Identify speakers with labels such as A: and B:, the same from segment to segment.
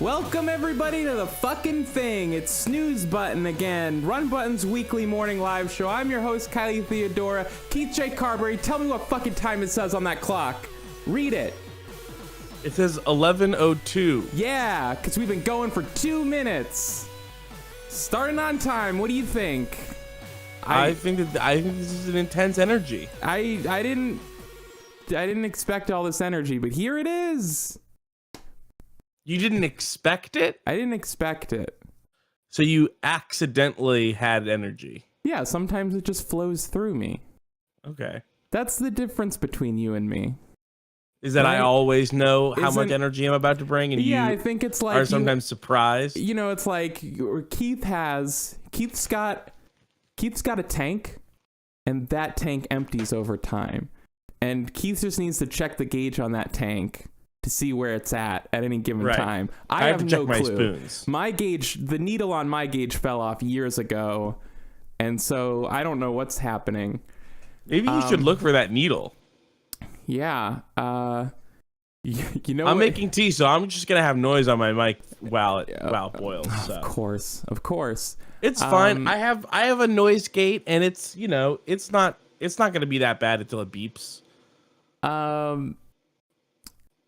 A: Welcome everybody to the fucking thing. It's Snooze Button again. Run Button's weekly morning live show. I'm your host, Kylie Theodora. Keith J. Carberry, tell me what fucking time it says on that clock. Read it.
B: It says 11:02.
A: Yeah, because we've been going for 2 minutes. Starting on time. What do you think?
B: I think this is an intense energy.
A: I didn't expect all this energy, but here it is.
B: You didn't expect it?
A: I didn't expect it.
B: So you accidentally had energy.
A: Yeah, sometimes it just flows through me.
B: Okay.
A: That's the difference between you and me.
B: Is that
A: Right?
B: I always know how much
A: Isn't-
B: energy I'm about to bring, and
A: Yeah,
B: you
A: I think it's like
B: are sometimes surprised?
A: You know, it's like Keith's got a tank, and that tank empties over time. And Keith just needs to check the gauge on that tank to see where it's at any given
B: Right.
A: time.
B: I have to
A: no
B: check my
A: clue.
B: spoons.
A: My gauge, the needle on my gauge fell off years ago, and so I don't know what's happening.
B: Maybe you should look for that needle.
A: Yeah. You know
B: I'm
A: what?
B: making tea, so I'm just gonna have noise on my mic while it boils. So.
A: Of course.
B: It's fine. I have a noise gate, and it's it's not gonna be that bad until it beeps.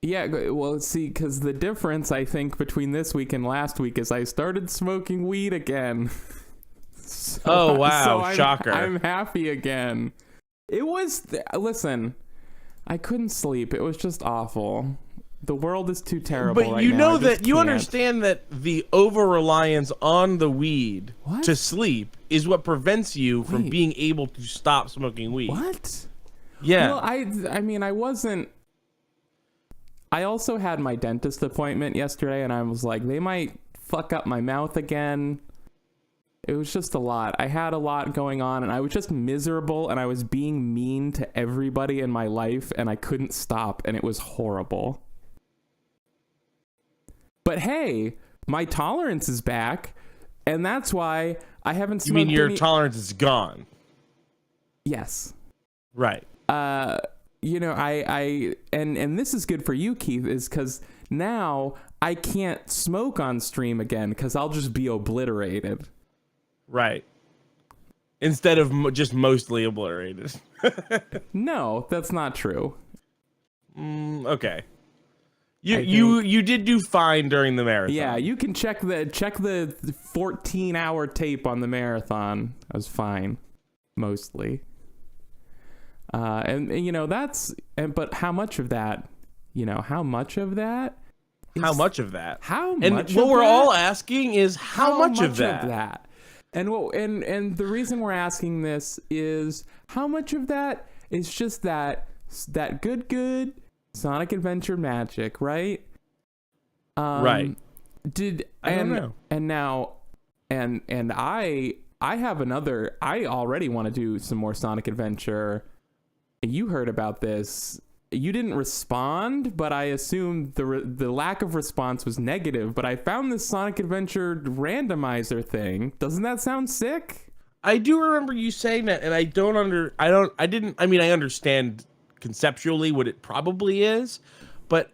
A: Yeah, well, see, because the difference, I think, between this week and last week is I started smoking weed again.
B: Oh, wow. Shocker.
A: I'm happy again. It was, listen, I couldn't sleep. It was just awful. The world is too terrible
B: But
A: right
B: you
A: now.
B: know
A: I just
B: that you
A: can't.
B: understand that the over-reliance on the weed
A: What?
B: to sleep is what prevents you from
A: Wait.
B: being able to stop smoking weed.
A: What?
B: Yeah.
A: Well, I mean, I wasn't. I also had my dentist appointment yesterday, and I was like, they might fuck up my mouth again. It was just a lot. I had a lot going on, and I was just miserable, and I was being mean to everybody in my life, and I couldn't stop, and it was horrible. But hey, my tolerance is back, and that's why I haven't smoked.
B: You mean your tolerance is gone?
A: Yes.
B: Right.
A: You know, and this is good for you, Keith, is because now I can't smoke on stream again because I'll just be obliterated.
B: Right. Instead of just mostly obliterated.
A: No, that's not true.
B: Okay. You did do fine during the marathon.
A: Yeah, you can check the 14-hour tape on the marathon. I was fine, mostly. And you know but how much of that? You know, how much of that?
B: How much of that?
A: How
B: And
A: much?
B: what
A: of
B: we're
A: that?
B: all asking is how much of that?
A: And and the reason we're asking this is how much of that is just that good Sonic Adventure magic, right?
B: Right.
A: I don't
B: know.
A: And now and I have another. I already want to do some more Sonic Adventure. You heard about this. You didn't respond, but I assumed the lack of response was negative. But I found this Sonic Adventure randomizer thing. Doesn't that sound sick?
B: I do remember you saying that, and I understand conceptually what it probably is, but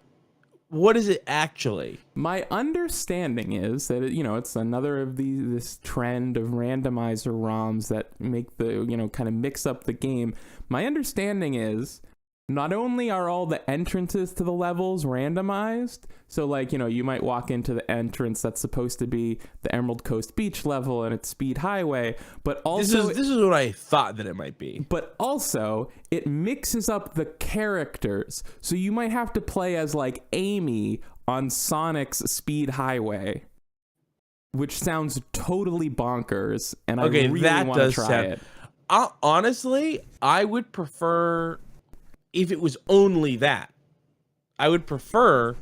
B: what is it actually?
A: My understanding is that it's another of this trend of randomizer ROMs that make the kind of mix up the game. My understanding is not only are all the entrances to the levels randomized, so like you might walk into the entrance that's supposed to be the Emerald Coast Beach level and it's Speed Highway, but also
B: this is what I thought that it might be.
A: But also it mixes up the characters, so you might have to play as like Amy on Sonic's Speed Highway, which sounds totally bonkers, and I really want to try it.
B: Honestly, I would prefer if it was only that. I would prefer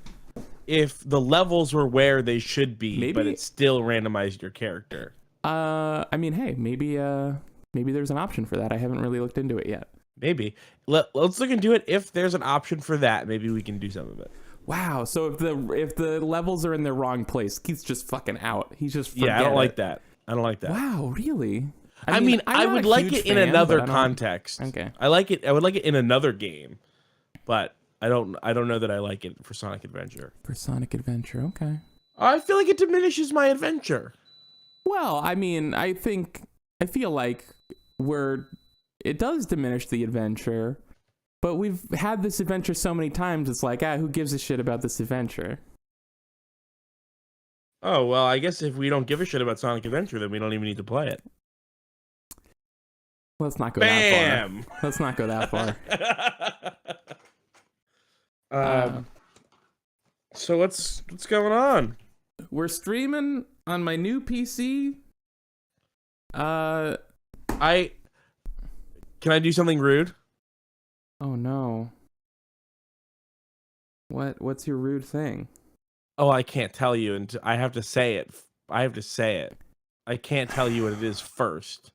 B: if the levels were where they should be, but it still randomized your character.
A: I mean, hey, maybe there's an option for that. I haven't really looked into it yet.
B: Maybe. Let's look into it. If there's an option for that, maybe we can do some of it.
A: Wow. So if the levels are in the wrong place, Keith's just fucking out. He's just
B: I don't like that. I don't like that.
A: Wow, really?
B: I mean, I would like it in another context.
A: Okay.
B: I would like it in another game, but I don't know that I like it for Sonic Adventure.
A: For Sonic Adventure, okay.
B: I feel like it diminishes my adventure.
A: Well, I mean, I feel like it does diminish the adventure, but we've had this adventure so many times, it's like, who gives a shit about this adventure?
B: Oh, well, I guess if we don't give a shit about Sonic Adventure, then we don't even need to play it.
A: Let's not go
B: Bam!
A: that far. Let's not go that far.
B: So what's going on?
A: We're streaming on my new PC.
B: Can I do something rude?
A: Oh no. What's your rude thing?
B: Oh, I can't tell you, and I have to say it. I can't tell you what it is first.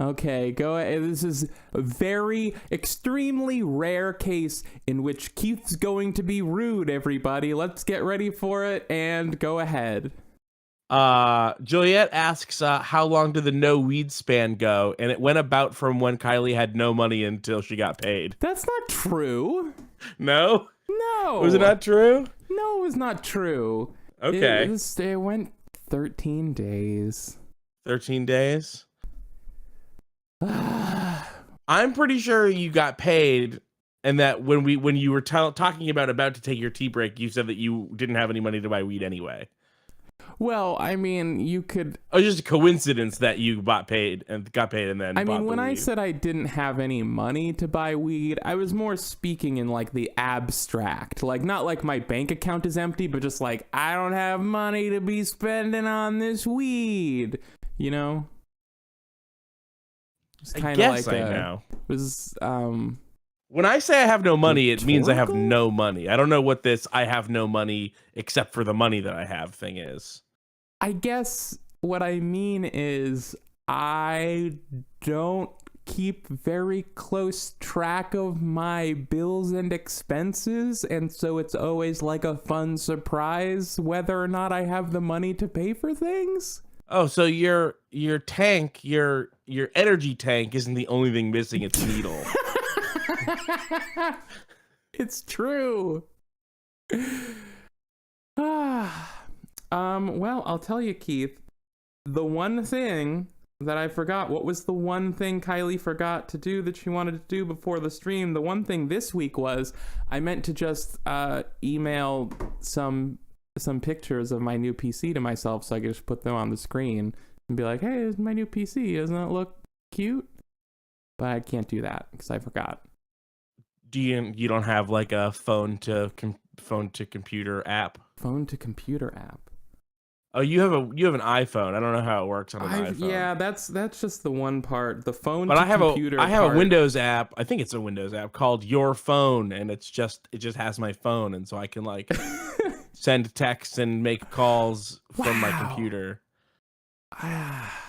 A: Okay, go ahead. This is a very extremely rare case in which Keith's going to be rude, everybody. Let's get ready for it and go ahead.
B: Juliet asks, how long did the no weed span go? And it went about from when Kylie had no money until she got paid.
A: That's not true.
B: No?
A: No.
B: Was it not true?
A: No, it was not true.
B: Okay.
A: It went 13 days.
B: 13 days? I'm pretty sure you got paid, and that when you were talking about to take your tea break, you said that you didn't have any money to buy weed anyway.
A: Well, I mean, you could.
B: It was just a coincidence that you got paid and then.
A: I mean, when I said I didn't have any money to buy weed, I was more speaking in like the abstract, like not like my bank account is empty, but just like I don't have money to be spending on this weed, you know.
B: I guess I know.
A: Was
B: When I say I have no money, it means I have no money. I don't know what this I have no money except for the money that I have thing is.
A: I guess what I mean is I don't keep very close track of my bills and expenses, and so it's always like a fun surprise whether or not I have the money to pay for things.
B: Oh, so your tank, your energy tank isn't the only thing missing, it's needle.
A: It's true. Well, I'll tell you, Keith, the one thing that I forgot, what was the one thing Kylie forgot to do that she wanted to do before the stream? The one thing this week was I meant to just email some pictures of my new PC to myself so I could just put them on the screen and be like, hey, this is my new PC. Doesn't it look cute? But I can't do that because I forgot.
B: You don't have like a phone to computer app?
A: Phone to computer app.
B: Oh, you have an iPhone. I don't know how it works on an iPhone.
A: Yeah, that's just the one part. The phone
B: but
A: to
B: I have
A: computer.
B: I have a Windows app. I think it's a Windows app called Your Phone, and it just has my phone, and so I can like send texts and make calls from my computer.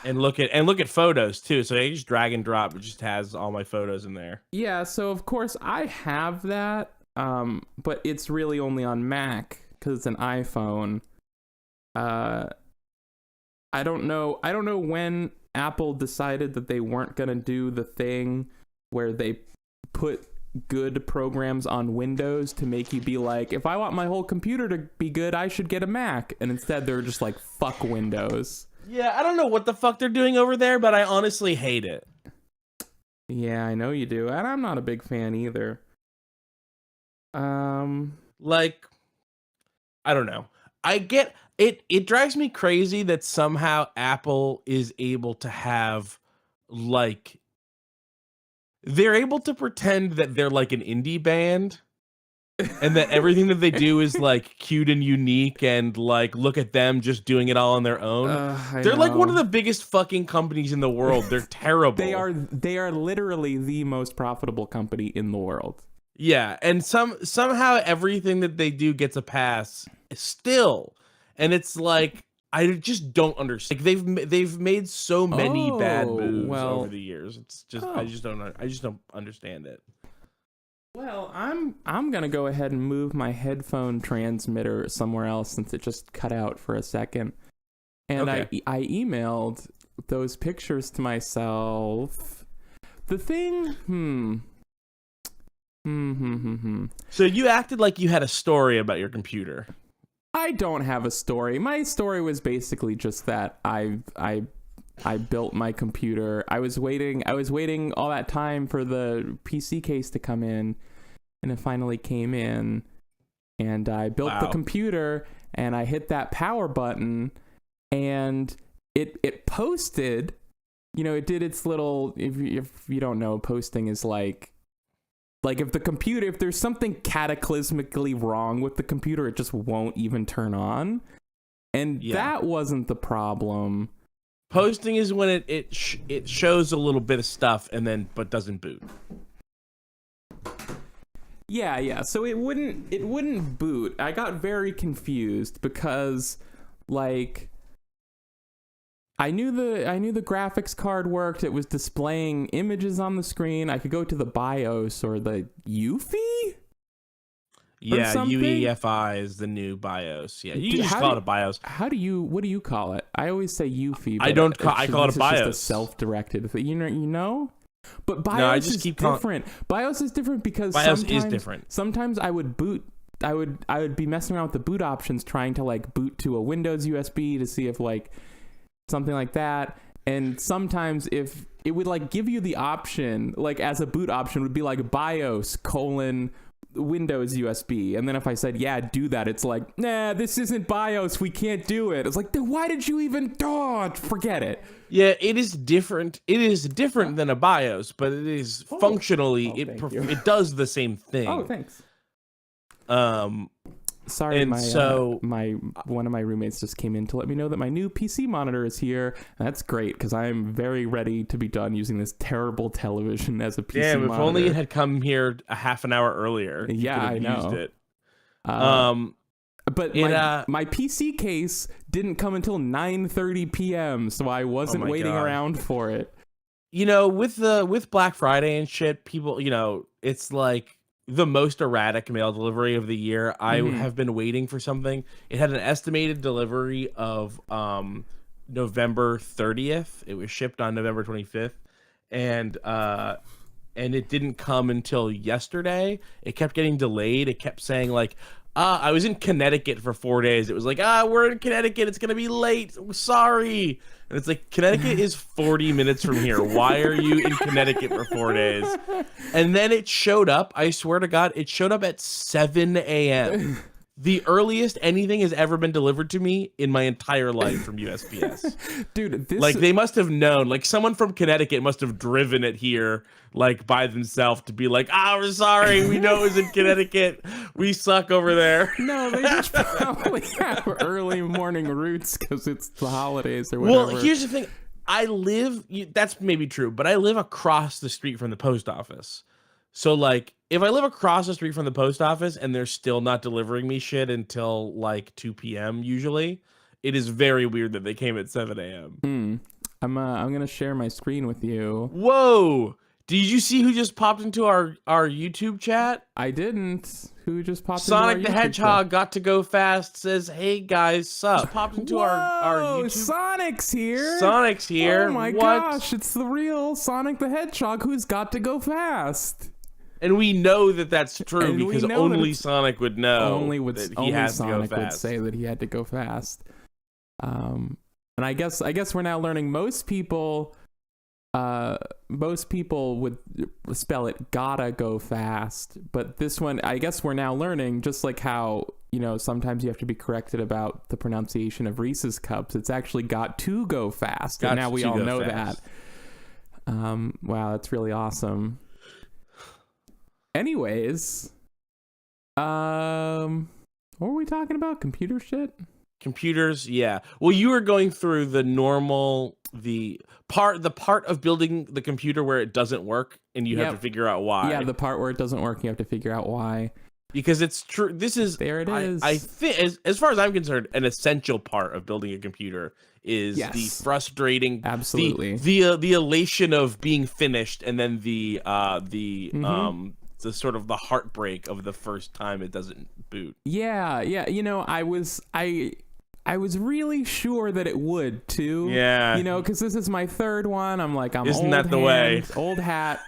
B: and look at photos too. So I just drag and drop. It just has all my photos in there.
A: Yeah, so of course I have that, but it's really only on Mac because it's an iPhone. I don't know when Apple decided that they weren't gonna do the thing where they put good programs on Windows to make you be like, if I want my whole computer to be good, I should get a Mac, and instead they're just like, fuck Windows.
B: Yeah, I don't know what the fuck they're doing over there, but I honestly hate it.
A: Yeah, I know you do, and I'm not a big fan either.
B: Like, I don't know. I get it. It drives me crazy that somehow Apple is able to have, like, they're able to pretend that they're like an indie band. And that everything that they do is like cute and unique, and like look at them just doing it all on their own. They're like one of the biggest fucking companies in the world. They're terrible.
A: They are literally the most profitable company in the world.
B: Yeah, and somehow everything that they do gets a pass still, and it's like I just don't understand. Like they've made so many bad moves over the years. It's just I just don't understand it.
A: Well, I'm gonna go ahead and move my headphone transmitter somewhere else since it just cut out for a second. And okay. I emailed those pictures to myself. The thing,
B: So you acted like you had a story about your computer.
A: I don't have a story. My story was basically just that I built my computer. I was waiting all that time for the PC case to come in, and it finally came in, and I built the computer, and I hit that power button, and it posted, it did its little, if you don't know, posting is like if there's something cataclysmically wrong with the computer, it just won't even turn on. And that wasn't the problem.
B: Posting is when it shows a little bit of stuff but doesn't boot.
A: Yeah. So it wouldn't boot. I got very confused because I knew the graphics card worked. It was displaying images on the screen. I could go to the BIOS or the UEFI.
B: Yeah, UEFI is the new BIOS. Yeah, you can just call it a BIOS.
A: What do you call it? I always say UEFI.
B: I call it a BIOS.
A: Just a self-directed thing. You know? But BIOS is different. BIOS is different because
B: BIOS is different.
A: Sometimes I would boot. I would be messing around with the boot options, trying to boot to a Windows USB to see if something like that. And sometimes if it would give you the option, as a boot option would be BIOS : Windows USB. And then if I said, yeah, do that, it's nah, this isn't BIOS. We can't do it. It's then why did you even forget it?
B: Yeah, it is different. It is different than a BIOS, but it is functionally, it does the same thing.
A: Oh, thanks. Sorry,
B: and
A: one of my roommates just came in to let me know that my new PC monitor is here. And that's great because I'm very ready to be done using this terrible television as a PC monitor.
B: If only it had come here a half an hour earlier.
A: Yeah, I know.
B: Used it.
A: But my PC case didn't come until 9:30 p.m., so I wasn't waiting around for it.
B: With Black Friday and shit, people, it's the most erratic mail delivery of the year. I have been waiting for something. It had an estimated delivery of November 30th. It was shipped on November 25th, and it didn't come until yesterday. It kept getting delayed. It kept saying I was in Connecticut for 4 days. It was we're in Connecticut. It's going to be late. Sorry. And it's Connecticut is 40 minutes from here. Why are you in Connecticut for 4 days? And then it showed up. I swear to God, it showed up at 7 a.m. The earliest anything has ever been delivered to me in my entire life from USPS.
A: Dude,
B: they must have known. Someone from Connecticut must have driven it here, by themselves to be we're sorry. We know it was in Connecticut. We suck over there.
A: No, they just probably have early morning routes because it's the holidays or whatever.
B: Well, here's the thing. That's maybe true, but I live across the street from the post office. So if I live across the street from the post office and they're still not delivering me shit until 2 p.m. usually, it is very weird that they came at 7 a.m.
A: I'm gonna share my screen with you.
B: Whoa! Did you see who just popped into our YouTube chat?
A: I didn't. Who just popped
B: Sonic
A: into
B: the
A: our
B: Hedgehog
A: chat?
B: Got to Go Fast says, "Hey guys, sup?" Popped into our YouTube.
A: Sonic's here.
B: Sonic's here.
A: Oh my gosh! It's the real Sonic the Hedgehog who's got to go fast.
B: And we know that that's true because only Sonic would know.
A: Only
B: has
A: Sonic
B: to go
A: would
B: fast.
A: say that he had to go fast. And I guess we're now learning most people would spell it gotta go fast, but this one I guess we're now learning, just like how sometimes you have to be corrected about the pronunciation of Reese's Cups. It's actually got to go fast, and now we all know that. Wow, that's really awesome. Anyways, what were we talking about? Computer shit?
B: Computers, yeah. Well, you were going through the part of building the computer where it doesn't work, and you have to figure out why.
A: Yeah, the part where it doesn't work, you have to figure out why.
B: Because it's true.
A: There it is.
B: I think, as far as I'm concerned, an essential part of building a computer is the frustrating,
A: absolutely,
B: the elation of being finished, and then the sort of the heartbreak of the first time it doesn't boot.
A: Yeah. I was really sure that it would too.
B: Yeah.
A: Because this is my third one. I'm
B: Isn't
A: old
B: that the
A: hand,
B: way?
A: Old hat,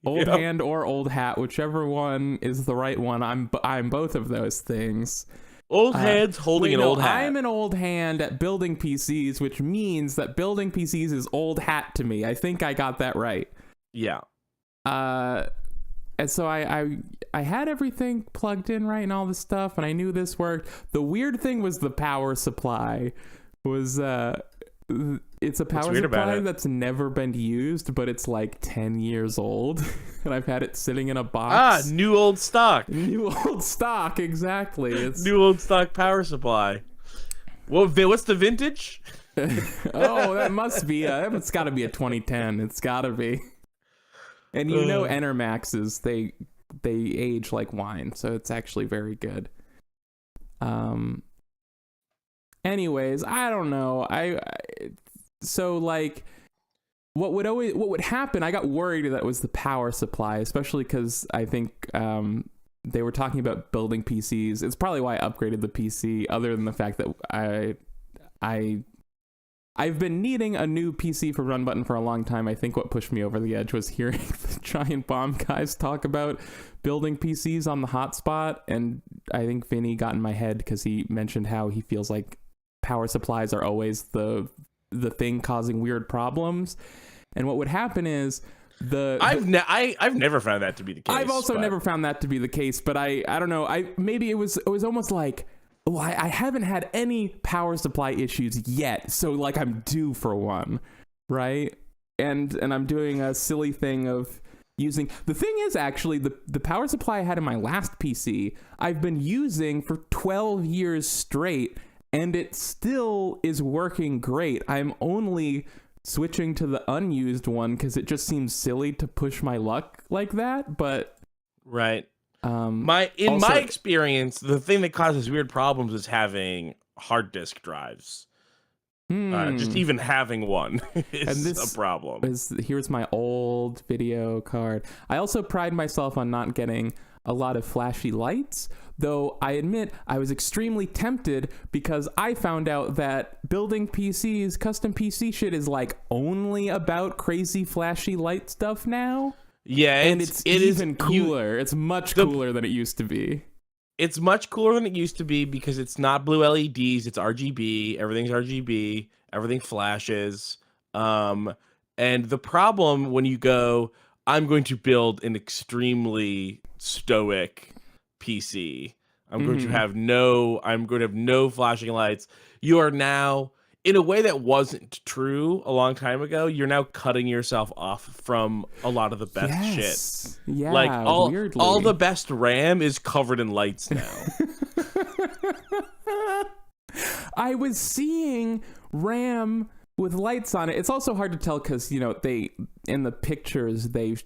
A: old hand or old hat, whichever one is the right one. I'm both of those things.
B: Old hands holding an old hat.
A: I'm an old hand at building PCs, which means that building PCs is old hat to me. I think I got that right.
B: Yeah.
A: And so I had everything plugged in right and all this stuff, and I knew this worked. The weird thing was the power supply was it's a power supply that's never been used, but it's like 10 years old, and I've had it sitting in a box.
B: New old stock.
A: New old stock, exactly. It's
B: new old stock power supply. What's the vintage?
A: Oh, that must be it's got to be a 2010. It's got to be. And Enermaxes, they age like wine, so it's actually very good. Anyways, I don't know. So like what would happen, I got worried that it was the power supply, especially because I think they were talking about building PCs. It's probably why I upgraded the PC, other than the fact that I've been needing a new PC for Run Button for a long time. I think what pushed me over the edge was hearing the Giant Bomb guys talk about building PCs on the hotspot, and I think Vinny got in my head because he mentioned how he feels like power supplies are always the thing causing weird problems. And what would happen is
B: I've never found that to be the case.
A: I've also never found that to be the case, but I don't know. Maybe it was almost like, well, I haven't had any power supply issues yet, so like I'm due for one, right? And I'm doing a silly thing of using. The thing is, actually, the power supply I had in my last PC, I've been using for 12 years straight, and it still is working great. I'm only switching to the unused one because it just seems silly to push my luck like that. But
B: right. My experience, the thing that causes weird problems is having hard disk drives. Just even having one is a problem.
A: Here's my old video card. I also pride myself on not getting a lot of flashy lights, though I admit I was extremely tempted because I found out that building PCs, custom PC shit, is like only about crazy flashy light stuff now.
B: Yeah,
A: and it's even cooler. It's much cooler than it used to be.
B: It's much cooler than it used to be because it's not blue LEDs. It's RGB. Everything's RGB. Everything flashes. And the problem when you go, I'm going to build an extremely stoic PC. I'm going to have no flashing lights. You are now, in a way that wasn't true a long time ago, you're now cutting yourself off from a lot of the best shit.
A: Yeah,
B: like
A: weirdly.
B: all the best RAM is covered in lights now.
A: I was seeing RAM with lights on it. It's also hard to tell because, they, in the pictures, they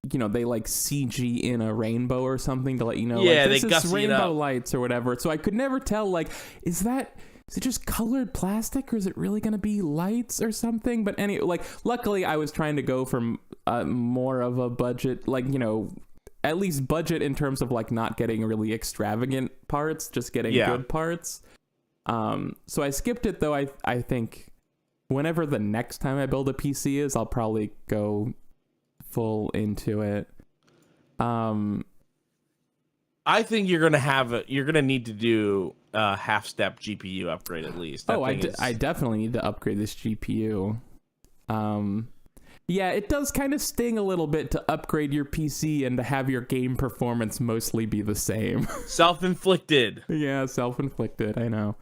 A: CG in a rainbow or something to let you know, this is rainbow lights or whatever. So I could never tell, is it just colored plastic or is it really going to be lights or something? But luckily I was trying to go from more of a budget, at least budget in terms of not getting really extravagant parts, just getting good parts. So I skipped it, though. I think whenever the next time I build a PC is, I'll probably go full into it.
B: I think you're gonna need to do a half-step GPU upgrade at least.
A: I definitely need to upgrade this GPU. Yeah, it does kind of sting a little bit to upgrade your PC and to have your game performance mostly be the same.
B: Self-inflicted.
A: Yeah, self-inflicted. I know.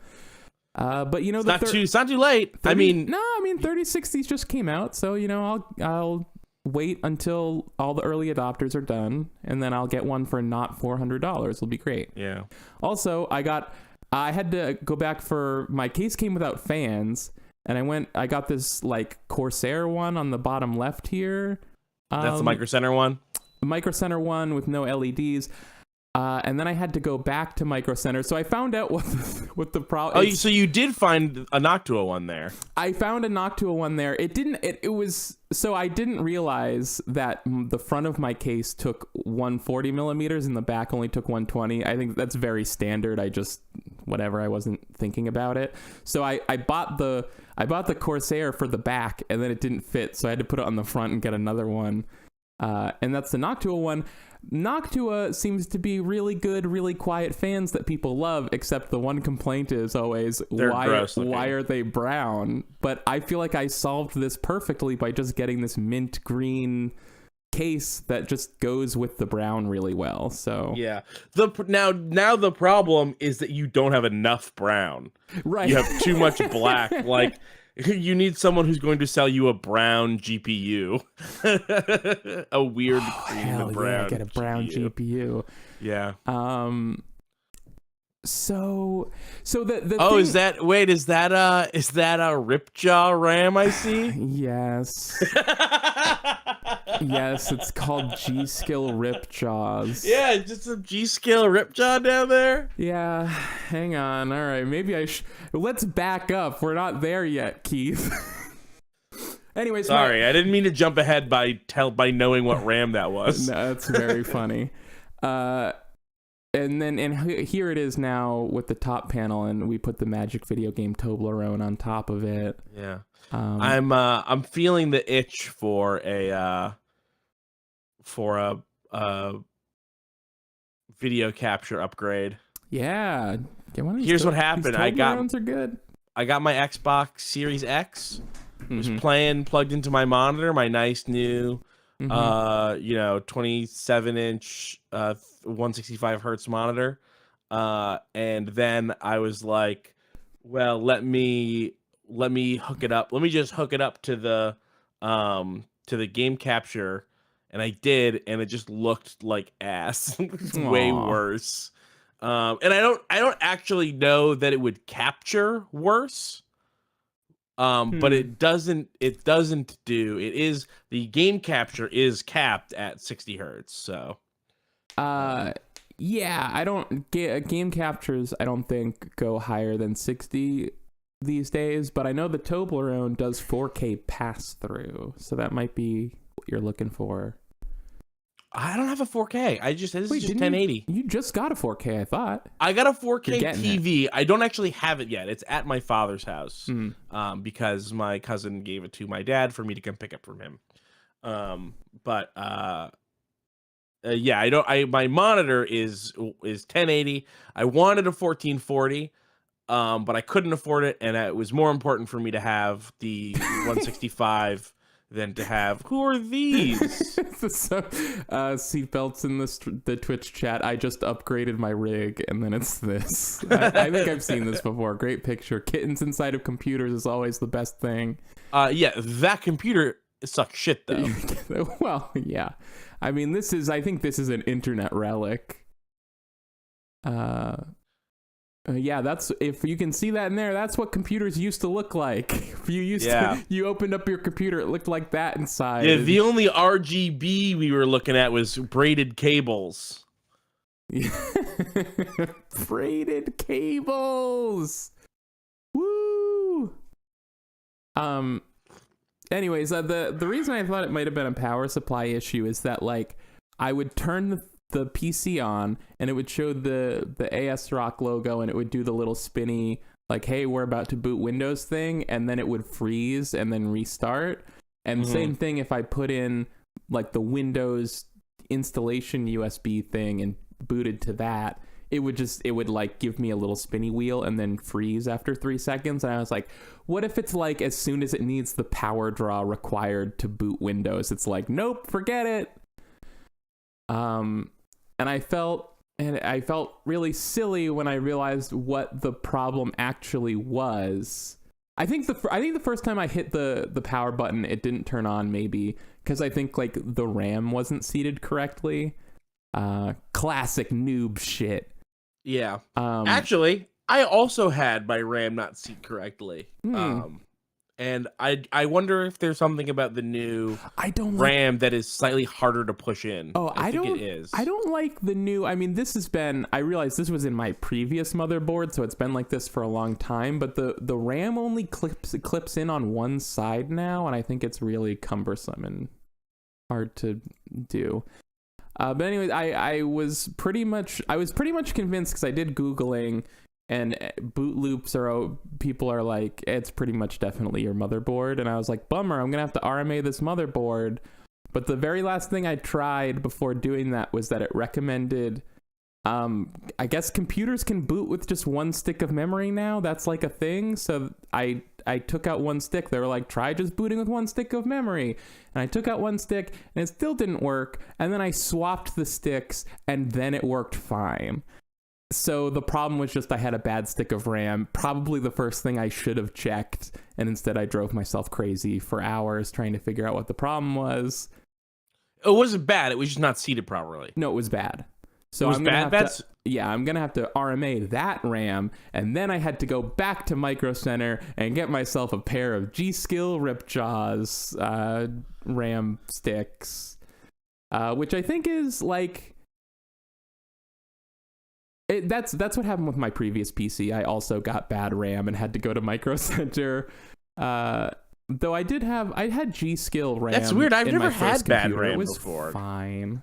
A: But
B: it's not too late.
A: 3060s just came out, so I'll wait until all the early adopters are done, and then I'll get one for not $400. It'll be great.
B: Yeah.
A: Also, I had to go back for my case came without fans, and I got this Corsair one on the bottom left here.
B: That's the Micro Center one.
A: The Micro Center one with no LEDs. And then I had to go back to Micro Center. So I found out what the problem.
B: So you did find a Noctua one there. I
A: found a Noctua one there. So I didn't realize that the front of my case took 140 millimeters and the back only took 120. I think that's very standard. I wasn't thinking about it. So I bought the Corsair for the back, and then it didn't fit. So I had to put it on the front and get another one. And that's the Noctua one. Noctua seems to be really good, really quiet fans that people love, except the one complaint is always, why are they brown? But I feel like I solved this perfectly by just getting this mint green case that just goes with the brown really well. So
B: yeah, now the problem is that you don't have enough brown.
A: Right,
B: you have too much black. Like, you need someone who's going to sell you a brown GPU. A weird cream brown.
A: Yeah, get a brown GPU.
B: Yeah.
A: So the
B: thing... is that a Ripjaw RAM I see?
A: Yes. Yes, it's called G-Skill Ripjaws.
B: Yeah, just some G-Skill Ripjaw down there.
A: Yeah, hang on. All right, maybe let's back up. We're not there yet, Keith. Anyways,
B: sorry, I didn't mean to jump ahead by knowing what RAM that was.
A: No, that's very funny. And here it is now with the top panel, and we put the Magic video game Toblerone on top of it.
B: Yeah. I'm feeling the itch for a video capture upgrade.
A: Yeah.
B: Here's what happened.
A: These Toblerones are good.
B: I got my Xbox Series X. Was playing plugged into my monitor, my nice new 27-inch 165 hertz monitor. And then I was like, well, let me hook it up. Let me just hook it up to the game capture, and I did, and it just looked like ass. It's way worse. And I don't actually know that it would capture worse. But it doesn't do. The game capture is capped at 60 hertz. So
A: yeah, game captures I don't think go higher than 60 these days, but I know the Toblerone does 4K pass through, so that might be what you're looking for.
B: I don't have a 4K. This is just 1080.
A: You just got a 4K, I thought.
B: I got a 4K TV. I don't actually have it yet. It's at my father's house because my cousin gave it to my dad for me to come pick up from him. Yeah, my monitor is 1080. I wanted a 1440, but I couldn't afford it, and it was more important for me to have the 165 than to have. Who are these?
A: Seatbelts in the Twitch chat. I just upgraded my rig, and then it's this. I think I've seen this before. Great picture. Kittens inside of computers is always the best thing.
B: Yeah, that computer sucks shit though.
A: Well, yeah. I mean, I think this is an internet relic. Yeah, that's, if you can see that in there, that's what computers used to look like. If you opened up your computer, it looked like that inside.
B: Yeah, the only RGB we were looking at was braided cables.
A: Braided cables. Woo. Anyways, the reason I thought it might have been a power supply issue is that, like, I would turn the PC on, and it would show the ASRock logo, and it would do the little spinny, like, hey, we're about to boot Windows thing, and then it would freeze and then restart. And same thing if I put in, like, the Windows installation USB thing and booted to that, it would like give me a little spinny wheel and then freeze after 3 seconds. And I was like, what if it's like, as soon as it needs the power draw required to boot Windows, it's like, nope, forget it. And I felt really silly when I realized what the problem actually was. I think the first time I hit the power button, it didn't turn on, maybe because I think, like, the RAM wasn't seated correctly. Classic noob shit.
B: Yeah. Actually, I also had my RAM not seat correctly. And I wonder if there's something about the new RAM that is slightly harder to push in. I think it is.
A: I don't like the new. I mean, I realized this was in my previous motherboard, so it's been like this for a long time. But the RAM only clips in on one side now, and I think it's really cumbersome and hard to do. But anyways, I was pretty much convinced, because I did Googling. And boot loops people are like, it's pretty much definitely your motherboard. And I was like, bummer, I'm going to have to RMA this motherboard. But the very last thing I tried before doing that was that it recommended, I guess computers can boot with just one stick of memory now. That's like a thing. So I took out one stick. They were like, try just booting with one stick of memory. And I took out one stick and it still didn't work. And then I swapped the sticks and then it worked fine. So the problem was just I had a bad stick of RAM, probably the first thing I should have checked. And instead I drove myself crazy for hours trying to figure out what the problem was.
B: It wasn't bad. It was just not seated properly.
A: No, it was bad. So
B: it was
A: I'm gonna
B: bad.
A: I'm gonna have to RMA that RAM, and then I had to go back to Micro Center and get myself a pair of G-Skill Ripjaws RAM sticks, which I think is like that's what happened with my previous PC. I also got bad RAM and had to go to Micro Center. Though I had G-Skill RAM.
B: That's weird. I've never had bad
A: computer.
B: RAM
A: It was
B: before.
A: Fine.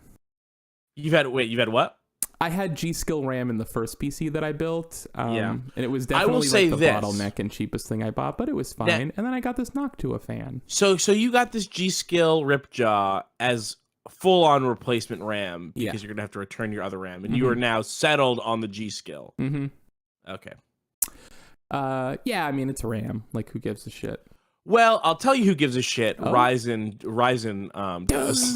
B: You've had what?
A: I had G-Skill RAM in the first PC that I built. And it was
B: I will
A: definitely
B: say
A: like the
B: this.
A: bottleneck and cheapest thing I bought, but it was fine. And then I got this Noctua fan.
B: So you got this G-Skill Ripjaw as full-on replacement RAM because you're gonna have to return your other RAM, and you are now settled on the G-Skill.
A: Mm-hmm.
B: Okay.
A: Yeah, I mean it's RAM. Like, who gives a shit?
B: Well, I'll tell you who gives a shit.
A: Oh?
B: Ryzen does.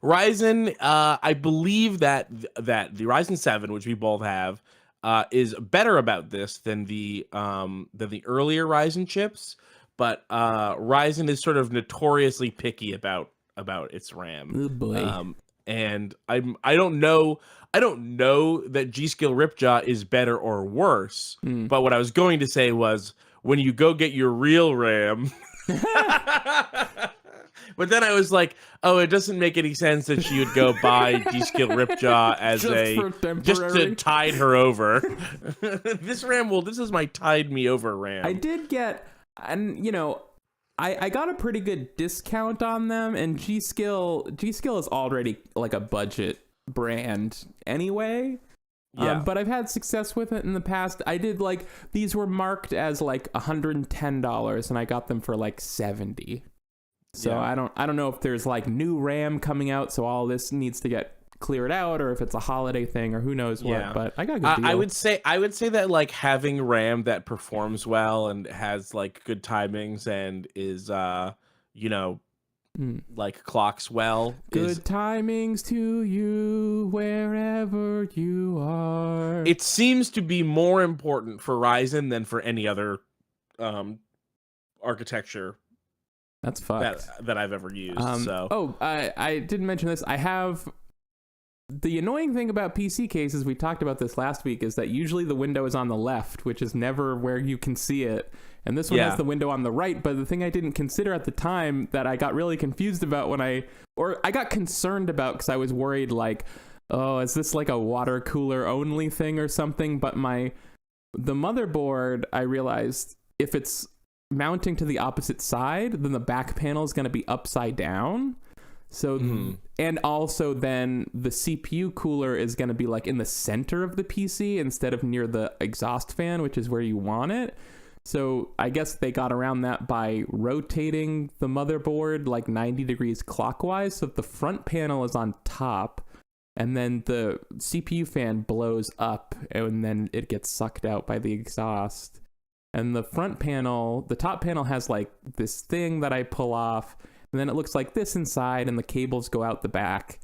B: Ryzen, I believe that the Ryzen 7, which we both have, is better about this than the earlier Ryzen chips. But Ryzen is sort of notoriously picky about its RAM.
A: Oh boy.
B: And I don't know that G-Skill Ripjaw is better or worse. But what I was going to say was, when you go get your real RAM. But then I was like, oh, it doesn't make any sense that she would go buy G-Skill Ripjaw as just to tide her over. This is my tide me over RAM.
A: I did get, and you know, I got a pretty good discount on them, and G-Skill is already like a budget brand anyway.
B: Yeah.
A: But I've had success with it in the past. I did like, these were marked as like $110 and I got them for like $70. So I don't know if there's like new RAM coming out, so all this needs to get cleared out, or if it's a holiday thing, or who knows what. But I got a good deal.
B: I would say that like having RAM that performs well and has like good timings and is like clocks well.
A: Good timings to you wherever you are.
B: It seems to be more important for Ryzen than for any other architecture.
A: That's fucked.
B: That I've ever used.
A: I didn't mention this. I have the annoying thing about PC cases. We talked about this last week. Is that usually the window is on the left, which is never where you can see it. And this one has the window on the right. But the thing I didn't consider at the time that I got really confused about I got concerned about, because I was worried like, oh, is this like a water cooler only thing or something? But the motherboard, I realized if it's mounting to the opposite side, then the back panel is going to be upside down. So and also then the CPU cooler is going to be like in the center of the PC instead of near the exhaust fan, which is where you want it. So I guess they got around that by rotating the motherboard like 90 degrees clockwise, so that the front panel is on top and then the CPU fan blows up and then it gets sucked out by the exhaust. And the front panel, the top panel has like this thing that I pull off, and then it looks like this inside, and the cables go out the back.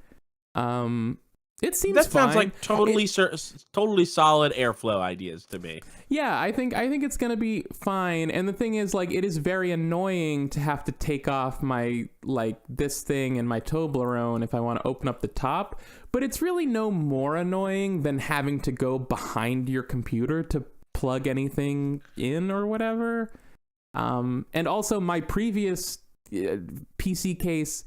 A: It seems
B: that
A: fine.
B: Sounds like totally solid airflow ideas to me.
A: Yeah, I think it's gonna be fine. And the thing is, like, it is very annoying to have to take off my like this thing and my Toblerone if I want to open up the top. But it's really no more annoying than having to go behind your computer to plug anything in or whatever. And also my previous PC case,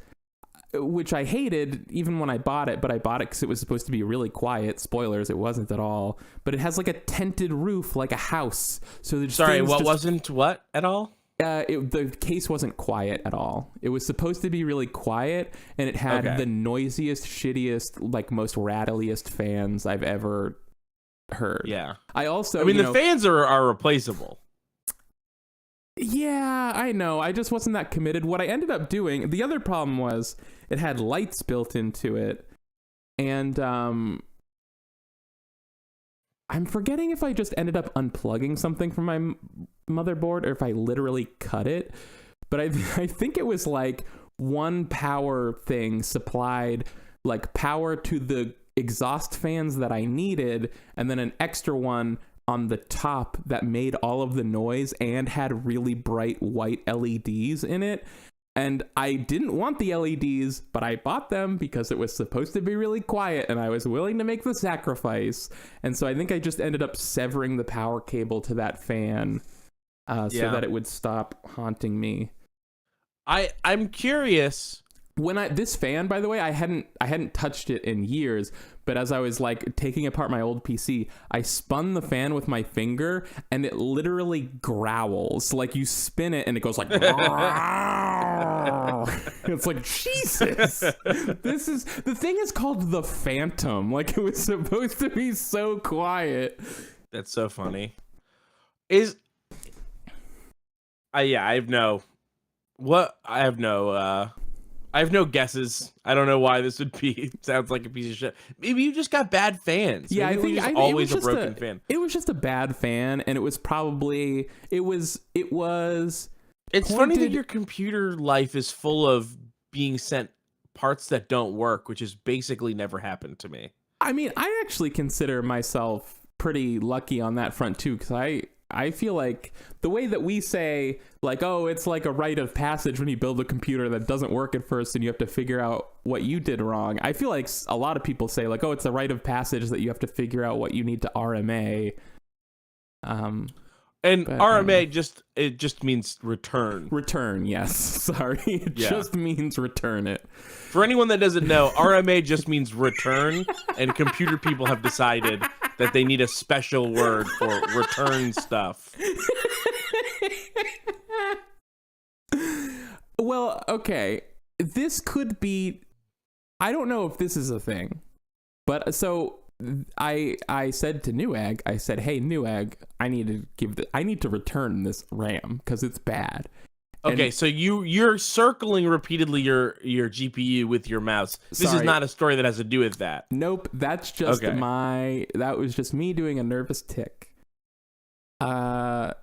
A: which I hated even when I bought it, but I bought it because it was supposed to be really quiet. Spoilers, it wasn't at all. But it has like a tented roof, like a house. So
B: wasn't what at all?
A: The case wasn't quiet at all. It was supposed to be really quiet, and it had the noisiest, shittiest, like most rattliest fans I've ever heard.
B: Yeah.
A: I mean,
B: the fans are replaceable.
A: Yeah, I know. I just wasn't that committed. What I ended up doing, the other problem was it had lights built into it. And I'm forgetting if I just ended up unplugging something from my motherboard or if I literally cut it. But I think it was like one power thing supplied like power to the exhaust fans that I needed, and then an extra one on the top that made all of the noise and had really bright white LEDs in it. And I didn't want the LEDs, but I bought them because it was supposed to be really quiet and I was willing to make the sacrifice. And so I think I just ended up severing the power cable to that fan so that it would stop haunting me.
B: I'm curious.
A: This fan, by the way, I hadn't touched it in years, but as I was like taking apart my old PC, I spun the fan with my finger and it literally growls. Like you spin it and it goes like it's like, Jesus. The thing is called the Phantom. Like it was supposed to be so quiet.
B: That's so funny. I have no guesses. I don't know why this would be. It sounds like a piece of shit. Maybe you just got bad fans.
A: Yeah,
B: Maybe
A: I think
B: always a broken fan.
A: It was just a bad fan, and it was probably It's
B: funny that your computer life is full of being sent parts that don't work, which has basically never happened to me.
A: I mean, I actually consider myself pretty lucky on that front too, because I feel like the way that we say, like, oh, it's like a rite of passage when you build a computer that doesn't work at first and you have to figure out what you did wrong. I feel like a lot of people say, like, oh, it's a rite of passage that you have to figure out what you need to RMA.
B: RMA just means return.
A: Return, yes. Sorry. It just means return it.
B: For anyone that doesn't know, RMA just means return, and computer people have decided that they need a special word for return stuff.
A: Well, okay. This could be... I don't know if this is a thing, but so... I said to Newegg, I said, hey, Newegg, I need to return this RAM because it's bad.
B: Okay, and so you're circling repeatedly your GPU with your mouse. This is not a story that has to do with that.
A: Nope, that's just that was just me doing a nervous tick.
B: I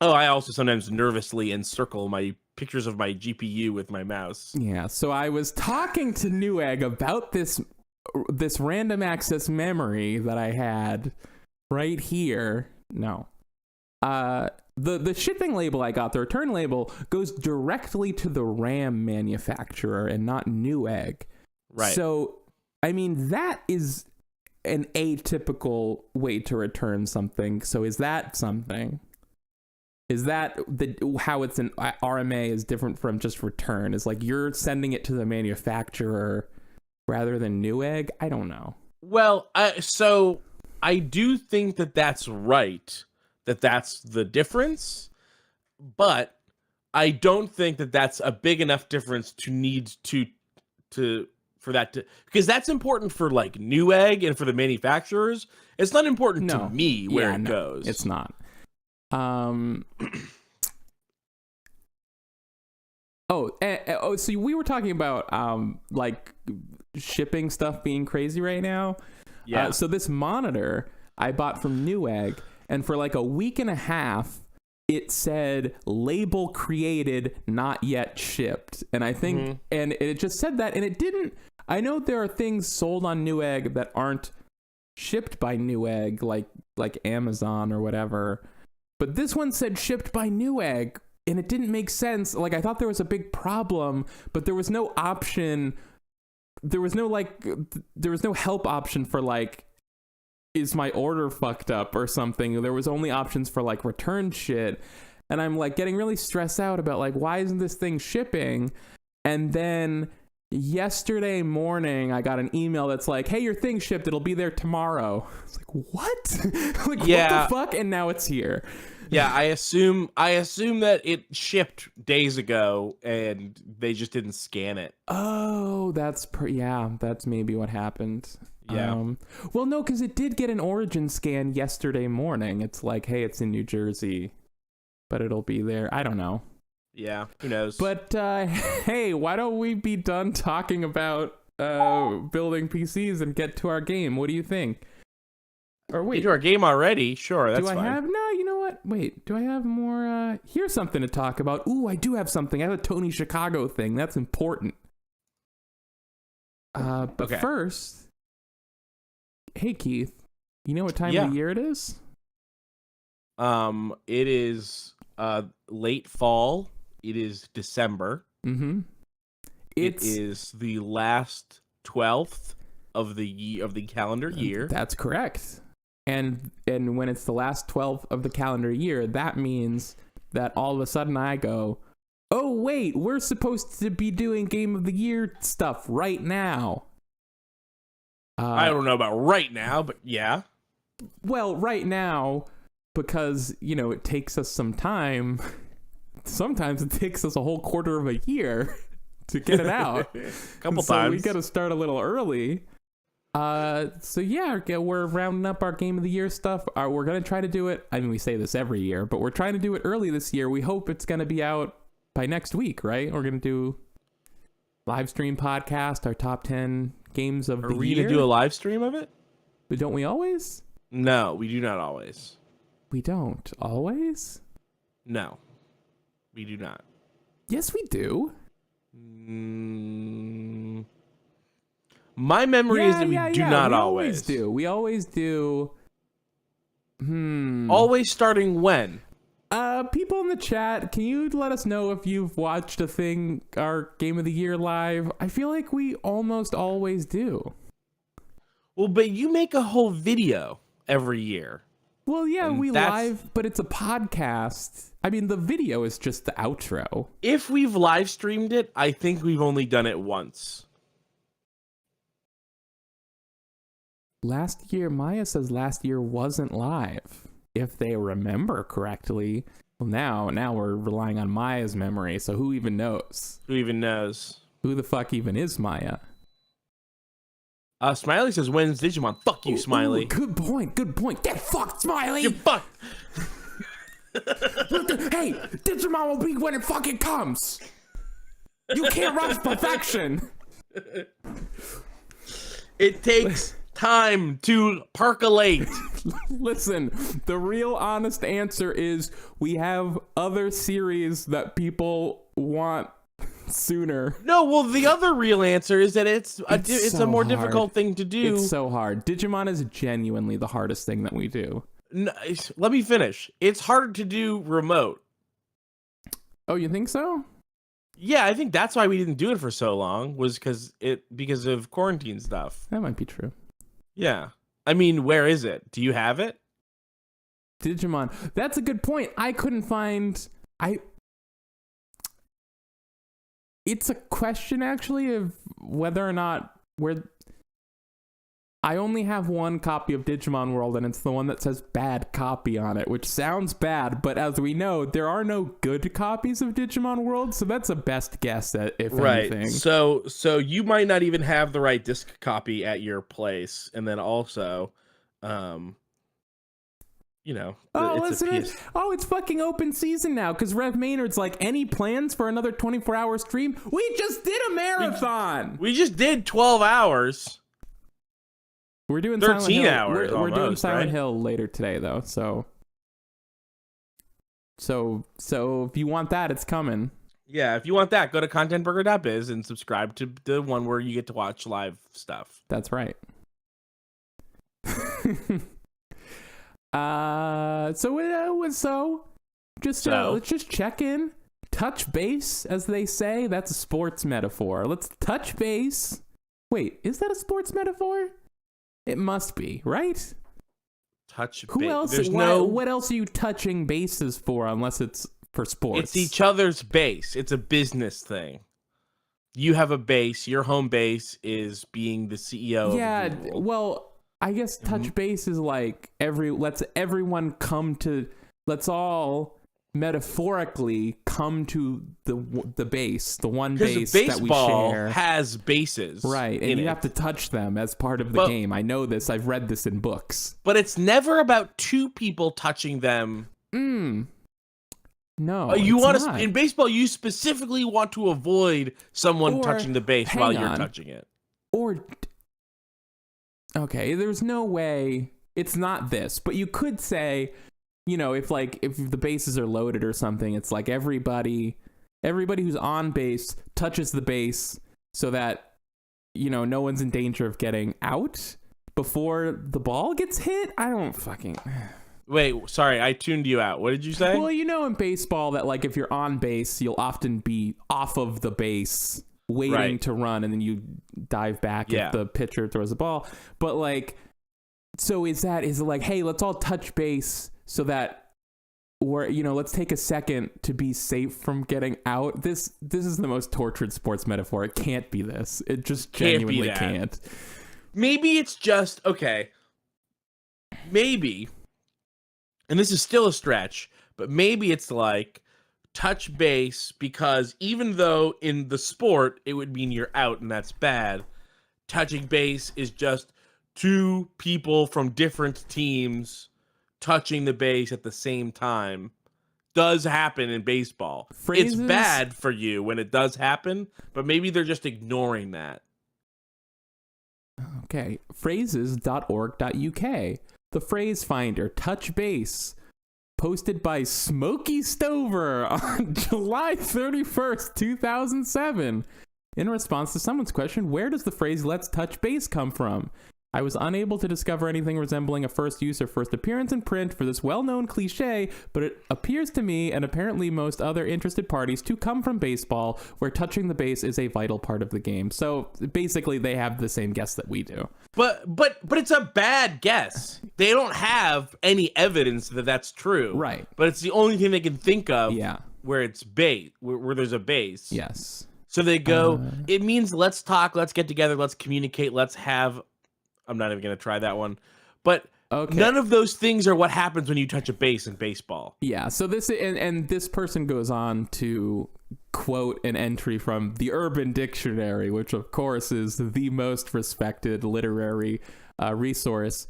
B: also sometimes nervously encircle my pictures of my GPU with my mouse.
A: Yeah, so I was talking to Newegg about this random access memory that I had right here. No. The shipping label I got, the return label, goes directly to the RAM manufacturer and not Newegg.
B: Right.
A: So, I mean, that is an atypical way to return something. So is that something? Is that how it's an RMA is different from just return? Is like you're sending it to the manufacturer rather than Newegg? I don't know.
B: Well, so I do think that that's right. That's the difference, but I don't think that that's a big enough difference to need to for that to, because that's important for like Newegg and for the manufacturers. It's not important to me where it goes.
A: It's not. So we were talking about like shipping stuff being crazy right now.
B: Yeah.
A: So this monitor I bought from Newegg, and for like a week and a half, it said label created, not yet shipped. And I think, and it just said that, and it didn't. I know there are things sold on Newegg that aren't shipped by Newegg, like Amazon or whatever. But this one said shipped by Newegg, and it didn't make sense. Like, I thought there was a big problem, but there was no option. There was no help option for like, is my order fucked up or something? There was only options for like return shit. And I'm like getting really stressed out about like, why isn't this thing shipping? And then yesterday morning, I got an email that's like, hey, your thing shipped. It'll be there tomorrow. It's like, what? Like, what the fuck? And now it's here.
B: Yeah, I assume that it shipped days ago and they just didn't scan it.
A: Oh, that's maybe what happened.
B: Yeah.
A: Well, no, because it did get an origin scan yesterday morning. It's like, hey, it's in New Jersey. but it'll be there. I don't know.
B: Yeah, who knows?
A: But hey, why don't we be done talking about building PCs and get to our game? What do you think? Or wait,
B: get to our game already? Sure, that's fine.
A: Do I have? No, you know what? Wait, do I have more? Here's something to talk about. Ooh, I do have something. I have a Tony Chicago thing. That's important. But
B: okay.
A: First, hey Keith, you know what time of the year it is?
B: It is late fall. It is December.
A: Mm-hmm.
B: It is the last 12th of the calendar year.
A: That's correct. And when it's the last 12th of the calendar year, that means that all of a sudden I go, oh wait, we're supposed to be doing Game of the Year stuff right now.
B: I don't know about right now, but yeah.
A: Well, right now, because, it takes us some time. Sometimes it takes us a whole quarter of a year to get it out.
B: Couple
A: so
B: times.
A: We got to start a little early. So yeah, we're rounding up our Game of the Year stuff. We're going to try to do it. I mean, we say this every year, but we're trying to do it early this year. We hope it's going to be out by next week, right? We're going to do live stream podcast, our top 10 games of the year.
B: Are we going to do a live stream of it?
A: But don't we always?
B: No, we do not always.
A: We don't always?
B: No, we do not.
A: Yes, we do.
B: My memory is that we do not always.
A: We always do.
B: Always starting when?
A: People in the chat, can you let us know if you've watched our Game of the Year live? I feel like we almost always do.
B: Well, but you make a whole video every year.
A: Well, yeah, we live, but it's a podcast. I mean, the video is just the outro.
B: If we've live streamed it, I think we've only done it once.
A: Last year, Maya says last year wasn't live, if they remember correctly. Well, now we're relying on Maya's memory, so who even knows?
B: Who even knows?
A: Who the fuck even is Maya?
B: Smiley says, when's Digimon? Fuck you, Smiley.
A: Ooh, good point. Get fucked, Smiley!
B: You're fucked!
A: Hey, Digimon will be when it fucking comes! You can't rush perfection!
B: It takes time to percolate.
A: Listen, the real honest answer is we have other series that people want sooner.
B: No, well, the other real answer is that it's a more difficult thing to do.
A: It's so hard. Digimon is genuinely the hardest thing that we do.
B: No, let me finish. It's hard to do remote.
A: Oh, you think so?
B: Yeah, I think that's why we didn't do it for so long, was because of quarantine stuff.
A: That might be true.
B: Yeah. I mean, where is it? Do you have it?
A: Digimon. That's a good point. I couldn't find... It's a question, actually, of whether or not I only have one copy of Digimon World, and it's the one that says bad copy on it, which sounds bad, but as we know, there are no good copies of Digimon World, so that's a best guess at if anything.
B: So you might not even have the right disc copy at your place, and then also,
A: it's fucking open season now, because Rev Maynard's like, any plans for another 24-hour stream? We just did a marathon!
B: We just did 12 hours.
A: We're doing
B: 13 hours.
A: We're doing Silent
B: right?
A: Hill later today, though. So if you want that, it's coming.
B: Yeah, if you want that, go to contentburger.biz and subscribe to the one where you get to watch live stuff.
A: That's right. Let's just check in, touch base, as they say. That's a sports metaphor. Let's touch base. Wait, is that a sports metaphor? It must be, right? Who else? What else are you touching bases for unless it's for sports?
B: It's each other's base. It's a business thing. You have a base. Your home base is being the CEO.
A: Yeah, well, I guess touch base is like let's all metaphorically come to the base, the one base that we share.
B: Has bases,
A: right? And you have to touch them as part of the game. I know this. I've read this in books.
B: But it's never about two people touching them.
A: No,
B: you
A: it's
B: want to
A: not.
B: in baseball. You specifically want to avoid someone touching the base while you're touching it.
A: Or okay, there's no way it's not this, but you could say, you know, if the bases are loaded or something, it's like everybody who's on base touches the base so that, you know, no one's in danger of getting out before the ball gets hit. I don't fucking.
B: Wait, sorry, I tuned you out. What did you say?
A: Well, you know, in baseball that like if you're on base, you'll often be off of the base waiting to run, and then you dive back if the pitcher throws the ball. But like, so is it like, hey, let's all touch base so that, or, you know, let's take a second to be safe from getting out. This is the most tortured sports metaphor. It can't be this. It just genuinely can't.
B: Maybe it's just, okay, maybe, and this is still a stretch, but maybe it's like touch base, because even though in the sport it would mean you're out and that's bad, touching base is just two people from different teams touching the base at the same time. Does happen in baseball. It's bad for you when it does happen, but maybe they're just ignoring that.
A: Okay, phrases.org.uk. The phrase finder, touch base, posted by Smokey Stover on July 31st, 2007. In response to someone's question, where does the phrase let's touch base come from? I was unable to discover anything resembling a first use or first appearance in print for this well-known cliche, but it appears to me, and apparently most other interested parties, to come from baseball, where touching the base is a vital part of the game. So basically they have the same guess that we do.
B: But it's a bad guess. They don't have any evidence that that's true.
A: Right.
B: But it's the only thing they can think of where it's base, where there's a base.
A: Yes.
B: So they go, it means let's talk, let's get together, let's communicate, let's have... I'm not even going to try that one. But none of those things are what happens when you touch a base in baseball.
A: Yeah, so this and this person goes on to quote an entry from the Urban Dictionary, which of course is the most respected literary resource.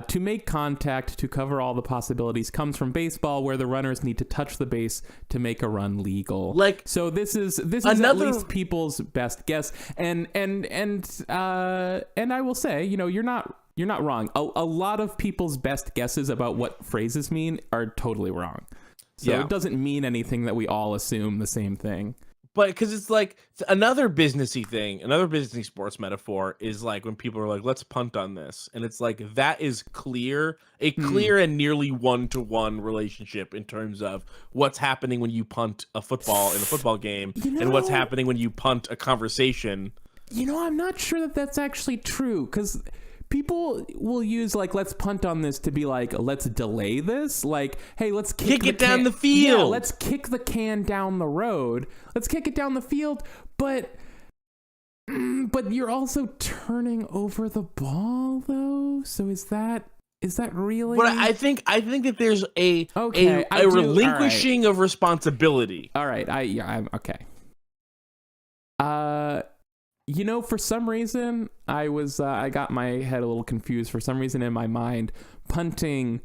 A: To make contact, to cover all the possibilities, comes from baseball, where the runners need to touch the base to make a run legal. Like, so this is at least people's best guess, and I will say, you know, you're not wrong. A lot of people's best guesses about what phrases mean are totally wrong. So it doesn't mean anything that we all assume the same thing.
B: But because it's like another businessy thing, another businessy sports metaphor is like when people are like, let's punt on this. And it's like, that is clear and nearly one-to-one relationship in terms of what's happening when you punt a football in a football game, and what's happening when you punt a conversation. You know,
A: I'm not sure that that's actually true, because people will use like, let's punt on this to be like, let's delay this. Like, hey, let's kick
B: it down the field.
A: Yeah, let's kick the can down the road. Let's kick it down the field. But you're also turning over the ball though. So is that really?
B: But I think that there's a relinquishing of responsibility.
A: All right. I'm okay. You know, for some reason, I got my head a little confused. For some reason in my mind, punting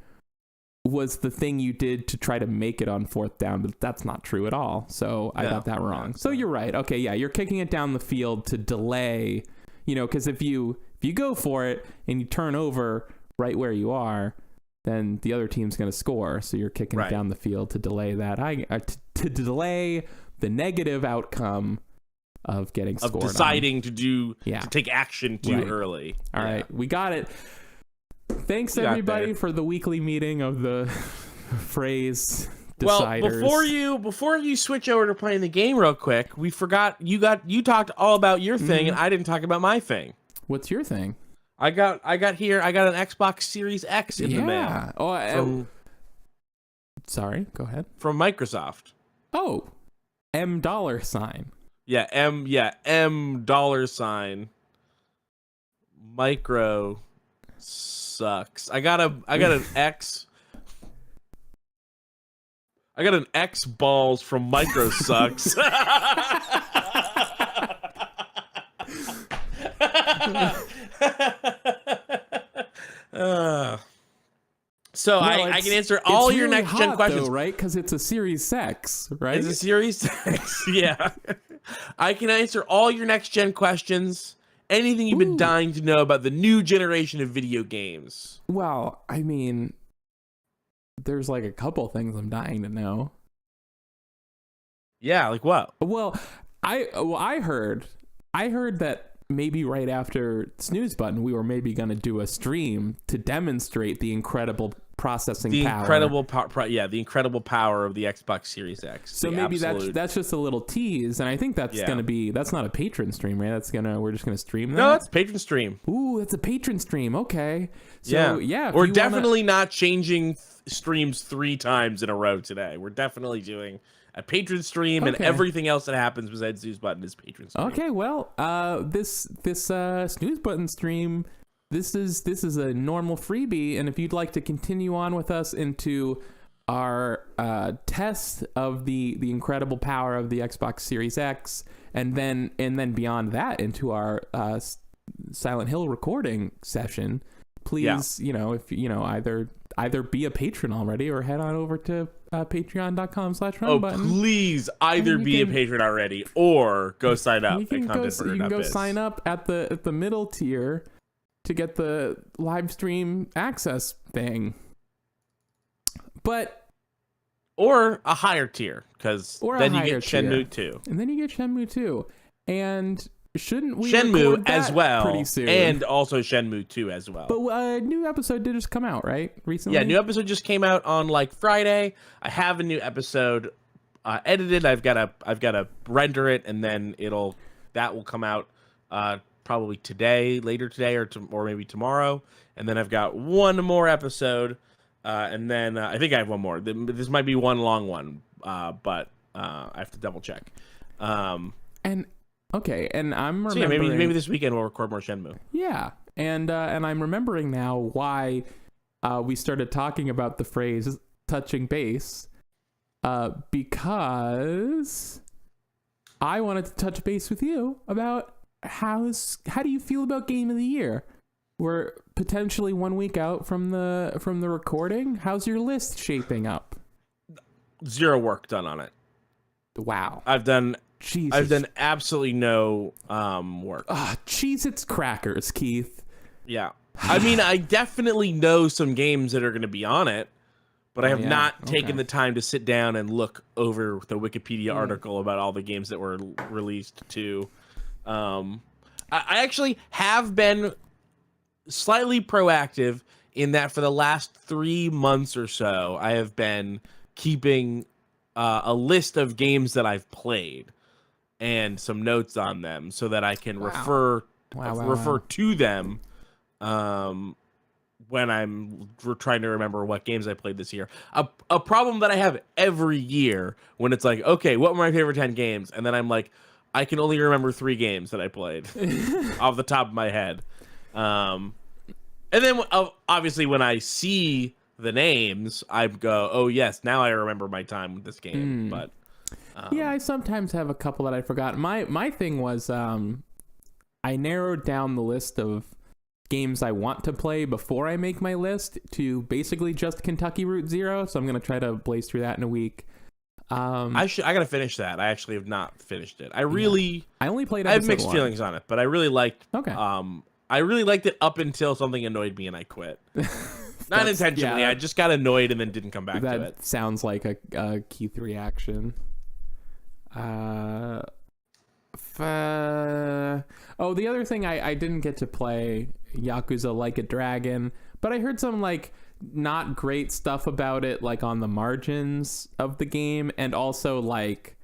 A: was the thing you did to try to make it on fourth down, but that's not true at all. So I got that wrong. So you're right. Okay, yeah, you're kicking it down the field to delay, you know, because if you go for it and you turn over right where you are, then the other team's going to score. So you're kicking it down the field to delay that. To delay the negative outcome of getting scored,
B: of deciding to take action too early.
A: All right, we got it. Thanks everybody for the weekly meeting of the phrase deciders.
B: Well, before you switch over to playing the game real quick, we forgot you talked all about your thing, and I didn't talk about my thing.
A: What's your thing?
B: I got an Xbox Series X in the mail.
A: Oh, sorry, go ahead.
B: From Microsoft.
A: Oh, $.
B: Yeah, $. Micro sucks. I got an X. I got an X balls from Micro sucks. So I can answer all your
A: really
B: next gen
A: hot,
B: questions,
A: though, right? Because it's a Series X, right?
B: It's a Series X, yeah. I can answer all your next gen questions. Anything you've been dying to know about the new generation of video games.
A: Well, I mean, there's like a couple things I'm dying to know.
B: Yeah, like what?
A: Well, I heard that maybe right after Snooze Button, we were maybe going to do a stream to demonstrate the incredible processing power.
B: The incredible power of the Xbox Series X.
A: So maybe that's just a little tease, and I think that's going to be, that's not a patron stream, right? We're just going to stream that?
B: No, that's patron stream.
A: Ooh, that's a patron stream. Okay. So yeah,
B: we're definitely not changing streams 3 times in a row today. We're definitely doing a patron stream, and everything else that happens besides Snooze Button is patron stream.
A: Okay, well, this Snooze Button stream, this is a normal freebie, and if you'd like to continue on with us into our test of the incredible power of the Xbox Series X, and then beyond that into our Silent Hill recording session, please, if either be a patron already or head on over to patreon.com/runbutton.
B: Please either be a patron already or go sign up.
A: You can go sign up at the middle tier to get the live stream access thing.
B: Or a higher tier, because then you get Shenmue 2.
A: And then you get Shenmue 2. And shouldn't we
B: Shenmue
A: as well
B: pretty soon? And also Shenmue 2 as well.
A: But a new episode did just come out, right? Recently?
B: Yeah, new episode just came out on like Friday. I have a new episode edited. I've got to render it, and then that will come out probably later today, or maybe tomorrow. And then I've got one more episode, and then I think I have one more. This might be one long one, but I have to double check.
A: Okay, and I'm remembering...
B: So yeah, maybe this weekend we'll record more Shenmue.
A: Yeah, and I'm remembering now why we started talking about the phrase touching base, because I wanted to touch base with you about how do you feel about Game of the Year? We're potentially 1 week out from the recording. How's your list shaping up?
B: 0 work done on it.
A: Wow.
B: I've done absolutely no work.
A: Cheez-Its crackers, Keith.
B: Yeah. I mean, I definitely know some games that are going to be on it, but I have not taken the time to sit down and look over the Wikipedia article about all the games that were released too. I actually have been slightly proactive in that for the last 3 months or so, I have been keeping a list of games that I've played and some notes on them so that I can refer to them when I'm trying to remember what games I played this year. A problem that I have every year when it's like, okay, what were my favorite 10 games? And then I'm like, I can only remember 3 games that I played off the top of my head. And then obviously when I see the names, I go, oh yes, now I remember my time with this game. But
A: yeah, I sometimes have a couple that I forgot. My thing was I narrowed down the list of games I want to play before I make my list to basically just Kentucky Route Zero. So I'm gonna try to blaze through that in a week.
B: I gotta finish that. I actually have not finished it. I only
A: played.
B: I have mixed feelings on it, but I really liked.
A: Okay.
B: I really liked it up until something annoyed me and I quit. Not intentionally. Yeah, I just got annoyed and then didn't come back to it.
A: That sounds like a Keith reaction. The other thing I didn't get to play Yakuza Like a Dragon, but I heard some like not great stuff about it, like on the margins of the game, and also like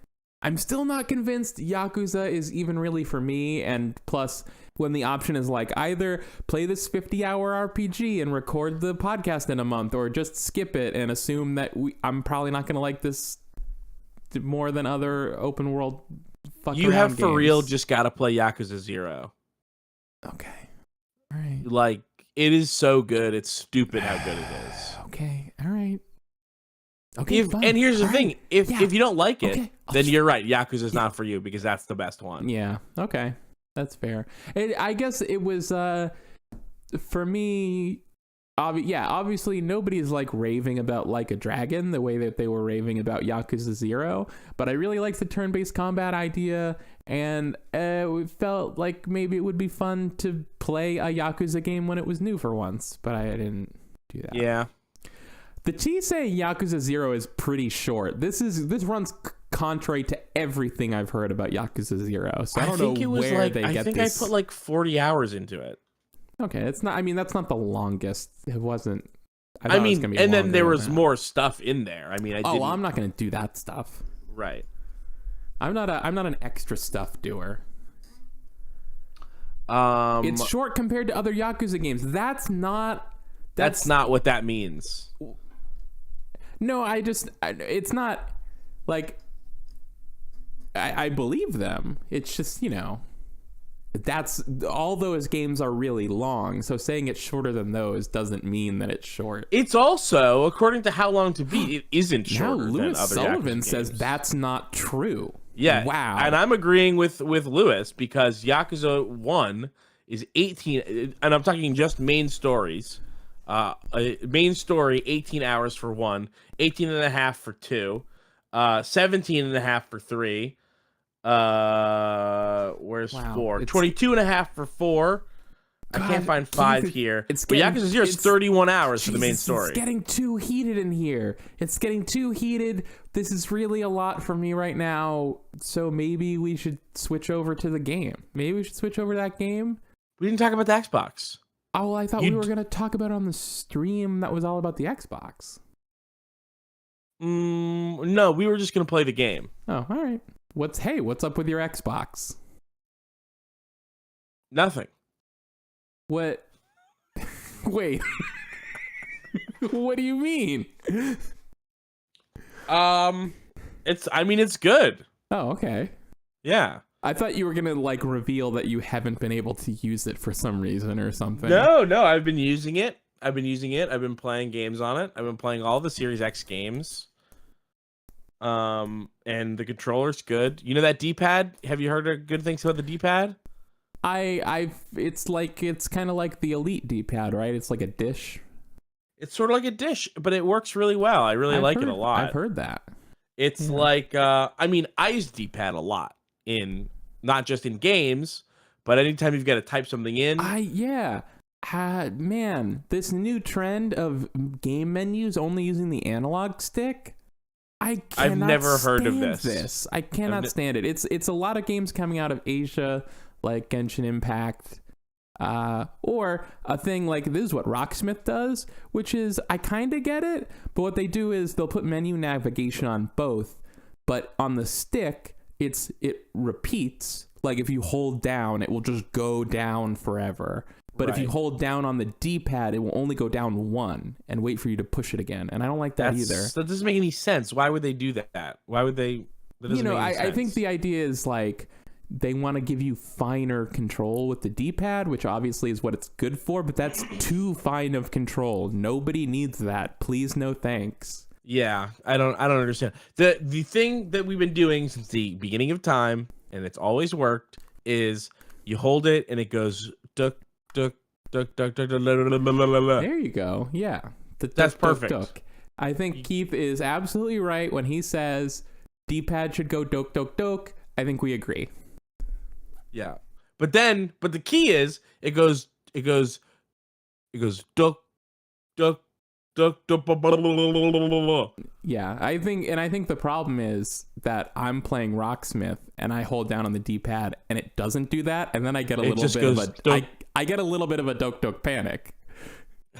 A: I'm still not convinced Yakuza is even really for me. And plus, when the option is like either play this 50-hour RPG and record the podcast in a month, or just skip it and assume that I'm probably not going to like this more than other open world
B: you have for games. Real just got to play Yakuza 0.
A: Okay. All right.
B: Like, it is so good. It's stupid how good it is.
A: Okay. All right. Okay.
B: And here's the thing. If you don't like it, then you're right. Yakuza's not for you because that's the best one.
A: Yeah. Okay. That's fair. I guess it was, for me, obviously nobody's like raving about Like a Dragon the way that they were raving about Yakuza 0, but I really liked the turn-based combat idea, and it felt like maybe it would be fun to play a Yakuza game when it was new for once, but I didn't do that.
B: Yeah.
A: The T saying Yakuza 0 is pretty short. This runs contrary to everything I've heard about Yakuza 0, so I don't know where they get this.
B: I think I put like 40 hours into it.
A: Okay, it's not. I mean, that's not the longest. It wasn't.
B: I mean, and then there was more stuff in there. I mean,
A: well, I'm not going to do that stuff.
B: Right.
A: I'm not an extra stuff doer. It's short compared to other Yakuza games. That's not
B: what that means.
A: No, it's not like I believe them. It's just, that's all those games are really long. So saying it's shorter than those doesn't mean that it's short.
B: It's also, according to How Long to Beat, it isn't shorter
A: now,
B: than
A: Louis
B: other
A: Sullivan
B: Yakuza
A: says
B: games.
A: that's not true.
B: Yeah.
A: Wow.
B: And I'm agreeing with Lewis, because Yakuza 1 is 18, and I'm talking just main stories. Main story, 18 hours for 1, 18 and a half for 2, 17 and a half for 3. Where's 4? 22 and a half for 4. God, I can't find 5 here. But Yakuza 0 is 31 hours for the main story.
A: It's getting too heated in here. It's getting too heated. This is really a lot for me right now. So maybe we should switch over to the game. Maybe we should switch over to that game.
B: We didn't talk about the Xbox.
A: Oh, well, I thought we were going to talk about it on the stream that was all about the Xbox.
B: No, we were just going to play the game.
A: Oh, all right. What's up with your Xbox?
B: Nothing.
A: What? Wait. What do you mean?
B: It's good.
A: Oh, okay.
B: Yeah.
A: I thought you were going to like reveal that you haven't been able to use it for some reason or something.
B: No, I've been using it. I've been playing games on it. I've been playing all the Series X games. And the controller's good. You know that D-pad? Have you heard good things about the D-pad?
A: It's kind of like the Elite D-pad, right? It's like a dish.
B: It's sort of like a dish, but it works really well. I really like it a lot.
A: I've heard that.
B: It's like, I use D-pad a lot not just in games, but anytime you've got to type something in.
A: Man, this new trend of game menus only using the analog stick. I've never heard of this. I cannot stand it. It's a lot of games coming out of Asia, like Genshin Impact, or a thing like this is what Rocksmith does, which is I kind of get it, but what they do is they'll put menu navigation on both, but on the stick it repeats. Like if you hold down, it will just go down forever. But if you hold down on the D-pad, it will only go down 1 and wait for you to push it again. And I don't like that either.
B: That doesn't make any sense. Why would they do that? Why would they? That doesn't make any sense.
A: I think the idea is like they want to give you finer control with the D-pad, which obviously is what it's good for, but that's too fine of control. Nobody needs that. Please, no thanks.
B: Yeah, I don't understand. The thing that we've been doing since the beginning of time, and it's always worked, is you hold it and it goes duck, duck, duck, duck, duck, duck,
A: there you go. Yeah.
B: That's perfect.
A: Duck. I think Keith is absolutely right when he says D-pad should go duck, duck, duck. I think we agree.
B: Yeah. But the key is it goes duck, duck,
A: yeah, I think the problem is that I'm playing Rocksmith and I hold down on the D-pad and it doesn't do that, and then I get a little bit of a dok dok panic.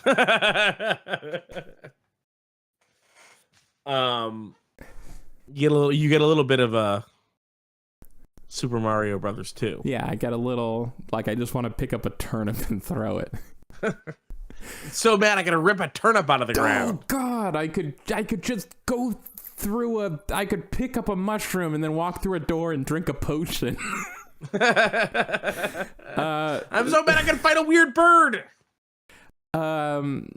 B: You get a little bit of a Super Mario Brothers 2.
A: Yeah, I get a little like I just want to pick up a turnip and throw it.
B: So mad I gotta rip a turnip out of the ground.
A: Oh God, I could just go through I could pick up a mushroom and then walk through a door and drink a potion.
B: I'm so mad I can fight a weird bird.
A: I'm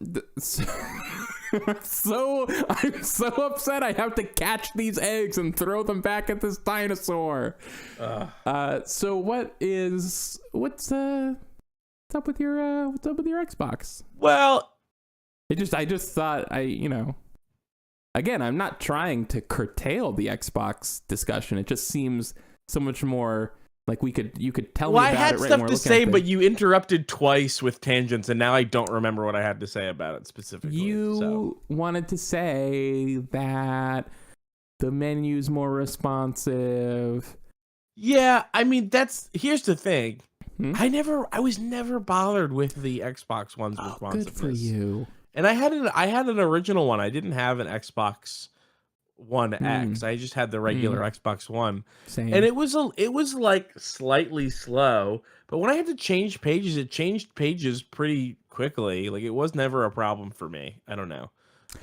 A: so upset I have to catch these eggs and throw them back at this dinosaur. So what's up with your Xbox?
B: Well,
A: I just thought again, I'm not trying to curtail the Xbox discussion. It just seems so much more like you could tell me about it.
B: Well, I had
A: right
B: stuff to say, but you interrupted twice with tangents, and now I don't remember what I had to say about it specifically.
A: You wanted to say that the menu's more responsive.
B: Yeah, I mean, here's the thing. I was never bothered with the Xbox One's responsiveness.
A: Good for you.
B: And I had an original one. I didn't have an Xbox One X. I just had the regular Xbox One.
A: Same.
B: And it was like slightly slow, but when I had to change pages, it changed pages pretty quickly. Like, it was never a problem for me. I don't know.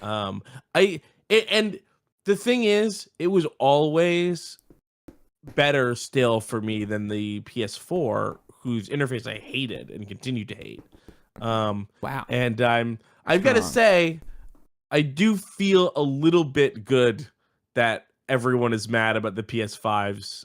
B: And the thing is, it was always better still for me than the PS4, whose interface I hated and continue to hate.
A: Wow.
B: And I've got to say, I do feel a little bit good that everyone is mad about the PS5's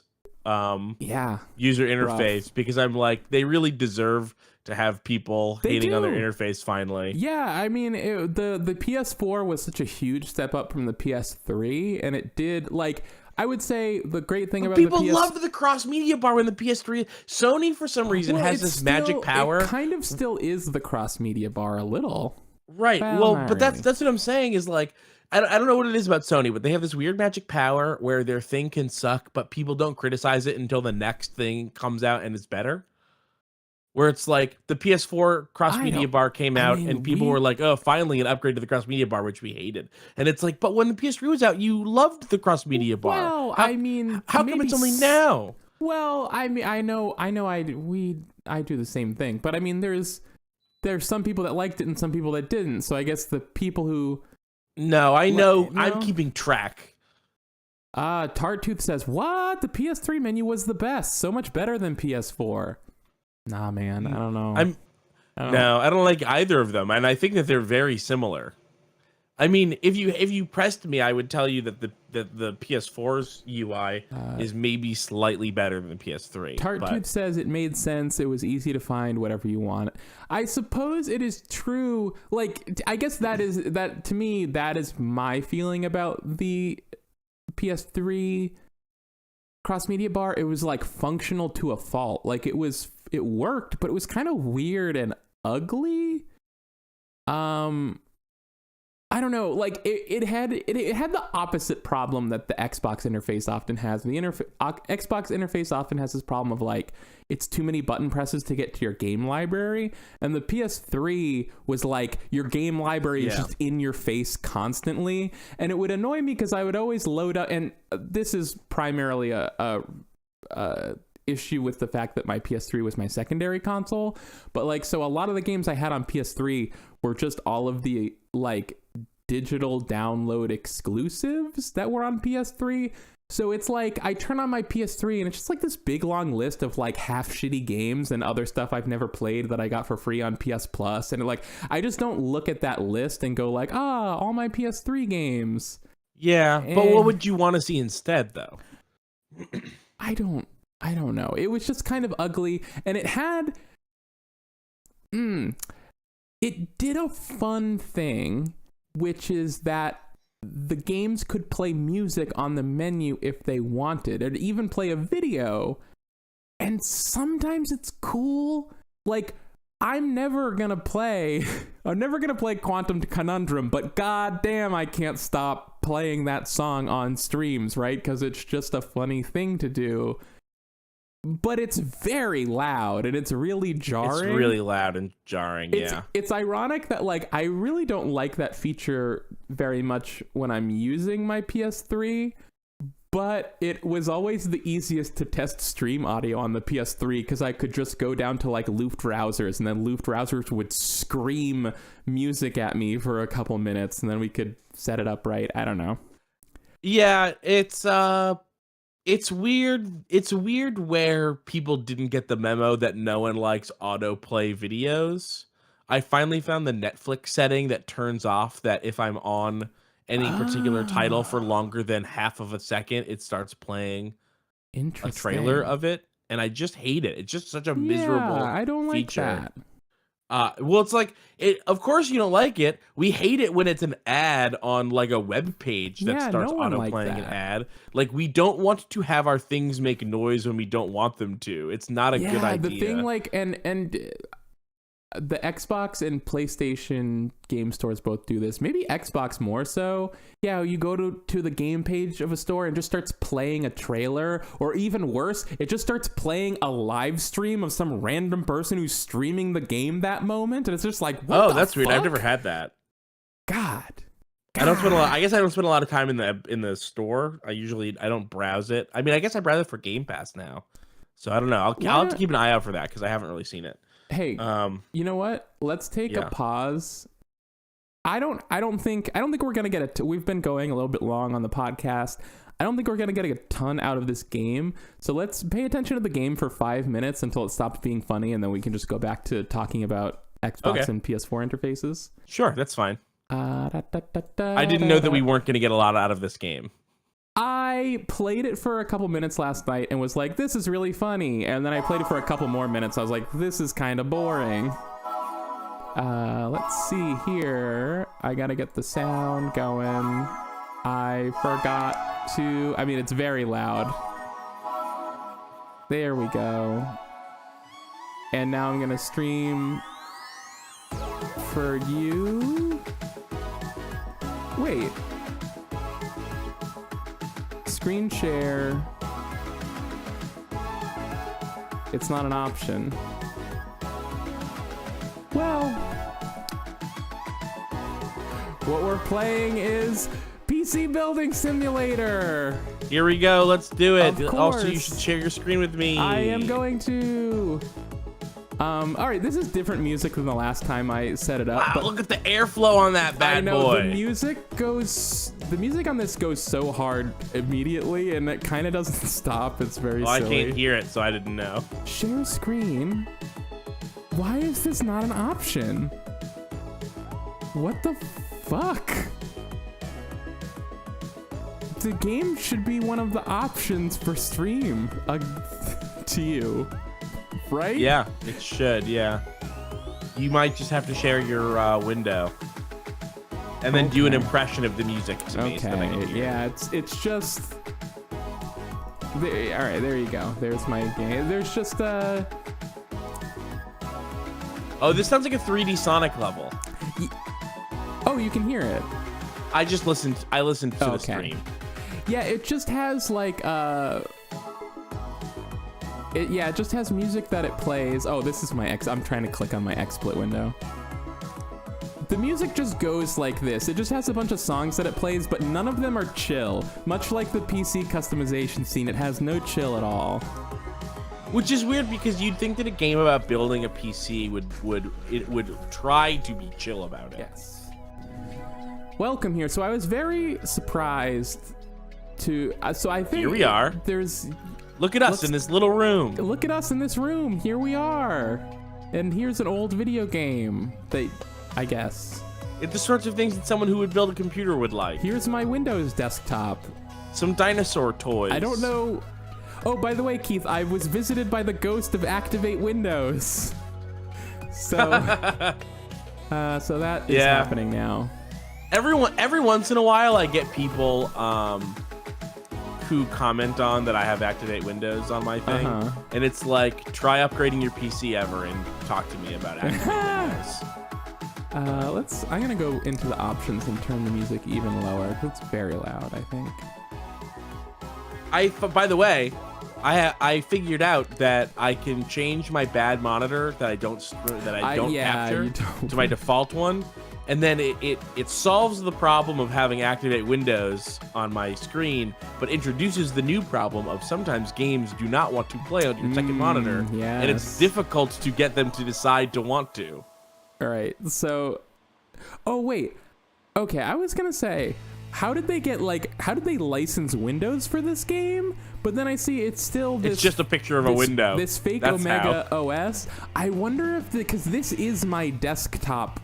B: user interface, because I'm like, they really deserve to have people hating on their interface finally.
A: Yeah, I mean, the PS4 was such a huge step up from the PS3, and it did, like, I would say the great thing about
B: people loved the cross media bar when the PS3. Sony, for some reason, has this magic power.
A: It kind of still is the cross media bar a little.
B: Right. But that's what I'm saying is, like, I don't know what it is about Sony, but they have this weird magic power where their thing can suck, but people don't criticize it until the next thing comes out and it's better. Where it's like the PS4 cross media bar came out and people were like, oh, finally an upgrade to the cross media bar, which we hated. And it's like, but when the PS3 was out, you loved the cross media bar.
A: Well,
B: how come it's only now?
A: Well, I mean, I know I do the same thing, but I mean, there's some people that liked it and some people that didn't. So I guess the people who
B: I'm keeping track.
A: Tarttooth says, what? The PS3 menu was the best. So much better than PS4. Nah, man, I don't know.
B: I don't like either of them, and I think that they're very similar. I mean, if you pressed me, I would tell you that the PS4's UI is maybe slightly better than the PS3.
A: Tarttooth says it made sense. It was easy to find whatever you want. I suppose it is true. Like, I guess that to me, that is my feeling about the PS3 cross media bar. It was like functional to a fault. Like, it worked, but it was kind of weird and ugly. I don't know. Like, it had the opposite problem that the Xbox interface often has. The Xbox interface often has this problem of, like, it's too many button presses to get to your game library, and the PS3 was like, your game library is just in your face constantly, and it would annoy me because I would always load up, and this is primarily a issue with the fact that my PS3 was my secondary console, but, like, so a lot of the games I had on PS3 were just all of the, like, digital download exclusives that were on PS3. So it's like I turn on my PS3 and it's just like this big long list of, like, half shitty games and other stuff I've never played that I got for free on PS Plus, and, like, I just don't look at that list and go like, all my PS3 games.
B: Yeah, but what would you want to see instead, though?
A: I don't know. It was just kind of ugly, and it had it did a fun thing, which is that the games could play music on the menu if they wanted, or even play a video, and sometimes it's cool. Like, I'm never gonna play Quantum Conundrum, but goddamn, I can't stop playing that song on streams, right? Because it's just a funny thing to do. But it's very loud and it's really jarring.
B: It's really loud and jarring,
A: It's ironic that, like, I really don't like that feature very much when I'm using my PS3, but it was always the easiest to test stream audio on the PS3 because I could just go down to, like, Luftrausers, and then Luftrausers would scream music at me for a couple minutes, and then we could set it up right. I don't know.
B: Yeah, it's weird. It's weird where people didn't get the memo that no one likes autoplay videos. I finally found the Netflix setting that turns off that if I'm on any particular title for longer than half of a second, it starts playing a trailer of it. And I just hate it. It's just such a miserable
A: I don't like
B: feature.
A: that.
B: Well, it's like it. Of course, you don't like it. We hate it when it's an ad on like a web page that starts auto-playing an ad. Like, we don't want to have our things make noise when we don't want them to. It's not a good idea.
A: The thing, like, and the Xbox and PlayStation game stores both do this. Maybe Xbox more so. Yeah, you go to the game page of a store and just starts playing a trailer, or even worse, it just starts playing a live stream of some random person who's streaming the game that moment, and it's just like, what the
B: that's
A: fuck?
B: weird. I've never had that.
A: God.
B: I don't spend a lot. I guess I don't spend a lot of time in the store. I don't browse it. I mean, I guess I browse it for Game Pass now, so I don't know. I'll have to keep an eye out for that because I haven't really seen it.
A: Hey, you know what? Let's take a pause. I don't think we're gonna get we've been going a little bit long on the podcast. I don't think we're gonna get a ton out of this game. So let's pay attention to the game for 5 minutes until it stops being funny, and then we can just go back to talking about Xbox and PS4 interfaces.
B: Sure, that's fine. I didn't know that we weren't gonna get a lot out of this game.
A: I played it for a couple minutes last night and was like, this is really funny. And then I played it for a couple more minutes. I was like, this is kind of boring. Let's see here. I gotta get the sound going. I forgot to... I mean, it's very loud. There we go. And now I'm gonna stream for you. Wait. Screen share. It's not an option. Well, what we're playing is PC Building Simulator.
B: Here we go. Let's do it.
A: Of course.
B: Also, you should share your screen with me.
A: I am going to. All right, this is different music than the last time I set it up.
B: Wow,
A: but
B: look at the airflow on that bad boy.
A: The music on this goes so hard immediately, and it kind of doesn't stop. It's very silly.
B: I can't hear it, so I didn't know.
A: Share screen? Why is this not an option? What the fuck? The game should be one of the options for stream to you. Right?
B: Yeah, it should, yeah. You might just have to share your window. And then do an impression of the music to me. So that I can hear.
A: Yeah, it's just... all right, there you go. There's my game. There's just
B: Oh, this sounds like a 3D Sonic level.
A: Oh, you can hear it.
B: I listened to the stream.
A: Yeah, it just has like it just has music that it plays. Oh, this is my I'm trying to click on my XSplit window. The music just goes like this. It just has a bunch of songs that it plays, but none of them are chill. Much like the PC customization scene, it has no chill at all.
B: Which is weird because you'd think that a game about building a PC would try to be chill about it.
A: Yes. Welcome here. So I was very surprised to. So I think
B: here we are. Look at us in this little room.
A: Look at us in this room. Here we are. And here's an old video game that, I guess.
B: It's the sorts of things that someone who would build a computer would like.
A: Here's my Windows desktop.
B: Some dinosaur toys.
A: I don't know. Oh, by the way, Keith, I was visited by the ghost of Activate Windows. So, so that is happening now.
B: Every once in a while, I get people who comment on that I have Activate Windows on my thing, and it's like, try upgrading your PC ever and talk to me about Activate Windows.
A: I'm gonna go into the options and turn the music even lower. It's very loud, I think.
B: By the way, I figured out that I can change my bad monitor that I don't capture to my default one. And then it solves the problem of having Activate Windows on my screen, but introduces the new problem of sometimes games do not want to play on your second monitor.
A: Yes.
B: And it's difficult to get them to decide to want to.
A: All right, so... Oh, wait. Okay, I was going to say, how did they license Windows for this game? But then I see it's still this...
B: It's just a picture of a window.
A: This fake Omega OS. I wonder if... Because this is my desktop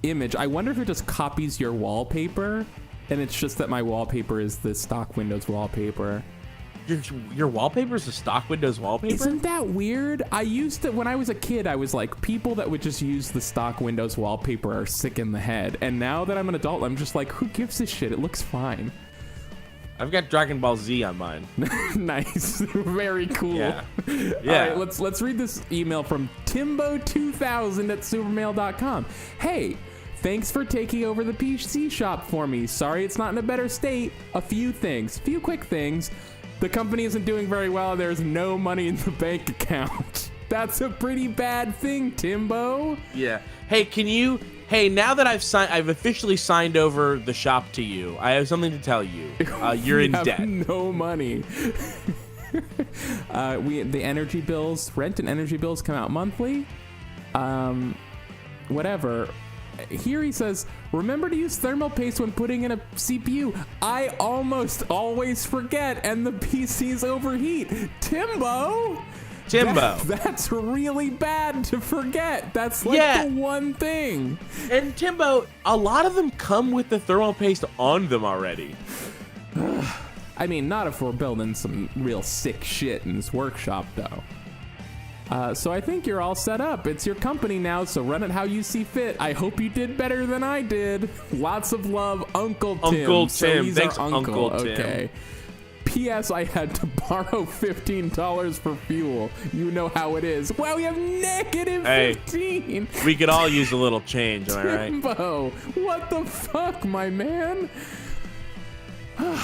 A: image. I wonder if it just copies your wallpaper, and it's just that my wallpaper is the stock Windows wallpaper.
B: Your wallpaper is a stock Windows wallpaper?
A: Isn't that weird? I used to, when I was a kid, I was like, people that would just use the stock Windows wallpaper are sick in the head. And now that I'm an adult, I'm just like, who gives a shit? It looks fine.
B: I've got Dragon Ball Z on mine.
A: Nice. Very cool.
B: Yeah.
A: All right, let's read this email from Timbo2000@supermail.com. Hey, thanks for taking over the PC shop for me. Sorry it's not in a better state. A few quick things. The company isn't doing very well. There's no money in the bank account. That's a pretty bad thing, Timbo.
B: Yeah. Hey, now that I've officially signed over the shop to you, I have something to tell you. You're in debt.
A: No money. The energy bills, rent and energy bills come out monthly. Whatever. Here he says, remember to use thermal paste when putting in a CPU. I almost always forget and the PCs overheat. Timbo, that's really bad to forget. That's like the one thing.
B: And Timbo, a lot of them come with the thermal paste on them already.
A: I mean, not if we're building some real sick shit in this workshop, though. So I think you're all set up. It's your company now, so run it how you see fit. I hope you did better than I did. Lots of love, Uncle Tim.
B: Uncle Tim.
A: So he's
B: Thanks,
A: our uncle.
B: Uncle Tim.
A: Okay. P.S. I had to borrow $15 for fuel. You know how it is. Wow, we have negative 15.
B: Hey, we could all use a little change, am I right?
A: Timbo, what the fuck, my man? All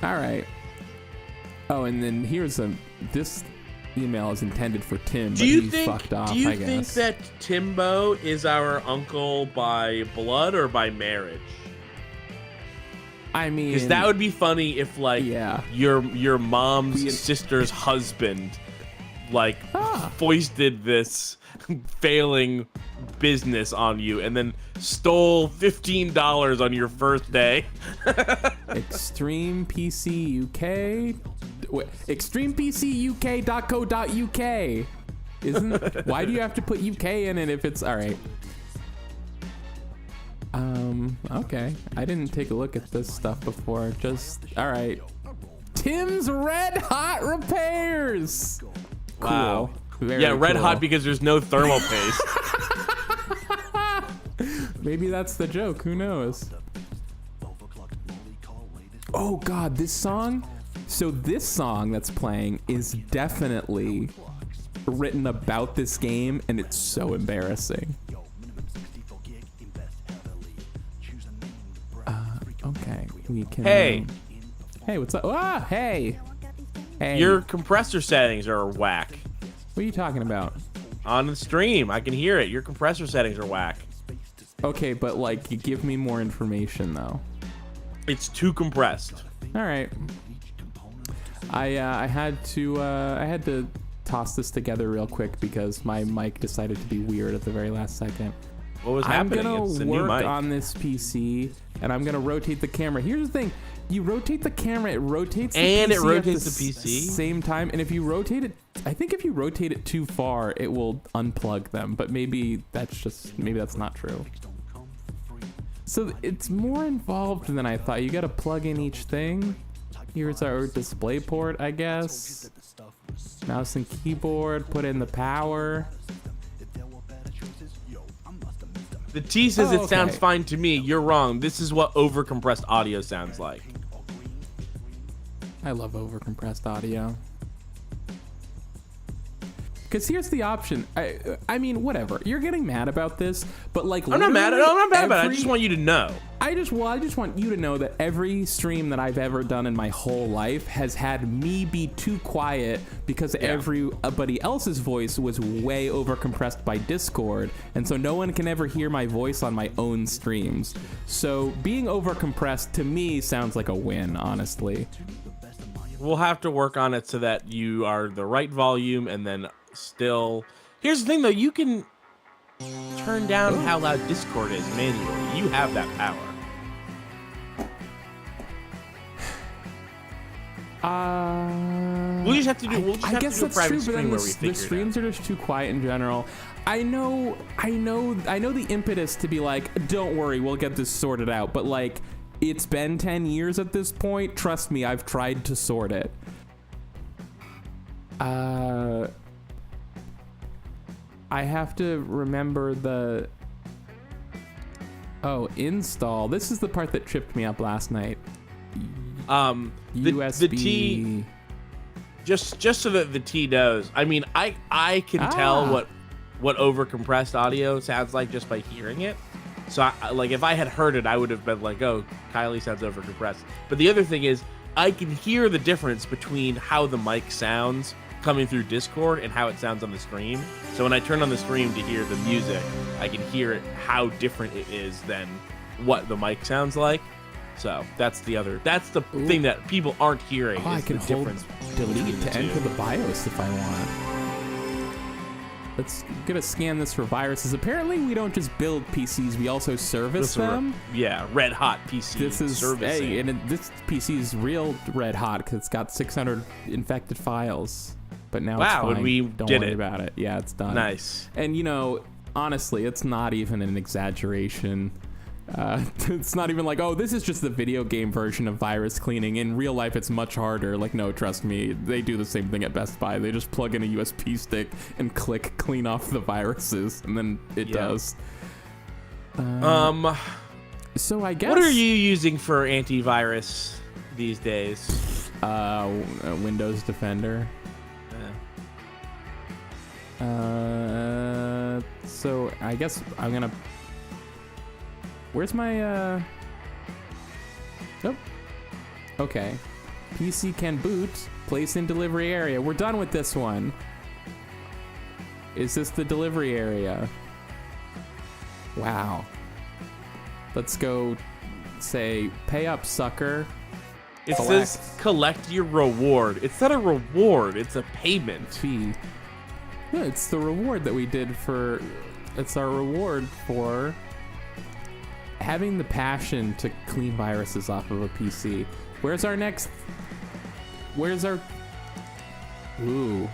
A: right. Oh, and then here's this email is intended for Tim, but he's fucked off,
B: Do you
A: I guess.
B: think that Timbo is our uncle by blood or by marriage?
A: I mean,
B: because that would be funny if, like, your mom's sister's husband, like, foisted this failing business on you and then stole $15 on your first day.
A: Extreme PC UK. ExtremePCUK.co.uk. Isn't? Why do you have to put UK in it if it's all right? Okay. I didn't take a look at this stuff before. Just all right. Tim's Red Hot Repairs.
B: Wow.
A: Cool. Very
B: Red
A: cool.
B: Hot because there's no thermal paste.
A: Maybe that's the joke. Who knows? Oh God, this song. So this song that's playing is definitely written about this game, and it's so embarrassing. Okay, we can.
B: Hey,
A: what's up? Hey.
B: Your compressor settings are whack.
A: What are you talking about?
B: On the stream, I can hear it. Your compressor settings are whack.
A: Okay, but like, you give me more information though.
B: It's too compressed.
A: All right. I had to toss this together real quick because my mic decided to be weird at the very last second.
B: What was happening?
A: I'm
B: It's a
A: gonna
B: new
A: work
B: mic.
A: on this PC, and I'm gonna rotate the camera. Here's the thing: you rotate the camera, it rotates the
B: And
A: PC
B: it rotates
A: at
B: the PC?
A: same time. And if you rotate it, I think if you rotate it too far, it will unplug them. But maybe that's not true. So it's more involved than I thought. You got to plug in each thing. Here's our display port, I guess. Mouse and keyboard. Put in the power.
B: The T says it sounds fine to me. You're wrong. This is what overcompressed audio sounds like.
A: I love overcompressed audio. Because here's the option. I mean, whatever. You're getting mad about this, but like,
B: I'm not mad about it. I just want you to know.
A: I just want you to know that every stream that I've ever done in my whole life has had me be too quiet because everybody else's voice was way overcompressed by Discord, and so no one can ever hear my voice on my own streams. So being overcompressed to me sounds like a win, honestly.
B: We'll have to work on it so that you are the right volume, and then still. Here's the thing, though. You can turn down how loud Discord is manually. You have that power. We'll just have to do.
A: I guess that's true, but then the streams are just too quiet in general. I know the impetus to be like, don't worry, we'll get this sorted out. But like, It's been 10 years at this point. Trust me, I've tried to sort it. I have to remember the... Oh, install. This is the part that tripped me up last night. USB.
B: The T... Just so that the T knows. I mean, I can tell what overcompressed audio sounds like just by hearing it. So, like, if I had heard it, I would have been like, oh, Kylie sounds overcompressed. But the other thing is, I can hear the difference between how the mic sounds coming through Discord and how it sounds on the stream. So when I turn on the stream to hear the music, I can hear it, how different it is than what the mic sounds like. So that's the thing that people aren't hearing.
A: Oh,
B: is
A: I can
B: the
A: hold
B: difference
A: delete to enter the BIOS if I want. Let's gonna scan this for viruses. Apparently, we don't just build PCs; we also service them.
B: Yeah, red hot PC.
A: This is
B: servicing.
A: Hey, and this PC is real red hot because it's got 600 infected files. But now it's fine.
B: And we
A: don't
B: did
A: worry
B: it.
A: about it. Yeah, it's done.
B: Nice.
A: And honestly, it's not even an exaggeration. It's not even like, oh, this is just the video game version of virus cleaning. In real life, it's much harder. Like, no, trust me, they do the same thing at Best Buy. They just plug in a USB stick and click clean off the viruses, and then it does. So I guess...
B: What are you using for antivirus these days?
A: Windows Defender. So I guess I'm gonna... Where's my, Oh. Okay. PC can boot. Place in delivery area. We're done with this one. Is this the delivery area? Wow. Let's go say, pay up, sucker.
B: It says collect your reward. It's not a reward, it's a payment.
A: Fee. No, it's the reward that we did for... It's our reward for... having the passion to clean viruses off of a PC. Where's our... Ooh.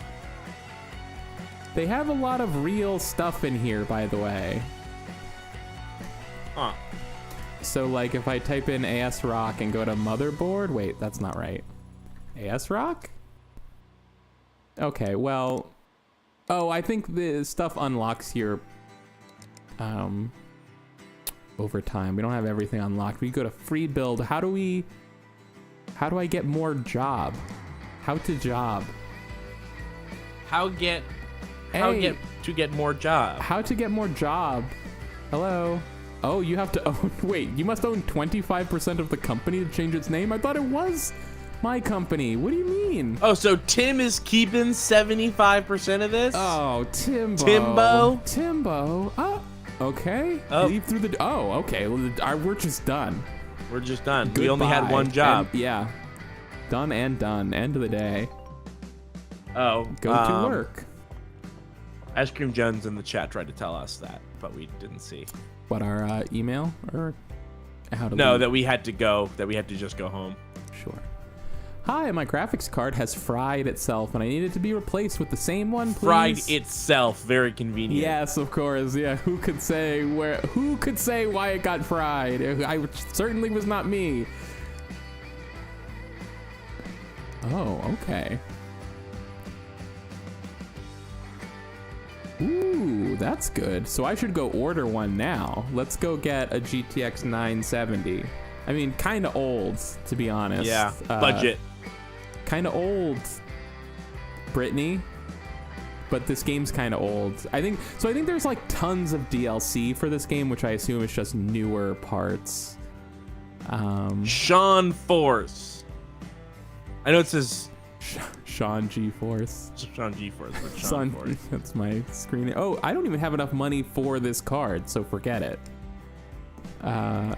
A: They have a lot of real stuff in here, by the way.
B: Huh.
A: So, like, if I type in ASRock and go to motherboard... Wait, that's not right. ASRock? Okay, well... Oh, I think the stuff unlocks here... over time. We don't have everything unlocked. We go to free build. How do I get more job? How to job?
B: How to get more job?
A: How to get more job? Hello? Oh, you have to own... Wait, you must own 25% of the company to change its name? I thought it was my company. What do you mean?
B: Oh, so Tim is keeping 75% of this?
A: Oh, Timbo. Oh. Okay.
B: Oh.
A: Leave through the... Oh, okay. Well, we're just done.
B: We're just done.
A: Goodbye.
B: We only had one job.
A: Yeah. Done and done. End of the day.
B: Oh.
A: Go to work.
B: Ice Cream Jones in the chat tried to tell us that, but we didn't see.
A: What, our email? Or how to
B: No,
A: leave?
B: that we had to go. That we had to just go home.
A: Sure. Hi, my graphics card has fried itself, and I need it to be replaced with the same one, please.
B: Fried itself. Very convenient.
A: Yes, of course. Yeah, who could say why it got fried? I certainly was not me. Oh, okay. Ooh, that's good. So I should go order one now. Let's go get a GTX 970. I mean, kind of old, to be honest.
B: Yeah, budget.
A: Kind of old, Brittany. But this game's kind of old. I think there's like tons of DLC for this game, which I assume is just newer parts.
B: Sean Force. I know it says
A: Sean G Force.
B: Sean G Force. But Sean Force.
A: That's my screen. Oh, I don't even have enough money for this card, so forget it. I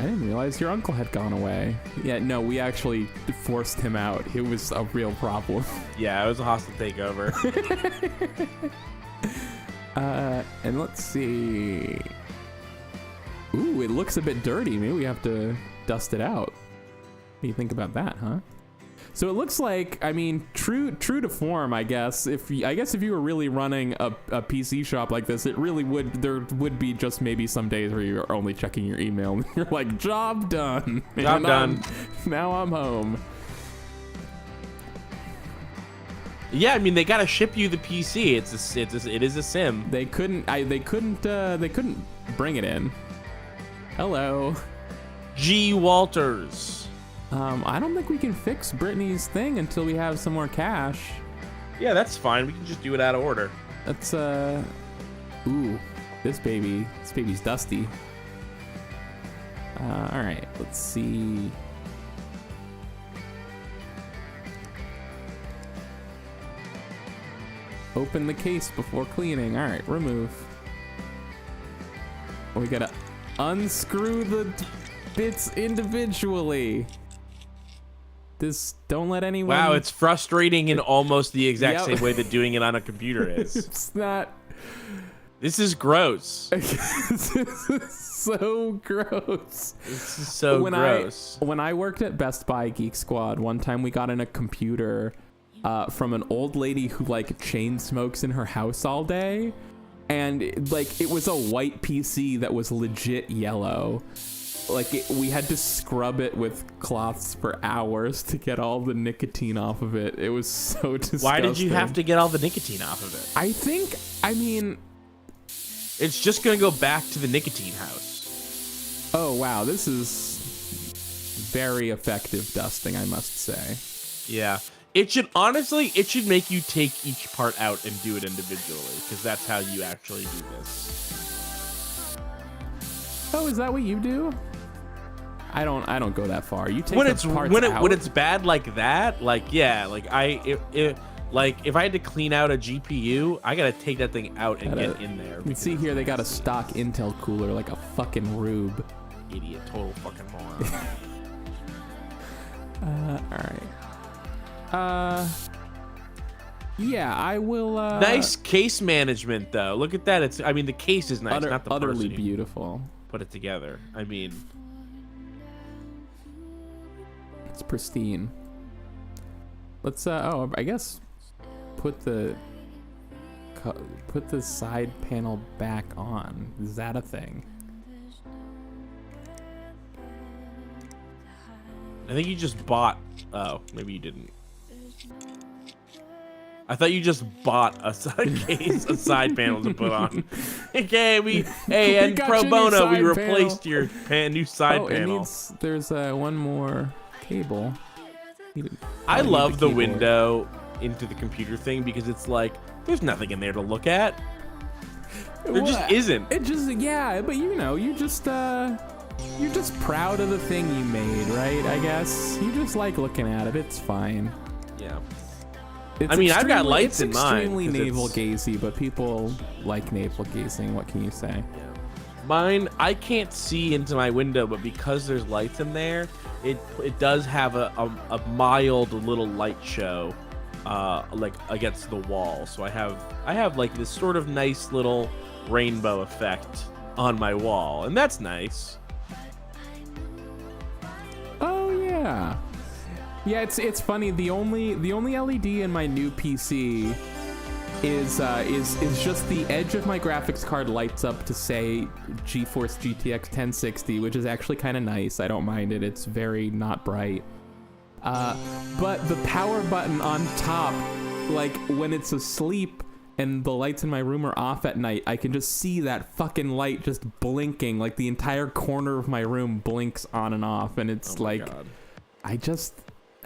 A: didn't realize your uncle had gone away. Yeah, no, we actually forced him out. It was a real problem.
B: Yeah, it was a hostile takeover.
A: And let's see. Ooh, it looks a bit dirty. Maybe we have to dust it out. What do you think about that, huh? So it looks like, I mean, true to form, I guess. If you were really running a PC shop like this, there would be just maybe some days where you're only checking your email and you're like, job done.
B: Job done.
A: Now I'm home.
B: Yeah, I mean they gotta ship you the PC. It is a sim.
A: They couldn't bring it in. Hello.
B: G. Walters.
A: I don't think we can fix Brittany's thing until we have some more cash.
B: Yeah, that's fine. We can just do it out of order.
A: That's ooh, this baby's dusty. All right, let's see. Open the case before cleaning. All right, remove. We gotta unscrew the bits individually. Don't let anyone.
B: Wow, it's frustrating in almost the exact same way that doing it on a computer is.
A: It's not.
B: This is gross.
A: This is so gross.
B: This is so gross.
A: When I worked at Best Buy Geek Squad, one time we got in a computer from an old lady who like chain smokes in her house all day, and it was a white PC that was legit yellow. We had to scrub it with cloths for hours to get all the nicotine off of it. It was so disgusting.
B: Why did you have to get all the nicotine off of it?
A: I mean,
B: it's just gonna go back to the nicotine house.
A: Oh wow, this is very effective dusting, I must say.
B: Yeah. It should make you take each part out and do it individually, because that's how you actually do this.
A: Oh, is that what you do? I don't go that far. You take
B: when it's bad like that, if I had to clean out a GPU, I gotta take that thing out and get in there.
A: You can see here they got a stock Intel cooler like a fucking rube.
B: Idiot, total fucking moron.
A: All right. Yeah, I will.
B: Nice case management, though. Look at that. The case is nice, not the
A: utterly
B: person
A: beautiful.
B: Put it together. I mean,
A: it's pristine. Let's. I guess put the side panel back on. Is that a thing?
B: I think you just bought. Oh, maybe you didn't. I thought you just bought a side panel to put on. And pro bono, we replaced your new side panel.
A: There's one more cable.
B: I love the window into the computer thing because it's like there's nothing in there to look at. There just isn't.
A: It just but you're just proud of the thing you made, right? I guess you just like looking at it. It's fine.
B: Yeah. I've got lights in mine.
A: It's extremely navel-gazy, but people like navel-gazing. What can you say?
B: Yeah. Mine, I can't see into my window, but because there's lights in there, it does have a mild little light show, against the wall. So I have like this sort of nice little rainbow effect on my wall, and that's nice.
A: Oh yeah. Yeah, it's funny. The only LED in my new PC is just the edge of my graphics card lights up to say GeForce GTX 1060, which is actually kind of nice. I don't mind it. It's very not bright. But the power button on top, like when it's asleep and the lights in my room are off at night, I can just see that fucking light just blinking. Like the entire corner of my room blinks on and off, and it's God.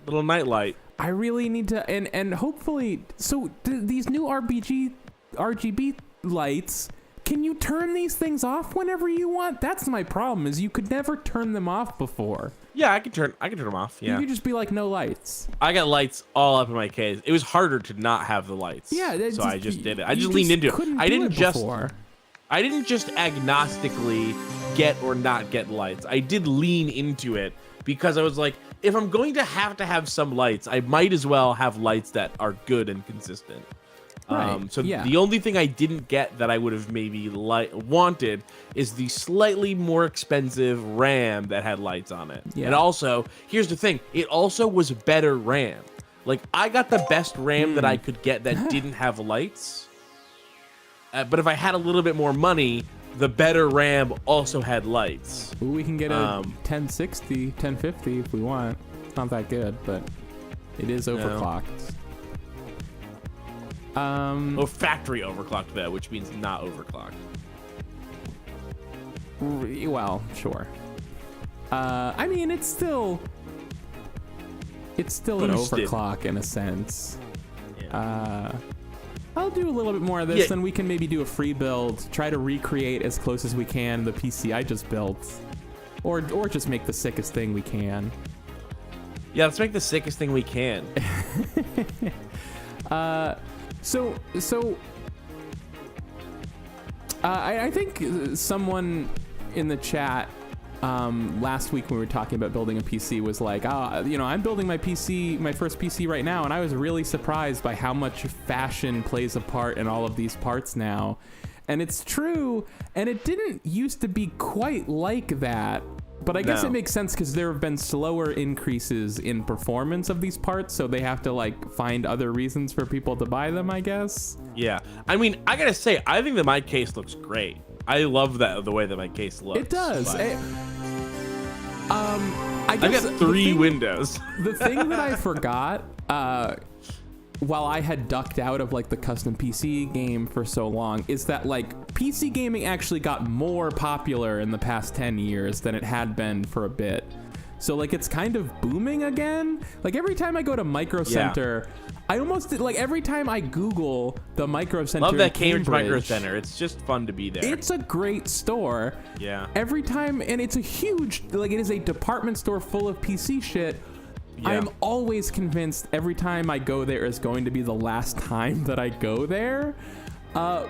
B: Little nightlight.
A: I really need to, and hopefully, so these new RGB lights, can you turn these things off whenever you want? That's my problem, is you could never turn them off before.
B: Yeah, I can turn them off. Yeah.
A: You could just be like, no lights.
B: I got lights all up in my case. It was harder to not have the lights.
A: Yeah.
B: So I just did it. I just leaned into it. I didn't just agnostically get or not get lights. I did lean into it because I was like, if I'm going to have some lights, I might as well have lights that are good and consistent.
A: Right.
B: So the only thing I didn't get that I would have maybe wanted is the slightly more expensive RAM that had lights on it.
A: Yeah.
B: And also, here's the thing, it also was better RAM. Like, I got the best RAM that I could get that didn't have lights. But if I had a little bit more money, the better RAM also had lights.
A: Ooh, we can get a 1060, 1050 if we want. It's not that good, but it is overclocked.
B: Factory overclocked though, which means not overclocked.
A: Well, sure. I mean, it's still an overclock in a sense.
B: Yeah.
A: I'll do a little bit more of this, and we can maybe do a free build, try to recreate as close as we can the PC I just built, or just make the sickest thing we can.
B: Yeah, let's make the sickest thing we can.
A: I think someone in the chat last week when we were talking about building a PC was like, I'm building my first PC right now, and I was really surprised by how much fashion plays a part in all of these parts now. And it's true, and it didn't used to be quite like that. But I guess it makes sense because there have been slower increases in performance of these parts, so they have to like find other reasons for people to buy them, I guess.
B: Yeah, I mean, I gotta say, I think that my case looks great. I love the way that my case looks.
A: It does.
B: I got 3 windows.
A: The thing that I forgot, while I had ducked out of like the custom PC game for so long, is that like PC gaming actually got more popular in the past 10 years than it had been for a bit. So like it's kind of booming again. Like every time I go to Micro Center, I almost like every time I Google the Micro Center.
B: Love that Cambridge Micro Center. It's just fun to be there.
A: It's a great store.
B: Yeah.
A: Every time, and it's a huge, like it is a department store full of PC shit. Yeah. I'm always convinced every time I go there is going to be the last time that I go there. I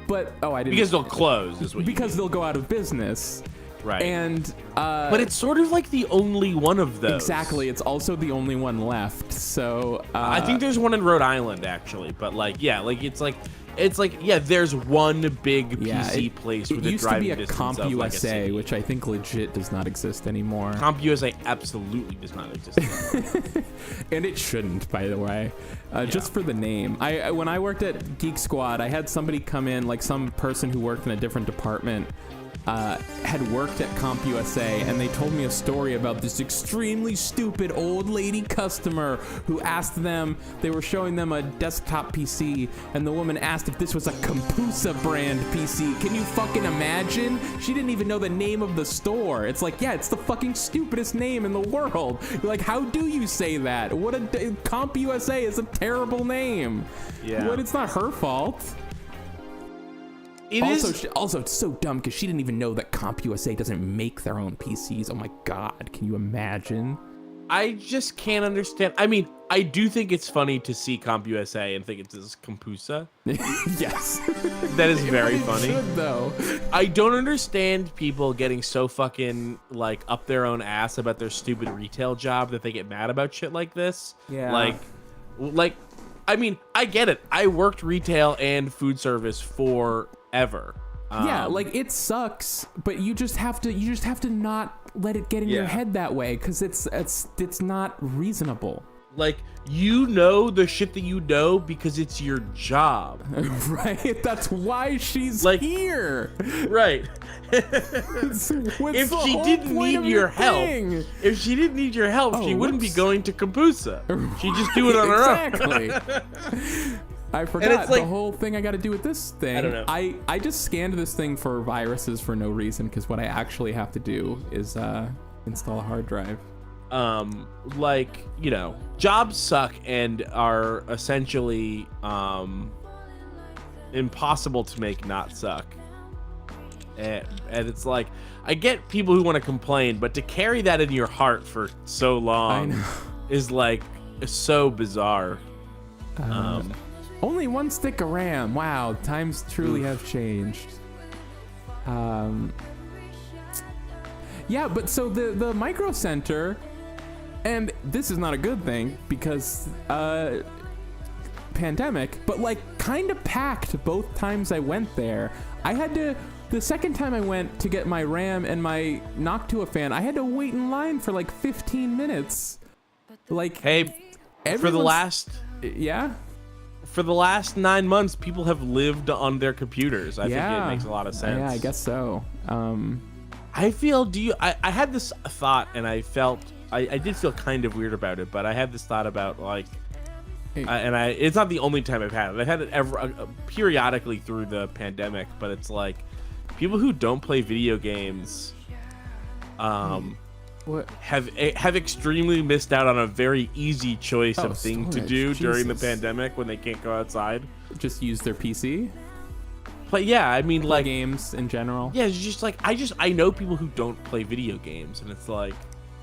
A: didn't.
B: Because they'll close, is what
A: because they'll go out of business.
B: Right.
A: And
B: but it's sort of like the only one of those.
A: Exactly. It's also the only one left. So
B: I think there's one in Rhode Island actually, but there's one big PC place with a driving distance. It used to be a
A: CompUSA, which I think legit does not exist anymore.
B: CompUSA absolutely does not exist anymore.
A: And it shouldn't, by the way. Just for the name. When I worked at Geek Squad, I had somebody come in, like some person who worked in a different department, had worked at CompUSA, and they told me a story about this extremely stupid old lady customer who asked them, they were showing them a desktop PC, and the woman asked if this was a Compusa brand PC. Can you fucking imagine? She didn't even know the name of the store. It's like, yeah, it's the fucking stupidest name in the world. You're like, how do you say that? CompUSA is a terrible name.
B: Yeah.
A: But it's not her fault. Also, it's so dumb because she didn't even know that CompUSA doesn't make their own PCs. Oh my god, can you imagine?
B: I just can't understand. I mean, I do think it's funny to see CompUSA and think it's this Compusa.
A: Yes.
B: That is very funny.
A: Should, though.
B: I don't understand people getting so fucking like up their own ass about their stupid retail job that they get mad about shit like this.
A: Yeah.
B: Like I mean, I get it. I worked retail and food service forever.
A: Yeah, like it sucks, but you just have to not let it get in your head that way, because it's not reasonable.
B: Like, you know the shit that you know because it's your job.
A: Right? That's why she's
B: like,
A: here.
B: Right. If she didn't need your help, she wouldn't be going to Compusa. She'd just do it on her own.
A: Exactly. I forgot the whole thing I got to do with this thing.
B: I don't know.
A: I just scanned this thing for viruses for no reason, because what I actually have to do is install a hard drive.
B: Like, you know, jobs suck and are essentially impossible to make not suck. And it's like, I get people who want to complain, but to carry that in your heart for so long is like so bizarre.
A: Only one stick of RAM. Wow, times truly have changed. Yeah, but so the Micro Center, and this is not a good thing, because pandemic, but like kind of packed both times I went there. The second time I went to get my RAM and my Noctua fan, I had to wait in line for like 15 minutes. Like,
B: hey, for the last 9 months, people have lived on their computers. I think it makes a lot of sense.
A: Yeah, I guess so.
B: I feel, I had this thought, and I felt, I did feel kind of weird about it, but I had this thought about like, it's not the only time I've had it. I've had it periodically through the pandemic, but it's like, people who don't play video games have extremely missed out on a very easy choice of thing to do during the pandemic when they can't go outside.
A: Just use their PC?
B: But yeah, I mean, like
A: games in general.
B: Yeah, it's just like I know people who don't play video games, and it's like,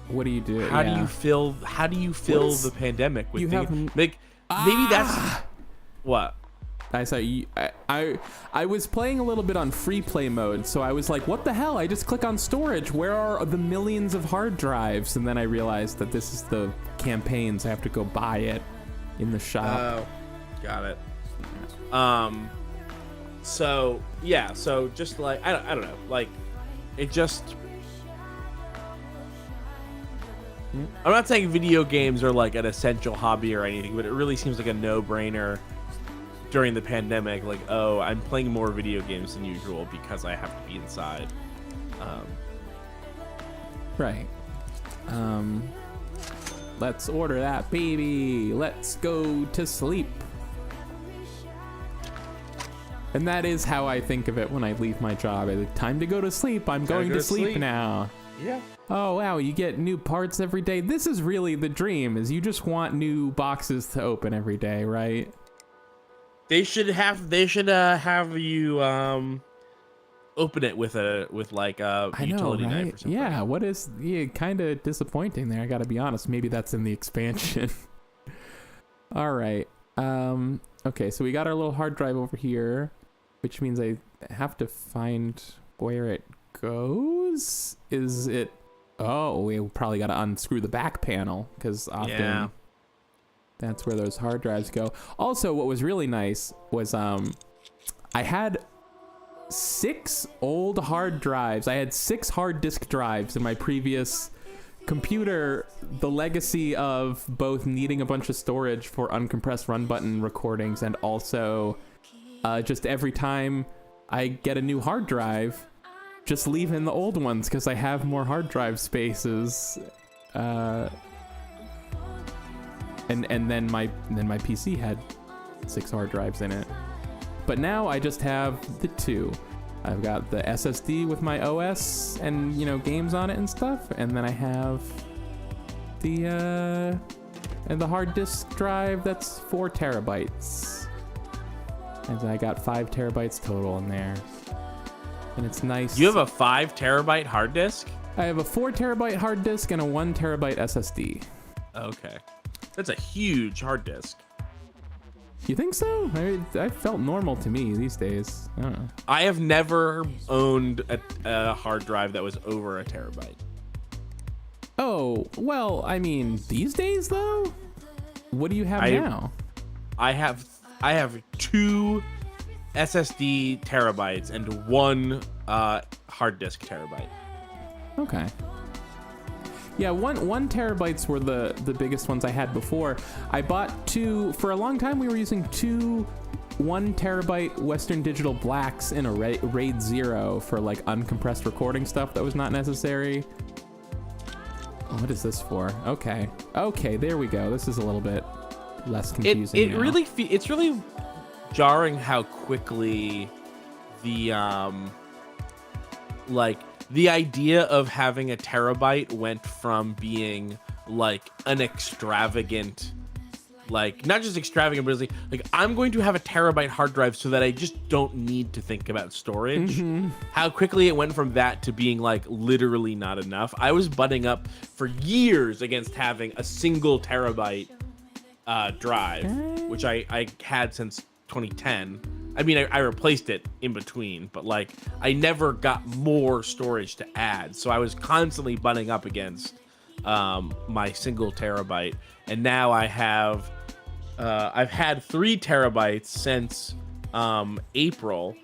A: what do you do?
B: How do you fill the pandemic with things? Like maybe that's what
A: I saw. I was playing a little bit on free play mode, so I was like, what the hell? I just click on storage. Where are the millions of hard drives? And then I realized that this is the campaigns. I have to go buy it in the shop.
B: Oh, got it. So yeah, so just like I don't know, like it just. I'm not saying video games are like an essential hobby or anything, but it really seems like a no-brainer during the pandemic. Like, oh, I'm playing more video games than usual because I have to be inside.
A: Right. Let's order that baby. Let's go to sleep. And that is how I think of it when I leave my job. It's time to go to sleep. I'm going to sleep now.
B: Yeah.
A: Oh, wow, you get new parts every day. This is really the dream, is you just want new boxes to open every day, right?
B: They should have you open it with like a utility knife or something.
A: Yeah, what is kind of disappointing there, I got to be honest. Maybe that's in the expansion. All right. Okay, so we got our little hard drive over here, which means I have to find where it goes. Is it? Oh, we probably got to unscrew the back panel because often that's where those hard drives go. Also, what was really nice was I had 6 old hard drives. I had 6 hard disk drives in my previous computer. The legacy of both needing a bunch of storage for uncompressed run button recordings and also just every time I get a new hard drive, just leave in the old ones because I have more hard drive spaces, and then my PC had 6 hard drives in it, but now I just have the 2. I've got the SSD with my OS and games on it and stuff, and then I have the hard disk drive that's 4 terabytes, and I got 5 terabytes total in there. And it's nice.
B: You have a 5 terabyte hard disk?
A: I have a 4 terabyte hard disk and a 1 terabyte SSD.
B: Okay. That's a huge hard disk.
A: You think so? I felt normal to me these days. I don't know.
B: I have never owned a hard drive that was over a terabyte.
A: Oh, well, I mean, these days though? What do you have now?
B: I have 2 SSD terabytes and 1 hard disk terabyte.
A: Okay. Yeah, one terabytes were the biggest ones I had before. I bought 2 for a long time. We were using 2 1 terabyte Western Digital Blacks in a RAID 0 for like uncompressed recording stuff that was not necessary. What is this for? Okay, there we go. This is a little bit less confusing.
B: It's really jarring how quickly the the idea of having a terabyte went from being like an extravagant, like not just extravagant, but like I'm going to have a terabyte hard drive so that I just don't need to think about storage. Mm-hmm. How quickly it went from that to being like literally not enough. I was butting up for years against having a single terabyte drive, which I had since 2010. I mean, I replaced it in between, but like I never got more storage to add. So I was constantly butting up against my single terabyte. And now I have I've had 3 terabytes since April,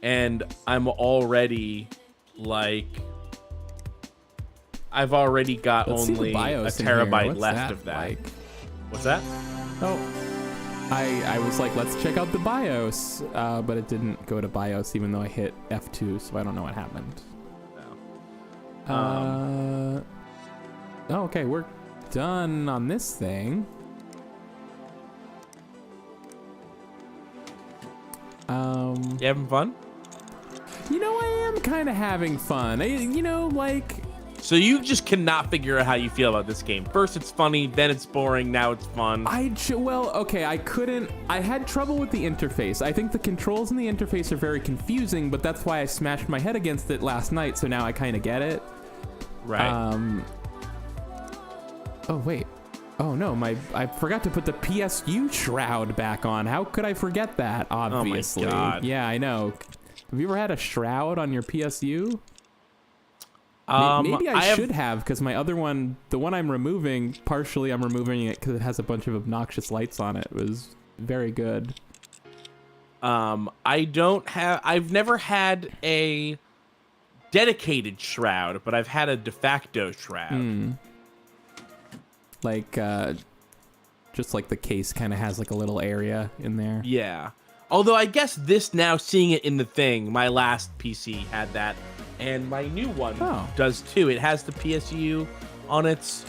B: and I'm already like, I've already got only a terabyte left of that. Like? What's that?
A: Oh, I was like, let's check out the BIOS, but it didn't go to BIOS even though I hit F2, so I don't know what happened. Oh, okay, we're done on this thing.
B: You having fun?
A: You know, I am kind of having fun. You know, like...
B: So you just cannot figure out how you feel about this game. First it's funny, then it's boring, now it's fun.
A: Well, okay, I had trouble with the interface. I think the controls in the interface are very confusing, but that's why I smashed my head against it last night, so now I kind of get it.
B: Right.
A: Oh, wait. Oh, no, I forgot to put the PSU shroud back on. How could I forget that, obviously?
B: Oh, my God.
A: Yeah, I know. Have you ever had a shroud on your PSU? Maybe I should have, because my other one, the one I'm removing, partially I'm removing it because it has a bunch of obnoxious lights on it. It was very good.
B: I've never had a dedicated shroud, but I've had a de facto shroud.
A: Like, just like the case kind of has like a little area in there.
B: Yeah. Although I guess this, now seeing it in the thing, my last PC had that, and my new one does too. It has the PSU on its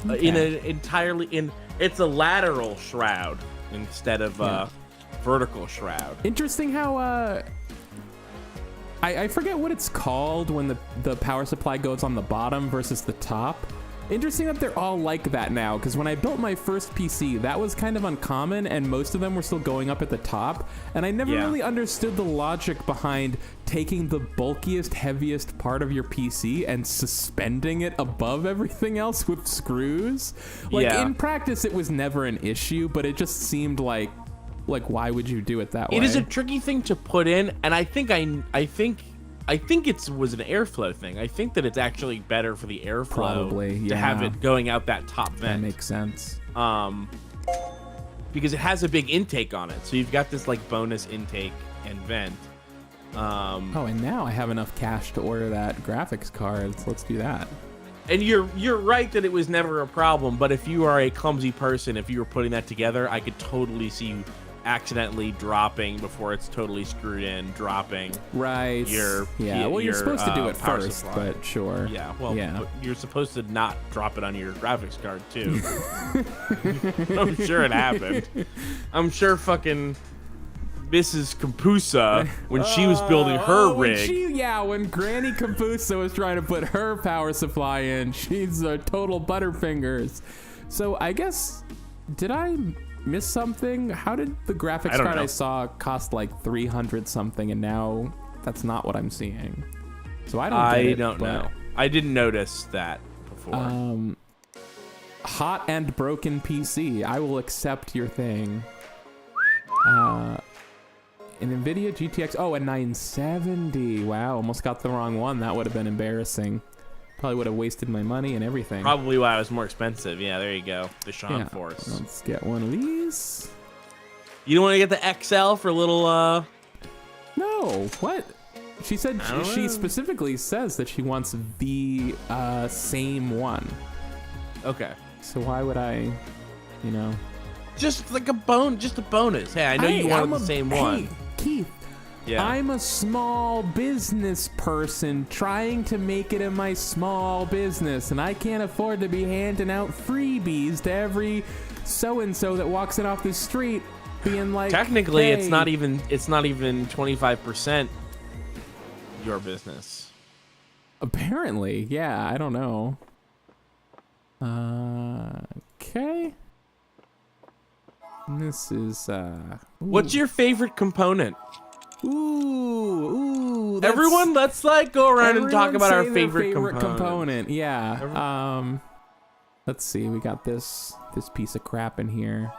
B: it's a lateral shroud instead of vertical shroud.
A: Interesting how I forget what it's called when the power supply goes on the bottom versus the top. Interesting that they're all like that now, because when I built my first PC, that was kind of uncommon, and most of them were still going up at the top, and I never really understood the logic behind taking the bulkiest, heaviest part of your PC and suspending it above everything else with screws. Like, in practice, it was never an issue, but it just seemed like why would you do it that way?
B: It is a tricky thing to put in, and I think it was an airflow thing. I think that it's actually better for the airflow to have it going out that top vent.
A: That makes sense.
B: Because it has a big intake on it, so you've got this like bonus intake and vent.
A: And now I have enough cash to order that graphics card, so let's do that.
B: And you're right that it was never a problem, but if you are a clumsy person, if you were putting that together, I could totally see you accidentally dropping before it's totally screwed in, dropping
A: you're supposed to do it first supply. But sure.
B: But you're supposed to not drop it on your graphics card too. I'm sure it happened. I'm sure fucking Mrs. Kampusa, when she was building her rig.
A: When Granny Kampusa was trying to put her power supply in, she's a total butterfingers. So I guess, did I miss something? How did the graphics card I saw cost like 300 something, and now that's not what I'm seeing? So I don't know.
B: I didn't notice that before.
A: Hot and broken PC. I will accept your thing. An NVIDIA GTX. Oh, a 970. Wow, almost got the wrong one. That would have been embarrassing. Probably would have wasted my money and everything.
B: Probably why it was more expensive. Yeah, there you go. The Sean Force.
A: Let's get one of these.
B: You don't want to get the XL for a little,
A: No, what? She said she specifically says that she wants the same one.
B: Okay.
A: So why would I,
B: Just like a bonus. Hey, I know you wanted the same one.
A: Keith. Yeah. I'm a small business person trying to make it in my small business, and I can't afford to be handing out freebies to every so-and-so that walks in off the street being like,
B: technically,
A: hey.
B: it's not even 25% your business.
A: Apparently, yeah, I don't know. Okay. This is
B: What's your favorite component?
A: Ooh.
B: Everyone, let's go around and talk about our favorite
A: component. Yeah. Let's see. We got this piece of crap in here.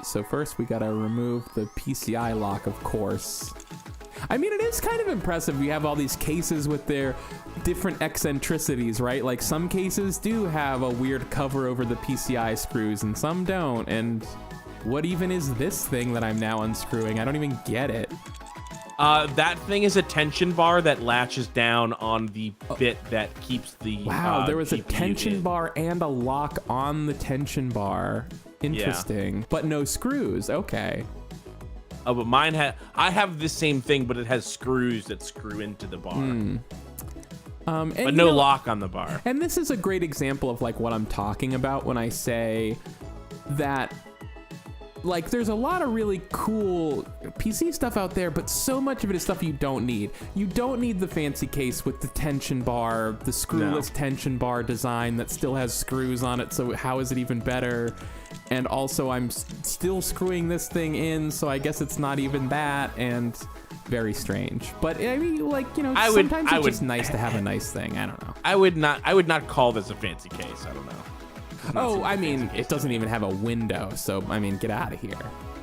A: So first we gotta remove the PCI lock, of course. I mean, it is kind of impressive. You have all these cases with their different eccentricities, right? Like some cases do have a weird cover over the PCI screws and some don't. And what even is this thing that I'm now unscrewing? I don't even get it.
B: That thing is a tension bar that latches down on the bit that keeps the
A: Wow, there was
B: GPU
A: a tension
B: in.
A: bar and a lock on the tension bar. Interesting. Yeah. But no screws. Okay.
B: Oh, but mine I have the same thing, but it has screws that screw into the bar. But no lock on the bar.
A: And this is a great example of like what I'm talking about when I say that like there's a lot of really cool PC stuff out there, but so much of it is stuff you don't need. You don't need the fancy case with the tension bar, the screwless tension bar design that still has screws on it. So how is it even better? And also I'm still screwing this thing in, so I guess it's not even that, and very strange. But I mean, like, you know, sometimes it's just nice to have a nice thing. I don't know.
B: I would not call this a fancy case. I don't know.
A: Oh, I mean, it doesn't even have a window, so I mean, get out of here.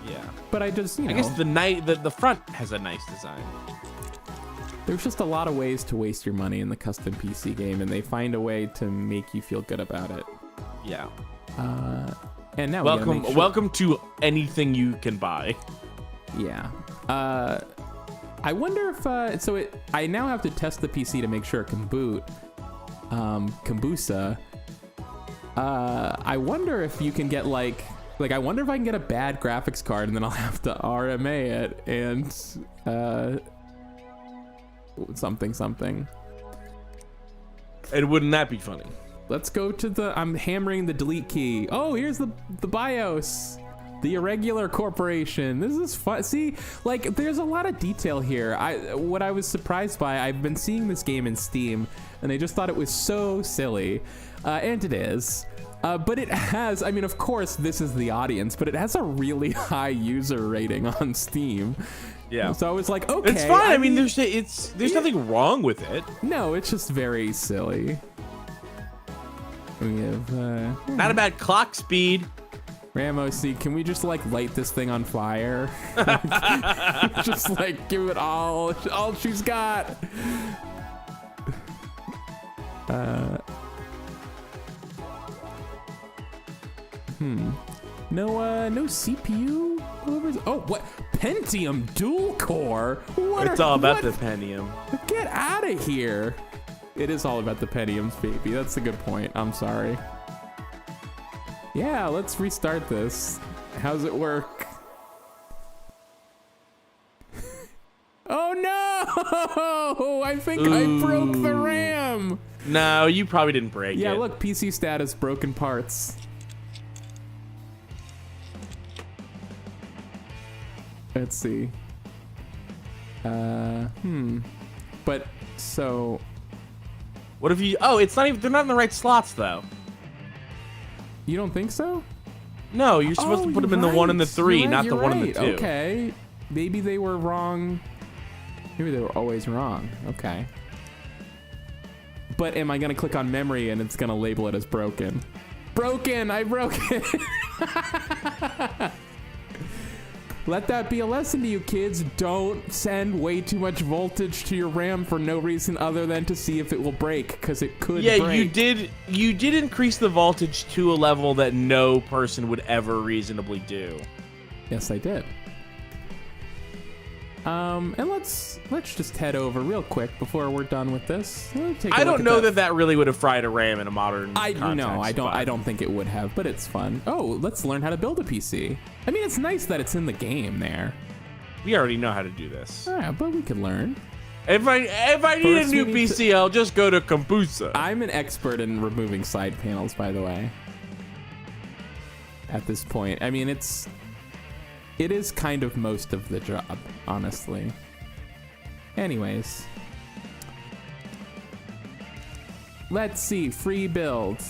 B: Yeah.
A: But I just, you know,
B: I guess the front has a nice design.
A: There's just a lot of ways to waste your money in the custom PC game, and they find a way to make you feel good about it.
B: Yeah.
A: And now
B: welcome to anything you can buy.
A: Yeah. I wonder if I now have to test the PC to make sure it can boot. Kombusa. I wonder if you can get like I wonder if I can get a bad graphics card and then I'll have to RMA it and something.
B: And wouldn't that be funny?
A: Let's go to I'm hammering the delete key. Oh, here's the BIOS. The Irregular Corporation. This is fun. See, like, there's a lot of detail here. What I was surprised by, I've been seeing this game in Steam, and I just thought it was so silly. And it is. But it has, I mean, of course, this is the audience, but it has a really high user rating on Steam.
B: Yeah.
A: So I was like, okay.
B: It's fine. I mean, there's nothing wrong with it.
A: No, it's just very silly. We have,
B: not a bad clock speed.
A: Ramos, can we just like light this thing on fire? Just like give it all she's got. No CPU. Oh, what? Pentium dual core?
B: It's all about the Pentium.
A: Get out of here. It is all about the Pentiums, baby. That's a good point. I'm sorry. Yeah, let's restart this. How's it work? Oh no! I think I broke the RAM.
B: No, you probably didn't break it.
A: Yeah, look, PC status, broken parts. Let's see. But so.
B: What if you? Oh, it's not even. They're not in the right slots though.
A: You don't think so?
B: No, you're supposed to put them in the 1 and the 3, not the 1 and the 2.
A: Okay. Maybe they were wrong. Maybe they were always wrong. Okay. But am I going to click on memory and it's going to label it as broken? Broken! I broke it! Let that be a lesson to you kids. Don't send way too much voltage to your RAM for no reason other than to see if it will break, because it could break.
B: Yeah, you did increase the voltage to a level that no person would ever reasonably do.
A: Yes, I did. And let's just head over real quick before we're done with this.
B: I don't know that really would have fried a RAM in a modern context.
A: I don't think it would have, but it's fun. Oh, let's learn how to build a PC. I mean, it's nice that it's in the game there.
B: We already know how to do this.
A: Yeah, but we could learn.
B: If I need a new PC, I'll just go to Kombusa.
A: I'm an expert in removing side panels, by the way. At this point, I mean, it is kind of most of the job, honestly. Anyways. Let's see, free build.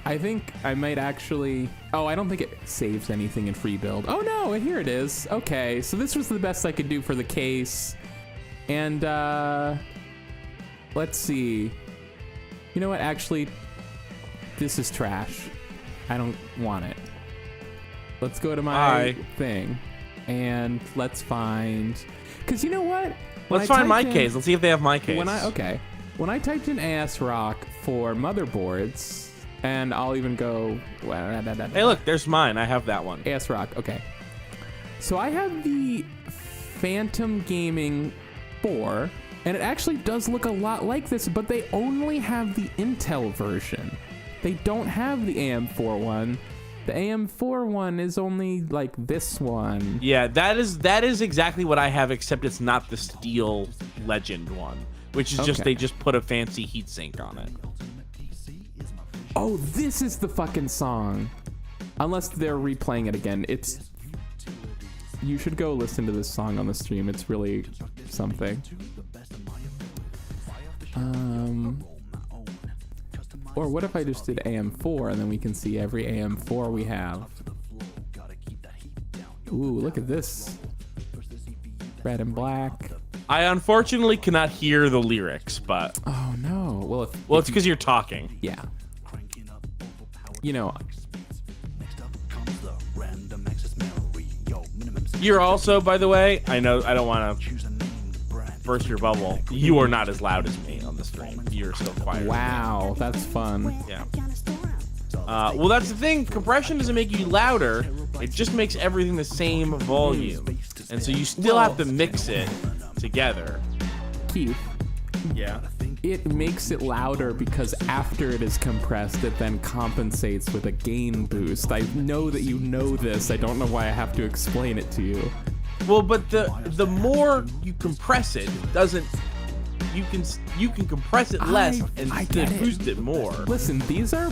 A: I think I might actually... Oh, I don't think it saves anything in free build. Oh no, here it is. Okay, so this was the best I could do for the case. And, let's see. You know what, actually, this is trash. I don't want it. Let's go to my thing. And let's find, because you know what?
B: Let's find my case. Let's see if they have my case.
A: When I typed in AS Rock for motherboards, and I'll even go.
B: Hey, look, there's mine. I have that one.
A: AS Rock. Okay. So I have the Phantom Gaming 4, and it actually does look a lot like this, but they only have the Intel version. They don't have the AM4 one. The AM4 one is only like this one.
B: Yeah, that is exactly what I have, except it's not the Steel Legend one, which is just they just put a fancy heatsink on it.
A: Oh, this is the fucking song. Unless they're replaying it again. You should go listen to this song on the stream. It's really something. Or what if I just did AM4 and then we can see every AM4 we have. Ooh, look at this. Red and black.
B: I unfortunately cannot hear the lyrics, but...
A: Oh, no.
B: Well, it's because you're talking.
A: Yeah. You know...
B: You're also, by the way, I know I don't want to burst your bubble. You are not as loud as me on the stream. You're still quiet.
A: Wow, that's fun.
B: Yeah. Well, that's the thing. Compression doesn't make you louder. It just makes everything the same volume. And so you still have to mix it together.
A: Keith.
B: Yeah.
A: It makes it louder because after it is compressed, it then compensates with a gain boost. I know that you know this. I don't know why I have to explain it to you.
B: Well, but the more you compress it, doesn't you can compress it less and boost it more.
A: Listen, these are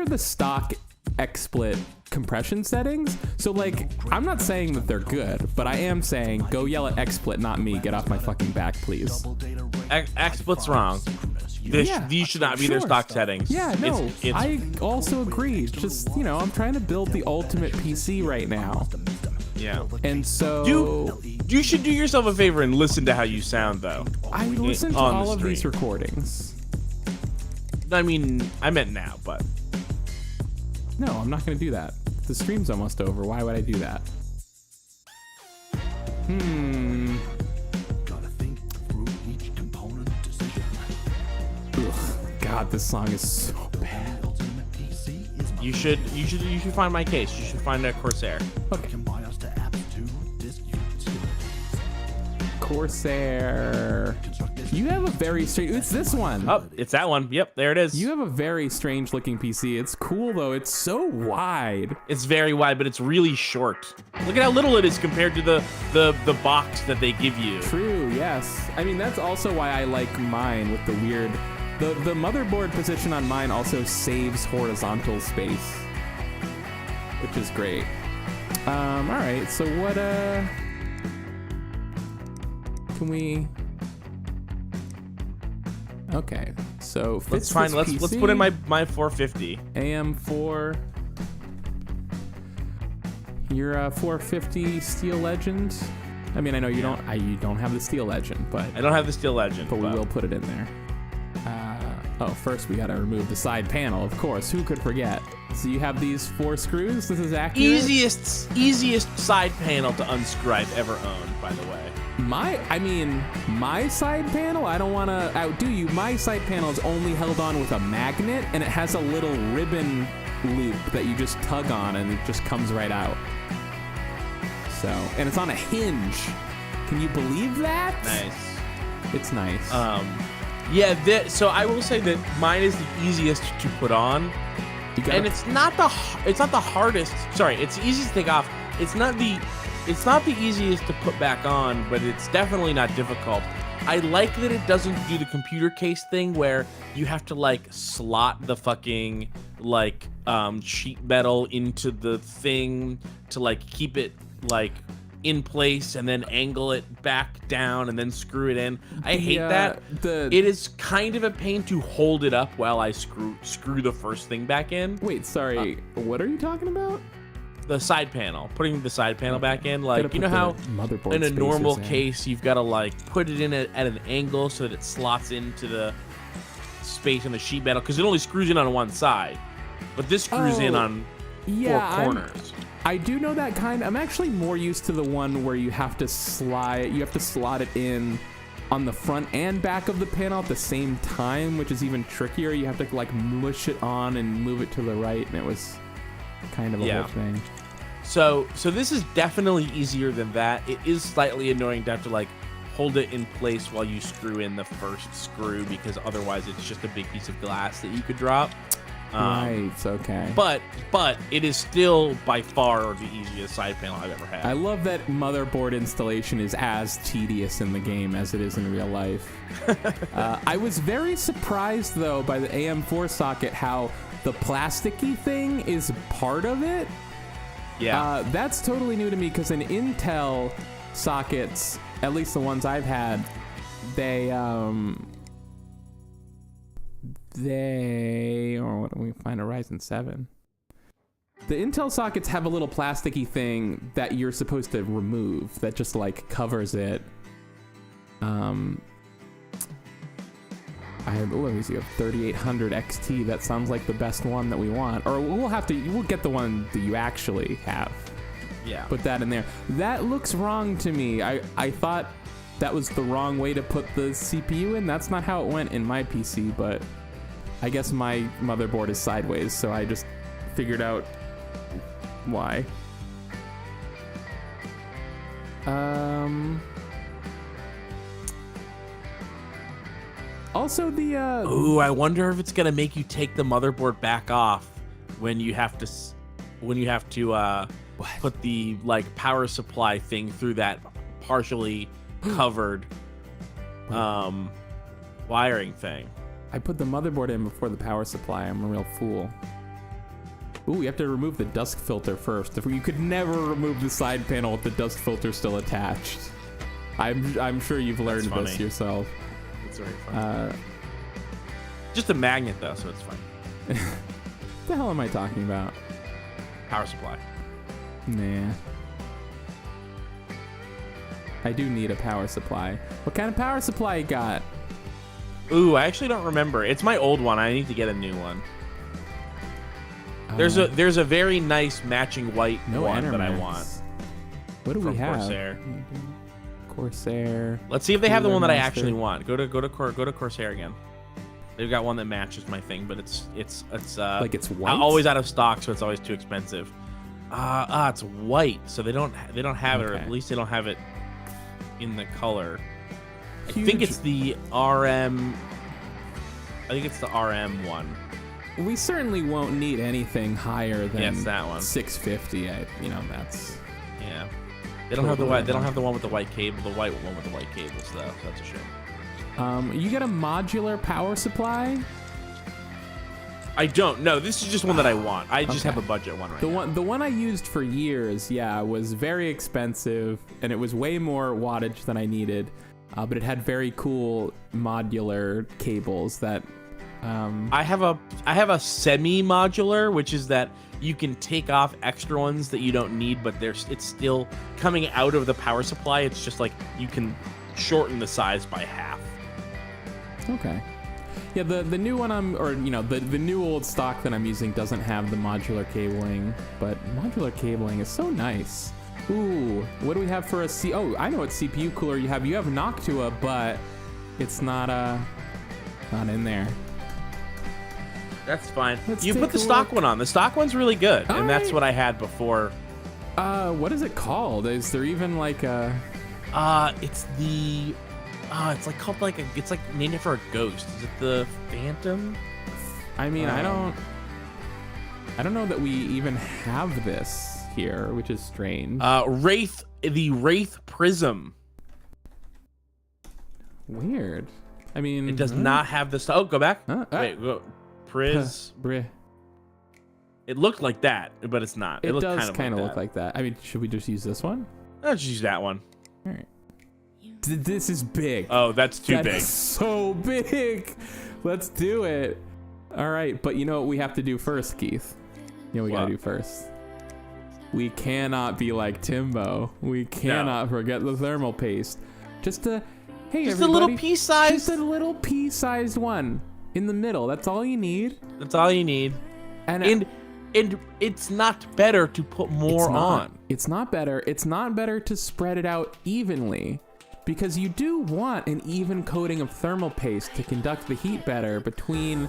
A: the stock XSplit compression settings. So like, I'm not saying that they're good, but I am saying go yell at XSplit, not me. Get off my fucking back, please.
B: XSplit's wrong. These should not be their stock settings.
A: Yeah, no, I also agree. Just, I'm trying to build the ultimate PC right now.
B: Yeah.
A: And so...
B: You should do yourself a favor and listen to how you sound, though.
A: I listen to all of these recordings.
B: I mean, I meant now, but...
A: No, I'm not going to do that. The stream's almost over. Why would I do that? Ugh, God, this song is so bad.
B: You should find my case. You should find a Corsair.
A: Okay. Corsair. You have a very strange... It's this one.
B: Oh, it's that one. Yep, there it is.
A: You have a very strange looking PC. It's cool, though. It's so wide.
B: It's very wide, but it's really short. Look at how little it is compared to the box that they give you.
A: True, yes. I mean, that's also why I like mine with the weird... The motherboard position on mine also saves horizontal space, which is great. All right, so what, can we... Okay, so
B: let's put in my 450.
A: AM4. You're a 450 Steel Legend. I mean, I know you don't have the Steel Legend, but
B: I don't have the Steel Legend,
A: but we will put it in there. First we gotta remove the side panel, of course. Who could forget? So you have these 4 screws. This is accurate.
B: Easiest side panel to unscrew I've ever owned, by the way.
A: My side panel, I don't want to outdo you. My side panel is only held on with a magnet, and it has a little ribbon loop that you just tug on, and it just comes right out. So, and it's on a hinge. Can you believe that?
B: Nice.
A: It's nice.
B: Yeah, so I will say that mine is the easiest to put on, and it's not the hardest. Sorry, it's the easiest to take off. It's not the easiest to put back on, but it's definitely not difficult. I like that it doesn't do the computer case thing where you have to like slot the fucking like sheet metal into the thing to like keep it like in place and then angle it back down and then screw it in. I hate that. It is kind of a pain to hold it up while I screw the first thing back in.
A: Wait, sorry. What are you talking about?
B: The side panel, putting the side panel back in, like, you know how in a normal case you've got to like put it in at an angle so that it slots into the space in the sheet metal, because it only screws in on one side, but this screws in on 4 corners.
A: I do know that kind. I'm actually more used to the one where you have to slot it in on the front and back of the panel at the same time, which is even trickier. You have to like mush it on and move it to the right, and it was kind of a whole thing.
B: So this is definitely easier than that. It is slightly annoying to have to like hold it in place while you screw in the first screw, because otherwise it's just a big piece of glass that you could drop.
A: Right, okay.
B: But it is still by far the easiest side panel I've ever had.
A: I love that motherboard installation is as tedious in the game as it is in real life. I was very surprised, though, by the AM4 socket, how the plasticky thing is part of it.
B: Yeah.
A: That's totally new to me, because in Intel sockets, at least the ones I've had, or what do we find a Ryzen 7? The Intel sockets have a little plasticky thing that you're supposed to remove that just like covers it. I have 3800 XT. That sounds like the best one that we want. Or we'll get the one that you actually have.
B: Yeah.
A: Put that in there. That looks wrong to me. I thought that was the wrong way to put the CPU in. That's not how it went in my PC, but I guess my motherboard is sideways, so I just figured out why. Also the
B: Ooh, I wonder if it's gonna make you take the motherboard back off when you have to put the like power supply thing through that partially covered wiring thing.
A: I put the motherboard in before the power supply. I'm a real fool. Ooh, you have to remove the dust filter first. You could never remove the side panel with the dust filter still attached. I'm sure you've learned this yourself.
B: It's very funny. Just a magnet though, so it's fine.
A: What the hell am I talking about?
B: Power supply.
A: Nah. I do need a power supply. What kind of power supply you got?
B: Ooh, I actually don't remember. It's my old one. I need to get a new one. There's a very nice matching white one that I want.
A: What do we have?
B: Corsair.
A: Corsair.
B: Let's see if they have the one that I actually want. Go to Corsair again. They've got one that matches my thing, but it's
A: like it's white.
B: Always out of stock, so it's always too expensive. It's white, so they don't have it, or at least they don't have it in the color. I think it's the RM. I think it's the RM one.
A: We certainly won't need anything higher than
B: that one.
A: 650. That's
B: yeah. They don't have the white. They don't have the one with the white cable. The white one with the white cables, though. So that's a shame.
A: You get a modular power supply?
B: I don't. No, this is just one that I want. I just have a budget one right now.
A: The one I used for years, was very expensive, and it was way more wattage than I needed. But it had very cool modular cables that.
B: I have a semi-modular, which is that you can take off extra ones that you don't need, but it's still coming out of the power supply. It's just like you can shorten the size by half.
A: Okay. Yeah, the new one the new old stock that I'm using doesn't have the modular cabling, but modular cabling is so nice. Ooh, what do we have for Oh, I know what CPU cooler you have. You have Noctua, but it's not in there.
B: That's fine. You put the stock one on. The stock one's really good, and that's what I had before.
A: What is it called? Is there even like a?
B: It's the. It's like called like it's like named it for a ghost. Is it the Phantom?
A: I mean, I don't know that we even have this here, which is strange.
B: Wraith, the Wraith Prism.
A: Weird. I mean,
B: it does not have the stock. Oh, go back. Wait, go. It looked like that, but it's not.
A: It does kind of look like that. I mean, should we just use this one?
B: Let's just use that one.
A: All right. This is big.
B: Oh, that's too big.
A: So big. Let's do it. All right, but you know what we have to do first, Keith? You know what we gotta do first? We cannot be like Timbo. We cannot forget the thermal paste. Just a
B: little pea-sized.
A: Just a little pea-sized one in the middle. That's all you need.
B: That's all you need. And And it's not better to put more on.
A: It's not better. It's not better to spread it out evenly, because you do want an even coating of thermal paste to conduct the heat better between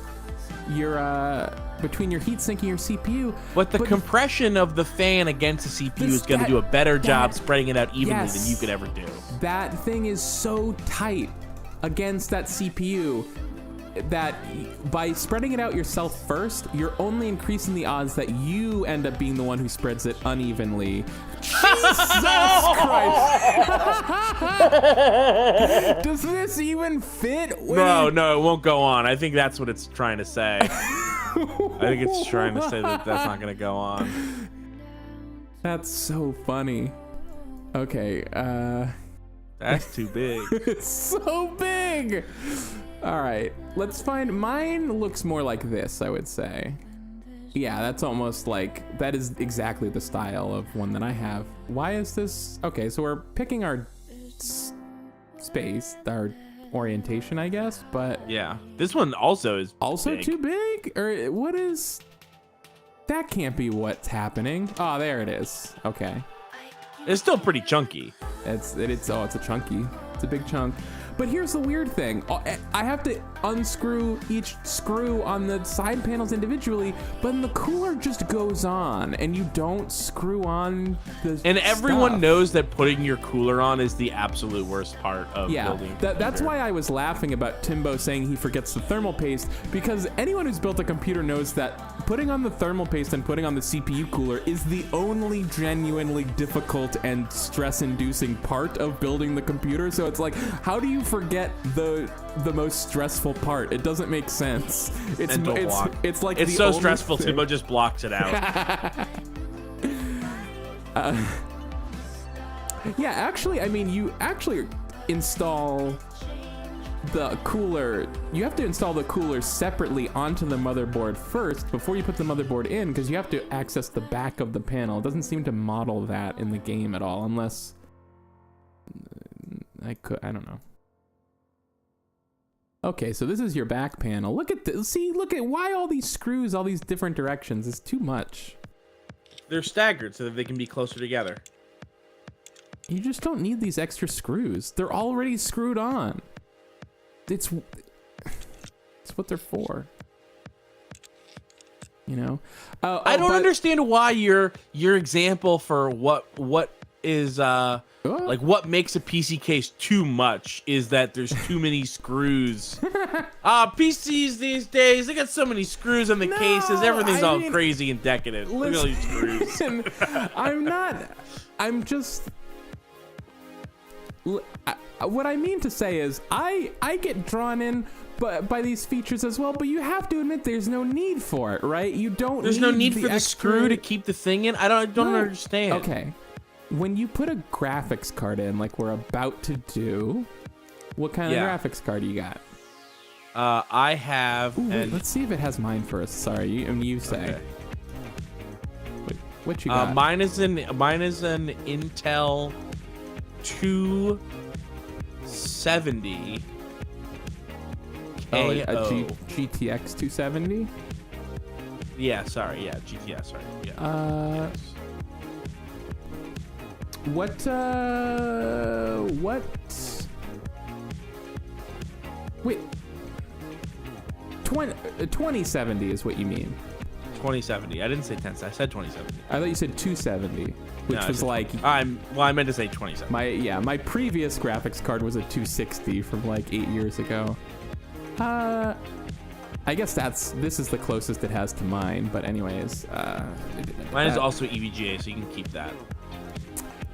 A: your heat sink and your CPU.
B: But the compression of the fan against the CPU is going to do a better job spreading it out evenly than you could ever do.
A: That thing is so tight against that CPU that by spreading it out yourself first, you're only increasing the odds that you end up being the one who spreads it unevenly. Jesus Christ! Does this even fit?
B: No, it won't go on. I think that's what it's trying to say. I think it's trying to say that that's not going to go on.
A: That's so funny. Okay,
B: That's too big.
A: It's so big! Alright, let's find... Mine looks more like this, I would say. Yeah, that's almost like... That is exactly the style of one that I have. Why is this... Okay, so we're picking our space, our orientation, I guess, but...
B: Yeah, this one also is
A: Also
B: big.
A: too big? Or what is... That can't be what's happening. Oh, there it is. Okay.
B: It's still pretty chunky.
A: It's a chunky. It's a big chunk. But here's the weird thing. I have to unscrew each screw on the side panels individually, but then the cooler just goes on, and you don't screw on the
B: And everyone
A: stuff.
B: knows that putting your cooler on is the absolute worst part of building.
A: That's why I was laughing about Timbo saying he forgets the thermal paste, because anyone who's built a computer knows that putting on the thermal paste and putting on the CPU cooler is the only genuinely difficult and stress-inducing part of building the computer. So it's like, how do you forget the most stressful part? It doesn't make sense. It's like
B: it's
A: the
B: so
A: only
B: stressful.
A: thing.
B: Timbo just blocks it out.
A: Yeah, actually, I mean, you actually install the cooler. You have to install the cooler separately onto the motherboard first before you put the motherboard in, because you have to access the back of the panel. It doesn't seem to model that in the game at all, unless I don't know. Okay, so this is your back panel. Look at this. See, look at why all these screws, all these different directions. It's too much.
B: They're staggered so that they can be closer together.
A: You just don't need these extra screws. They're already screwed on. It's what they're for. You know?
B: I don't understand why your example for what is like what makes a PC case too much is that there's too many screws. PCs these days, they got so many screws on the cases. Everything's all crazy and decadent. Look at all these screws. I'm just... What I mean to say is I get drawn in by these features as well, but you have to admit there's no need for it, right? You don't. There's no need for the screw to keep the thing in. I don't understand.
A: Okay, when you put a graphics card in, like we're about to do, what kind of graphics card do you got?
B: I have.
A: Ooh, wait, let's see if it has mine first. Sorry, you say.
B: Okay.
A: Wait, what you got?
B: Mine is an Intel 270.
A: Oh, a GTX 270?
B: Yeah, sorry. Yeah, GTS, sorry. Yeah.
A: What? Wait. 2070 is what you mean.
B: 2070. I didn't say 10. I said 2070.
A: I thought you said 270, which was like...
B: I meant to say 2070.
A: My previous graphics card was a 260 from like 8 years ago. I guess this is the closest it has to mine, but anyways.
B: Mine is also EVGA, so you can keep that.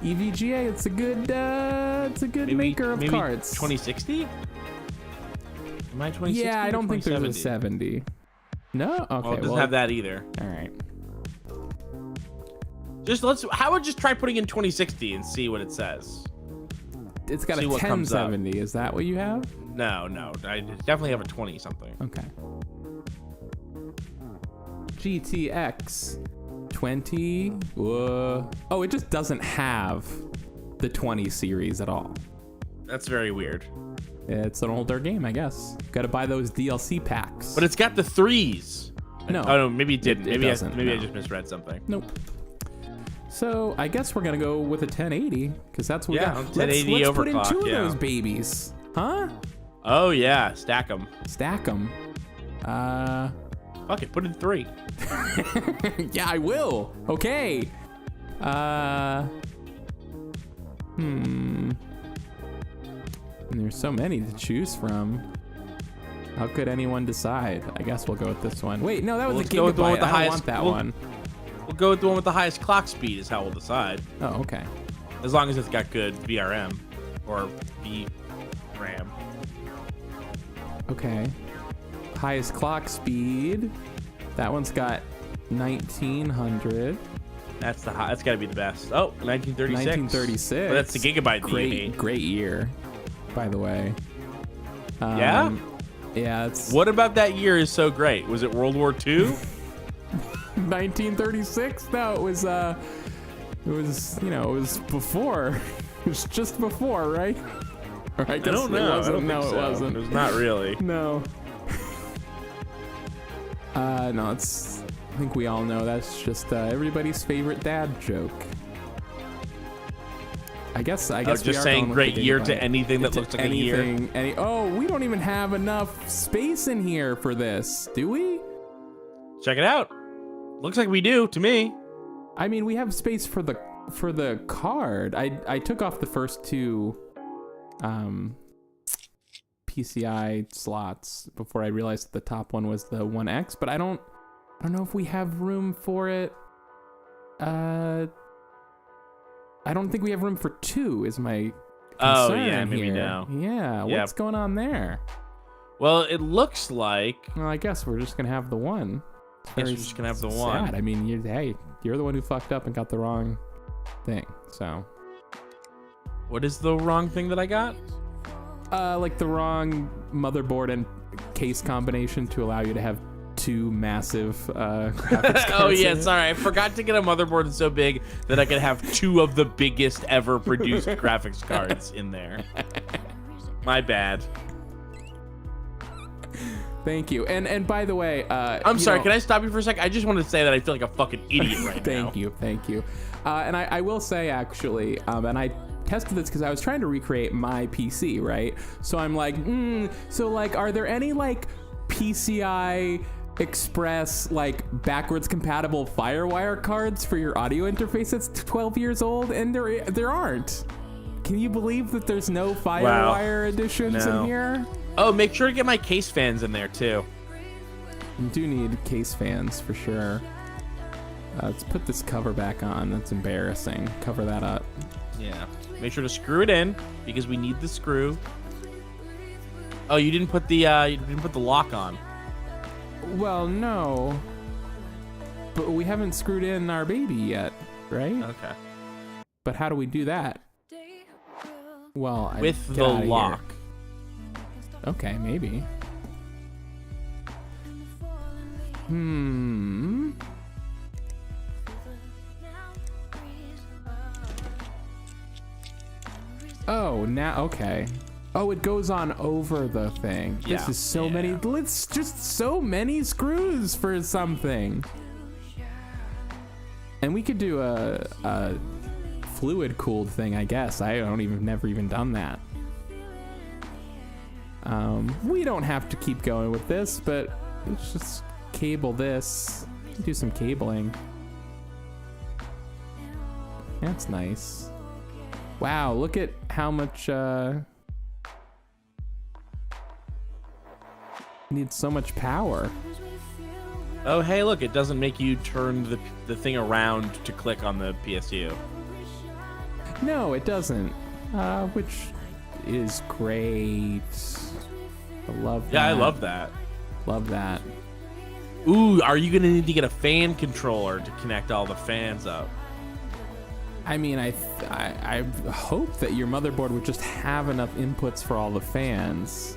A: EVGA, it's a good maker of cards.
B: 2060? Am I 2060?
A: Yeah, I don't think there's a 70. No? Okay.
B: Well, it doesn't have that either.
A: All right.
B: How about just try putting in 2060 and see what it says?
A: It's got a 1070. Is that what you have?
B: No. I definitely have a 20 something.
A: Okay. GTX 20. Whoa. Oh, it just doesn't have the 20 series at all.
B: That's very weird.
A: It's an older game, I guess. Got to buy those DLC packs.
B: But it's got the 3s.
A: No.
B: Oh no, maybe it didn't.
A: It
B: Maybe
A: doesn't,
B: I
A: no.
B: just misread something.
A: Nope. So I guess we're gonna go with a 1080 because that's what
B: Yeah,
A: we got.
B: 1080
A: let's put in
B: overclock,
A: 2 of
B: yeah.
A: those babies, huh?
B: Oh yeah, stack them.
A: Stack them.
B: Fuck it, put in 3.
A: Yeah, I will. Okay. And there's so many to choose from. How could anyone decide? I guess we'll go with this one. Wait, no, that was
B: Let's
A: a
B: go with the one
A: gigabyte.
B: with the
A: I don't
B: highest-
A: want that
B: we'll-
A: one.
B: We'll go with the one with the highest clock speed is how we'll decide.
A: Oh, okay.
B: As long as it's got good VRM or VRAM.
A: Okay. Highest clock speed. That one's got 1900.
B: That's that's got to be the best. Oh, 1936.
A: 1936.
B: But that's the gigabyte that you hate.
A: Great year, by the way.
B: Yeah?
A: Yeah, it's
B: What about that year is so great? Was it World War II?
A: 1936. No, it was before. It was just before, right? Or I
B: I
A: guess
B: don't know.
A: It wasn't.
B: I don't
A: No,
B: think
A: it
B: so.
A: wasn't.
B: It was not really.
A: No. No, it's. I think we all know that's just everybody's favorite dad joke. I guess.
B: I
A: we
B: was just
A: are
B: saying
A: going with
B: great
A: the
B: year
A: gigabyte.
B: to anything that
A: To
B: looks like a year.
A: Oh, we don't even have enough space in here for this, do we?
B: Check it out. Looks like we do to me.
A: I mean, we have space for the card. I took off the first 2 PCI slots before I realized the top one was the 1X, but I don't know if we have room for it. I don't think we have room for 2 is my
B: Oh,
A: concern
B: yeah, maybe
A: here.
B: no.
A: Yeah,
B: Yeah.
A: what's going on there?
B: Well, it looks like.
A: Well, I guess we're just gonna have the 1. It's
B: Guess
A: very
B: we're just gonna have the
A: sad.
B: 1.
A: I mean, you're the one who fucked up and got the wrong thing. So,
B: What is the wrong thing that I got?
A: like the wrong motherboard and case combination to allow you to have 2 massive graphics cards.
B: Oh yeah,
A: in it.
B: sorry. I forgot to get a motherboard so big that I could have 2 of the biggest ever produced graphics cards in there. My bad.
A: Thank you. And by the way,
B: I'm sorry. Can I stop you for a sec? I just wanted to say that I feel like a fucking idiot right now.
A: Thank you. And I will say actually, and I tested this because I was trying to recreate my PC, right? So I'm like, so like, are there any like PCI Express like backwards compatible FireWire cards for your audio interface that's 12 years old? And there aren't. Can you believe that there's no FireWire editions in here?
B: Oh, make sure to get my case fans in there too.
A: You do need case fans for sure. Let's put this cover back on. That's embarrassing. Cover that up.
B: Yeah. Make sure to screw it in because we need the screw. Oh, you didn't put the lock on.
A: Well, no. But we haven't screwed in our baby yet, right?
B: Okay.
A: But how do we do that? Well,
B: With
A: get
B: the
A: outta here.
B: lock.
A: Okay, maybe. Oh, now, okay. Oh, it goes on over the thing.
B: Yeah,
A: This is so many, it's just so many screws for something. And we could do a fluid cooled thing, I guess. I never even done that. We don't have to keep going with this, but let's just cable this. Do some cabling. That's nice. Wow, look at how much needs so much power.
B: Oh, hey, look, it doesn't make you turn the thing around to click on the PSU.
A: No, it doesn't. Which is great. I love that.
B: Yeah, I love that.
A: Love that.
B: Ooh, are you gonna need to get a fan controller to connect all the fans up?
A: I mean, I hope that your motherboard would just have enough inputs for all the fans.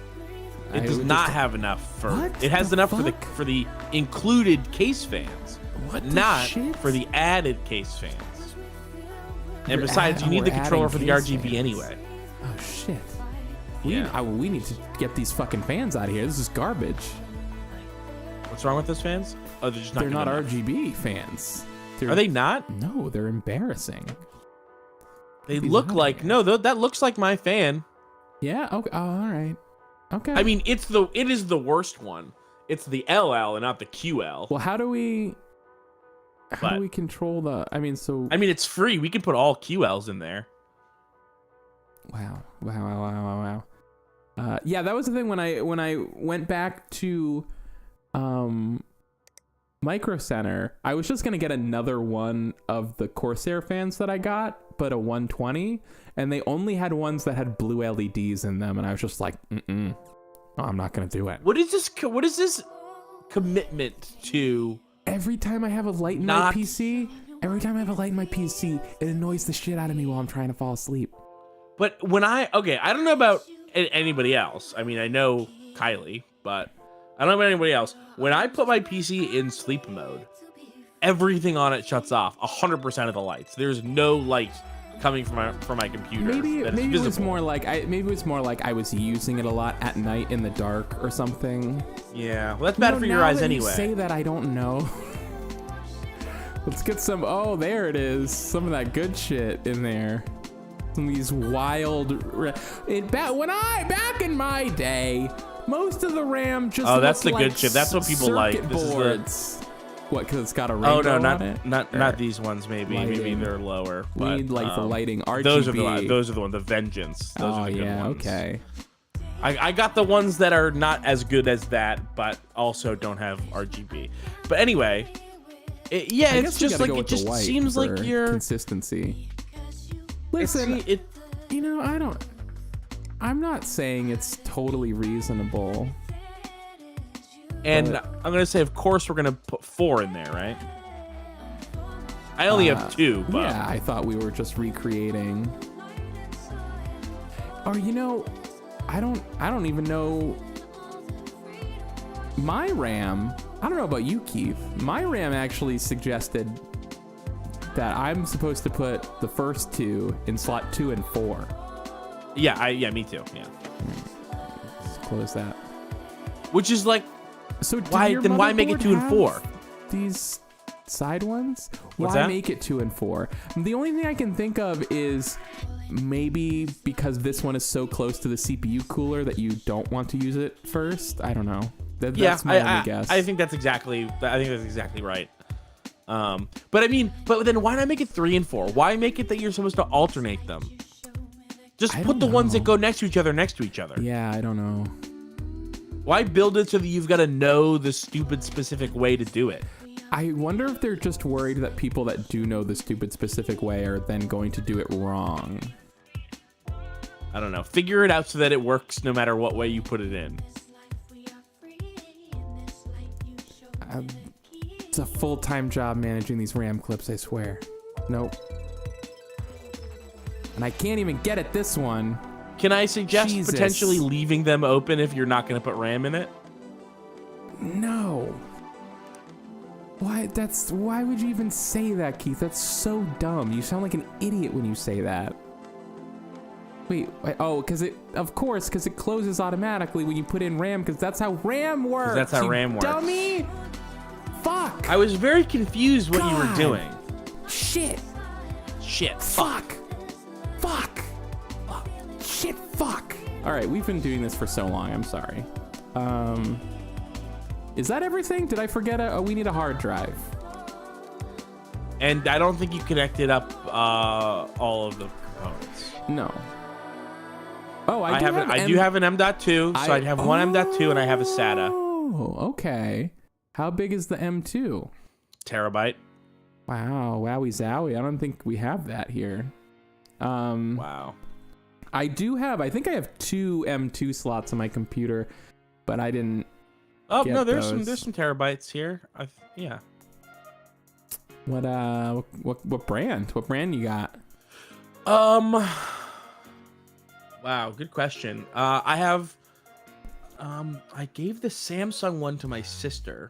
B: It does not have enough for.
A: What
B: It has
A: the
B: enough
A: fuck?
B: for the included case fans,
A: What the
B: not
A: shit?
B: for the added case fans. And
A: You're
B: besides, you
A: we're
B: need the controller
A: adding
B: for the
A: case
B: RGB
A: fans.
B: anyway.
A: Oh shit.
B: Yeah.
A: We need to get these fucking fans out of here. This is garbage.
B: What's wrong with those fans? Oh, they're just not.
A: They're not
B: enough.
A: RGB fans.
B: Are they not?
A: No, they're embarrassing.
B: They look like that looks like my fan.
A: Yeah. Okay. Oh, all right. Okay.
B: I mean, it is the worst one. It's the LL and not the QL.
A: Well, how do we control the? I mean,
B: it's free. We can put all QLs in there.
A: Wow. Yeah, that was the thing when I went back to Micro Center. I was just gonna get another one of the Corsair fans that I got, but a 120, and they only had ones that had blue LEDs in them, and I was just like, no, I'm not gonna do it.
B: What is this commitment to?
A: Every time I have a light in my PC, it annoys the shit out of me while I'm trying to fall asleep.
B: But when I don't know about anybody else. I mean, I know Kylie, but I don't know about anybody else. When I put my PC in sleep mode, everything on it shuts off. 100% of the lights. There's no light coming from my computer.
A: Maybe it was more like I was using it a lot at night in the dark or something.
B: Yeah, well, that's bad for your eyes anyway.
A: You say that, I don't know. Let's get some. Oh, there it is. Some of that good shit in there. Some of these wild. Back in my day, most of the RAM just.
B: Oh, that's the
A: like
B: good shit. That's what people like.
A: This boards. What? Because it's got a rainbow on it?
B: Not these ones. Maybe they're lower.
A: We need like the lighting. RGB.
B: Those are the ones. The Vengeance. Those are the good ones.
A: Okay.
B: I got the ones that are not as good as that, but also don't have RGB. But anyway, it's just like it just seems like you're
A: consistency. Listen, I'm not saying it's totally reasonable.
B: And I'm gonna say, of course, we're gonna put 4 in there, right? I only have 2. But
A: yeah, I thought we were just recreating. Or I don't even know. My RAM. I don't know about you, Keith. My RAM actually suggested that I'm supposed to put the first 2 in slot 2 and 4.
B: Yeah, me too. Yeah.
A: Let's close that.
B: Which is like.
A: So
B: why make it 2 and 4?
A: These side ones?
B: What's
A: why
B: that?
A: Make it 2 and 4? The only thing I can think of is maybe because this one is so close to the CPU cooler that you don't want to use it first. I don't know. That's my only guess.
B: I think that's exactly right. But then why not make it 3 and 4? Why make it that you're supposed to alternate them? Just put the ones that go next to each other.
A: Yeah, I don't know.
B: Why build it so that you've got to know the stupid specific way to do it?
A: I wonder if they're just worried that people that do know the stupid specific way are then going to do it wrong.
B: I don't know. Figure it out so that it works no matter what way you put it in.
A: It's a full-time job managing these RAM clips, I swear. Nope. And I can't even get at this one.
B: Can I suggest potentially leaving them open if you're not going to put RAM in it?
A: No. Why would you even say that, Keith? That's so dumb. You sound like an idiot when you say that. Wait, because it closes automatically when you put in RAM, because that's how RAM works.
B: That's how RAM works.
A: Dummy! Fuck!
B: I was very confused what you were doing.
A: Shit! Fuck! Shit, fuck! Alright, we've been doing this for so long, I'm sorry. Is that everything? Did I forget we need a hard drive.
B: And I don't think you connected up all of the components.
A: No. Oh, I
B: do have an M.2, so I have one M.2 and I have a SATA.
A: Oh, okay. How big is the M2?
B: Terabyte.
A: Wow, wowie zowie. I don't think we have that here.
B: Wow.
A: I think I have 2 M2 slots on my computer, but I didn't.
B: Oh no, there's some terabytes here. Yeah.
A: What brand? What brand you got?
B: Wow, good question. I have. I gave the Samsung one to my sister.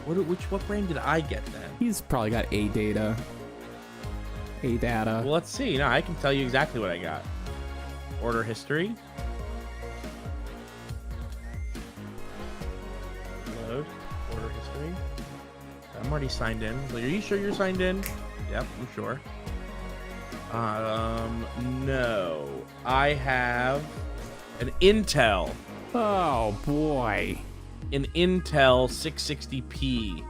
B: What brand did I get then?
A: He's probably got ADATA.
B: Well, let's see. No, I can tell you exactly what I got. Order history. Load. history. I'm already signed in. Like, are you sure you're signed in? Yep, I'm sure. No. I have an Intel.
A: Oh boy.
B: An Intel 660p.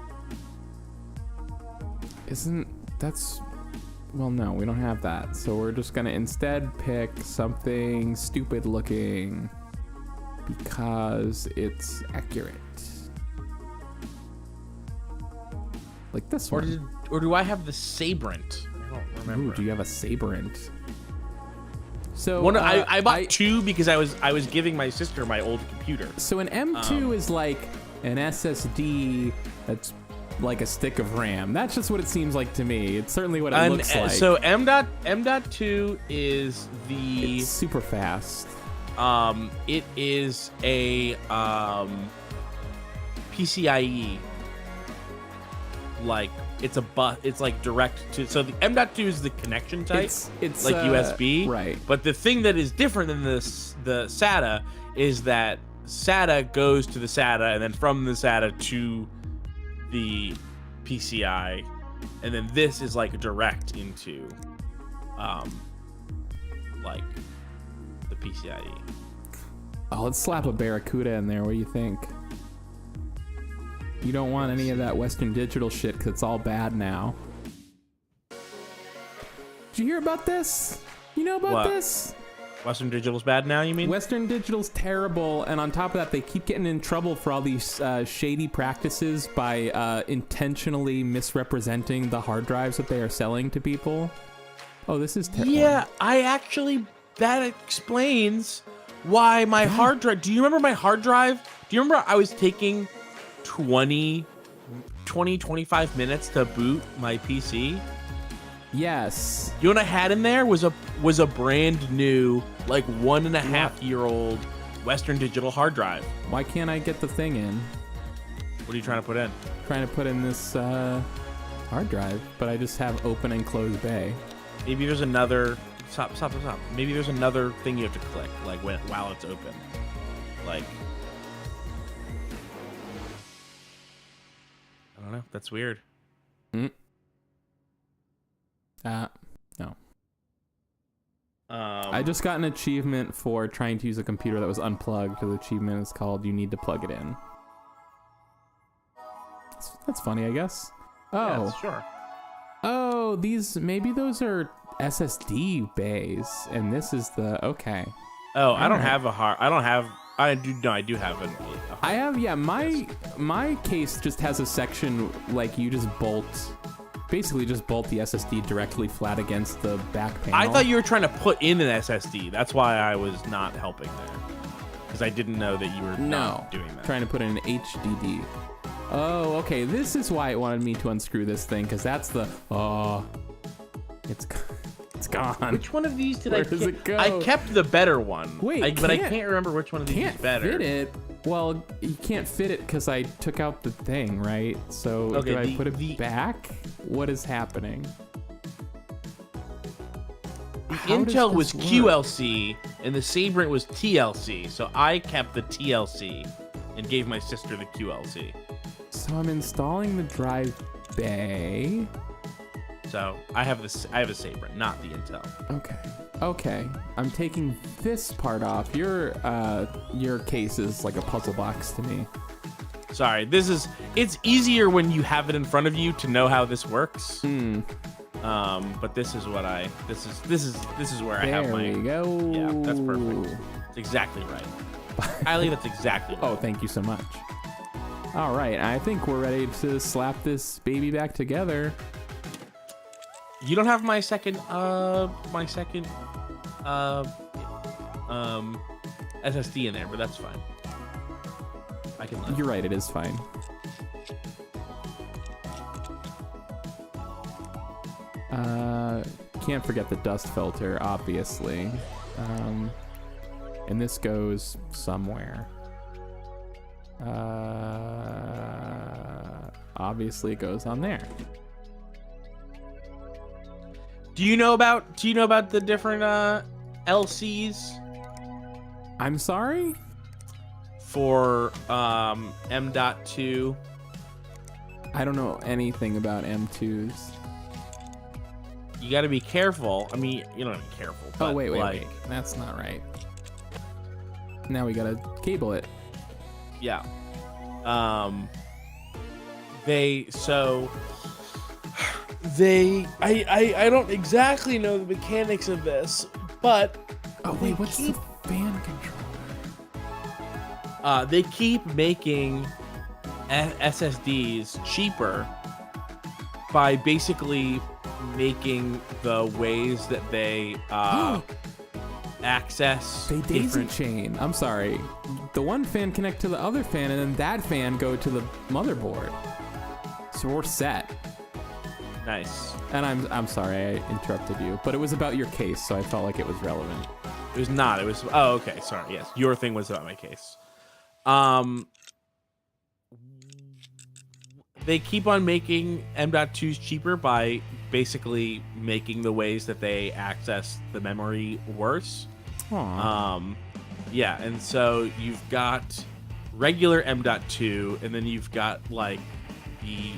A: Well, no, we don't have that. So we're just gonna instead pick something stupid looking because it's accurate. Like this one.
B: Or do I have the Sabrent? I don't remember.
A: Ooh, do you have a Sabrent? So
B: I bought two because I was giving my sister my old computer.
A: So an M2 is like an SSD that's like a stick of RAM. That's just what it seems like to me. It's certainly what it looks like.
B: So M.2 is the...
A: It's super fast.
B: It is a PCIe. Like, it's a bus. It's like direct to... So the M.2 is the connection type. It's like USB.
A: Right.
B: But the thing that is different than the SATA is that SATA goes to the SATA, and then from the SATA to the PCI, and then this is like direct into like the PCIe.
A: Oh, let's slap a Barracuda in there. What do you think? You don't want any of that Western Digital shit because it's all bad now. Did you hear about this? You know about this?
B: Western Digital's bad now, you mean?
A: Western Digital's terrible, and on top of that, they keep getting in trouble for all these shady practices by intentionally misrepresenting the hard drives that they are selling to people. Oh, this is terrible.
B: Yeah, that explains why my hard drive... Do you remember my hard drive? Do you remember I was taking 25 minutes to boot my PC?
A: Yes.
B: You know what I had in there was a brand new, like 1.5-year-old Western Digital hard drive.
A: Why can't I get the thing in?
B: What are you trying to put in?
A: Trying to put in this hard drive, but I just have open and close bay.
B: Maybe there's another... Stop. Maybe there's another thing you have to click, like while it's open. Like... I don't know. That's weird.
A: No. I just got an achievement for trying to use a computer that was unplugged. The achievement is called "You Need to Plug It In." That's funny, I guess. Oh,
B: yeah, sure.
A: Oh, maybe those are SSD bays, and this is the okay.
B: Oh, I don't have a hard. I don't have. I do. No, I do have a
A: I have. Yeah, my case just has a section like you just basically just bolt the SSD directly flat against the back panel.
B: I thought you were trying to put in an SSD. That's why I was not helping there, because I didn't know that you were not doing that.
A: Trying to put in an HDD. Oh, okay. This is why it wanted me to unscrew this thing, because that's the it's gone.
B: Which one of these did
A: Where does it go?
B: I kept the better one.
A: Wait,
B: but I can't remember which one of these is better.
A: Fit it. Well, you can't fit it because I took out the thing, right? So
B: okay,
A: do I put it back? What is happening?
B: Intel was QLC and the Sabrent was TLC, so I kept the TLC and gave my sister the QLC.
A: So I'm installing the drive bay.
B: So I have a Sabrent, not the Intel.
A: Okay. I'm taking this part off. Your case is like a puzzle box to me.
B: Sorry, it's easier when you have it in front of you to know how this works. But this is where I have my.
A: There we go.
B: Yeah, that's perfect. That's exactly right. Kylie, that's exactly right.
A: Oh, thank you so much. All right, I think we're ready to slap this baby back together.
B: You don't have my second SSD in there, but that's fine. I can let
A: You're right, it is fine. Can't forget the dust filter, obviously. And this goes somewhere. Obviously it goes on there.
B: Do you know about the different LCs?
A: I'm sorry?
B: For M.2
A: I don't know anything about M2s.
B: You got to be careful. I mean, you don't have to be careful.
A: Oh,
B: but,
A: wait. That's not right. Now we gotta cable it.
B: Yeah. I don't exactly know the mechanics of this, but
A: what's the fan controller?
B: They keep making SSDs cheaper by basically making the ways that they access.
A: They daisy chain. I'm sorry. The one fan connect to the other fan, and then that fan go to the motherboard. So we're set.
B: Nice.
A: And I'm sorry I interrupted you, but it was about your case, so I felt like it was relevant.
B: It was not. It was. Oh, okay. Sorry. Yes, your thing was about my case. They keep on making M.2s cheaper by basically making the ways that they access the memory worse.
A: Aww.
B: Yeah, and so you've got regular M.2, and then you've got like the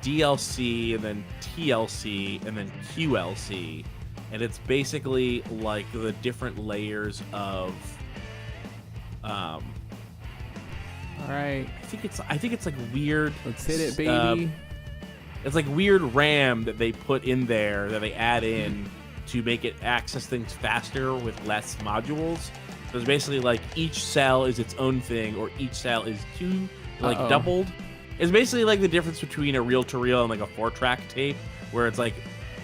B: DLC, and then TLC, and then QLC, and it's basically like the different layers of
A: All right.
B: I think it's like weird.
A: Let's hit it, baby.
B: It's like weird RAM that they put in there, that they add in to make it access things faster with less modules. So it's basically like each cell is its own thing, or each cell is doubled. It's basically like the difference between a reel-to-reel and like a 4-track tape, where it's like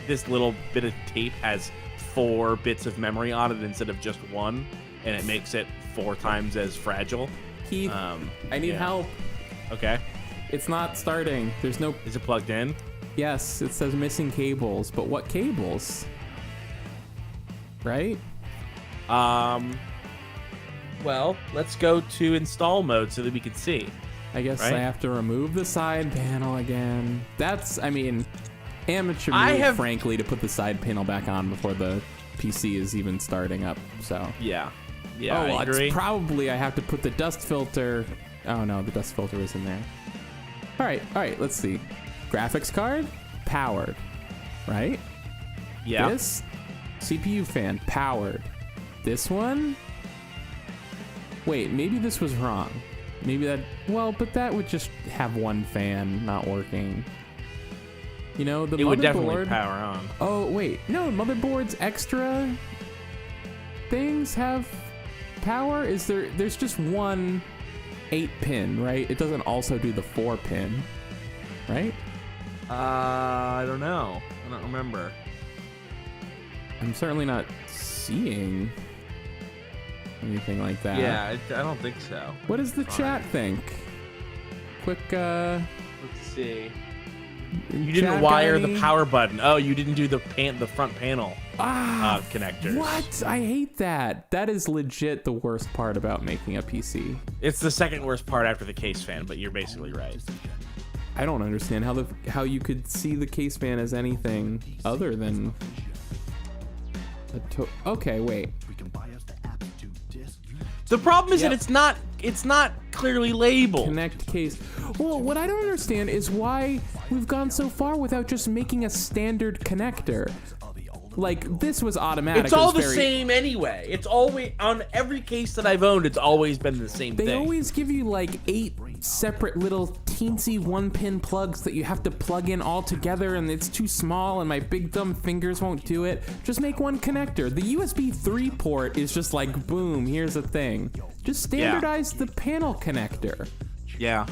B: this little bit of tape has 4 bits of memory on it instead of just 1, and it makes it 4 times as fragile.
A: Keith, I need help.
B: Okay.
A: It's not starting. There's no...
B: Is it plugged in?
A: Yes, it says missing cables, but what cables? Right?
B: Well, let's go to install mode so that we can see.
A: I guess
B: right?
A: I have to remove the side panel again. That's, I mean, amateur move, frankly, to put the side panel back on before the PC is even starting up, so...
B: Yeah,
A: I agree.
B: It's
A: probably I have to put the dust filter... Oh, no, the dust filter is in there. All right, let's see. Graphics card, powered, right?
B: Yeah.
A: This, CPU fan, powered. This one? Wait, maybe this was wrong. Maybe that... Well, but that would just have one fan not working. You know, the motherboard...
B: It would definitely power on.
A: Oh, wait. No, motherboard's extra things have power? Is there... There's just one 8-pin, right? It doesn't also do the 4-pin, right?
B: I don't know. I don't remember.
A: I'm certainly not seeing anything like that.
B: Yeah, I don't think so.
A: What does the chat think? Quick,
B: let's see. You didn't wire the power button. Oh, you didn't do the front panel connectors.
A: What? I hate that. That is legit the worst part about making a PC.
B: It's the second worst part after the case fan, but you're basically right.
A: I don't understand how you could see the case fan as anything other than okay, wait.
B: The problem is that it's not clearly labeled.
A: Connect case. Well, what I don't understand is why we've gone so far without just making a standard connector. Like, this was automatic.
B: It's all the same anyway. It's always, on every case that I've owned, it's always been the same thing.
A: They always give you like 8 separate little teensy 1-pin plugs that you have to plug in all together, and it's too small and my big dumb fingers won't do it. Just make one connector. The USB 3 port is just like, boom, here's a thing. Just standardize the panel connector.
B: Yeah.